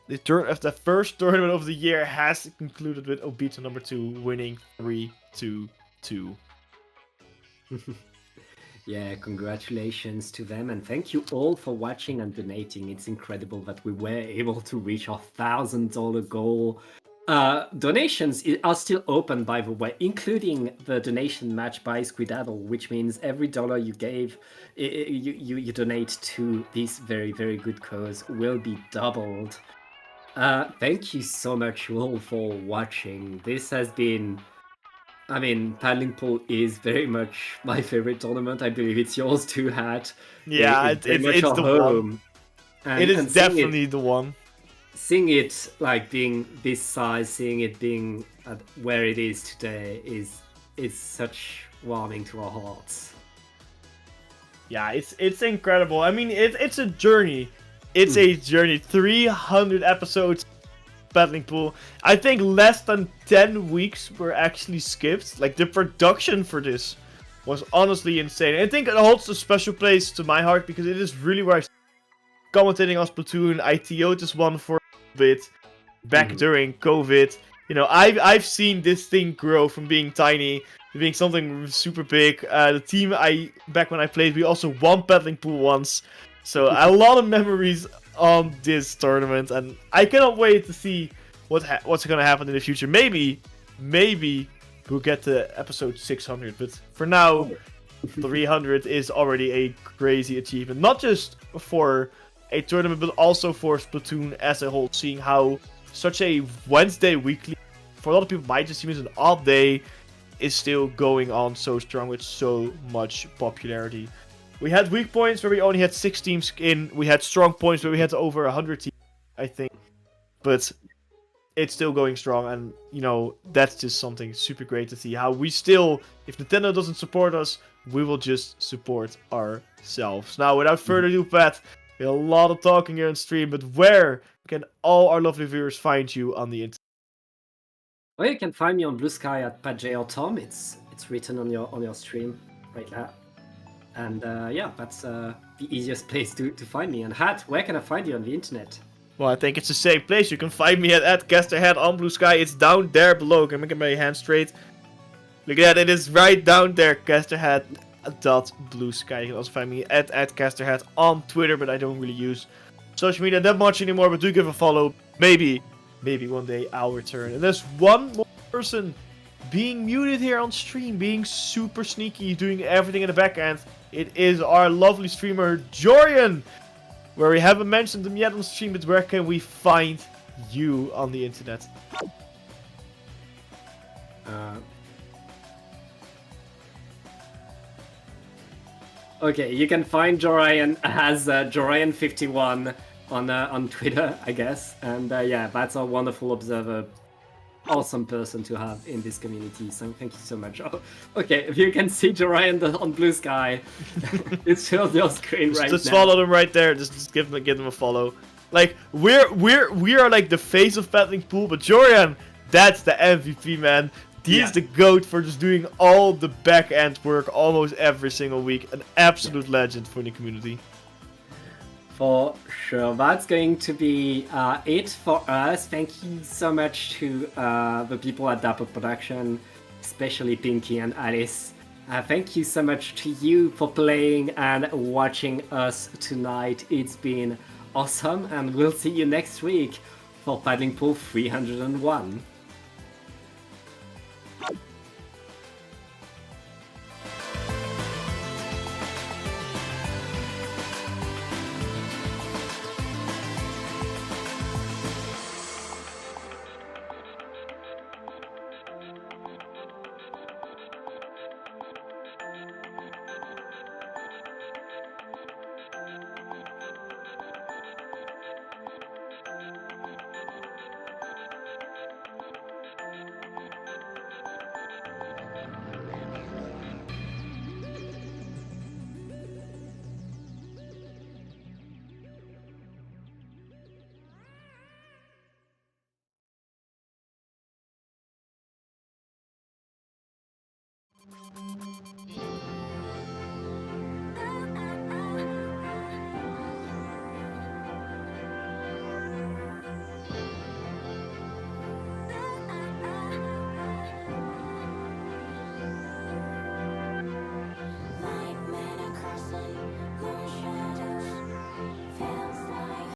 the first tournament of the year has concluded with Obito number 2 winning 3-2-2. Yeah, congratulations to them, and thank you all for watching and donating. It's incredible that we were able to reach our $1,000 goal. Donations are still open, by the way, including the donation match by Squidadle, which means every dollar you gave, you donate to this very, very good cause will be doubled. Thank you so much all for watching. This has been... I mean, paddling pool is very much my favorite tournament. I believe it's yours too, Hat. Yeah, it's the one. It is definitely the one. Seeing it like being this size, seeing it being where it is today is such warming to our hearts. Yeah, it's incredible. I mean, it's a journey. It's a journey. 300 episodes. Battling pool. I think less than 10 weeks were actually skipped. Like, the production for this was honestly insane. I think it holds a special place to my heart because it is really where I commentating on Splatoon. I TO'd this one for a bit back during COVID. You know, I've seen this thing grow from being tiny to being something super big. The team back when I played, we also won battling pool once. So a lot of memories on this tournament, and I cannot wait to see what's gonna happen in the future. Maybe we'll get to episode 600, but for now, 300 is already a crazy achievement. Not just for a tournament, but also for Splatoon as a whole. Seeing how such a Wednesday weekly, for a lot of people might just seem as an odd day, is still going on so strong with so much popularity. We had weak points where we only had 6 teams in. We had strong points where we had over 100 teams, I think. But it's still going strong, and, you know, that's just something super great to see. How we still, if Nintendo doesn't support us, we will just support ourselves. Now, without further ado, Pat, we have a lot of talking here on stream, but where can all our lovely viewers find you on the internet? Well, you can find me on Blue Sky at PatJ or Tom. It's written on your stream right now. And yeah, that's the easiest place to find me. And Hat, where can I find you on the internet? Well, I think it's the same place. You can find me at CasterHat on Blue Sky. It's down there below. Can I make my hand straight? Look at that. It is right down there. CasterHat.bluesky. You can also find me at CasterHat on Twitter, but I don't really use social media that much anymore. But do give a follow. Maybe one day I'll return. And there's one more person being muted here on stream, being super sneaky, doing everything in the back end. It is our lovely streamer, Jorian, where we haven't mentioned him yet on stream, but where can we find you on the internet? Okay, you can find Jorian as Jorian51 on Twitter, I guess. And yeah, that's a wonderful observer. Awesome person to have in this community, so thank you so much. Oh, okay, if you can see Jorian on Blue Sky, it's shows your screen right now. Just follow them right there. Just give them a follow. Like we are like the face of battling pool, but Jorian, that's the MVP, man. He is the GOAT for just doing all the back end work almost every single week. An absolute legend for the community. For sure. That's going to be it for us. Thank you so much to the people at Dapple Production, especially Pinky and Alice. Thank you so much to you for playing and watching us tonight. It's been awesome, and we'll see you next week for Paddling Pool 301.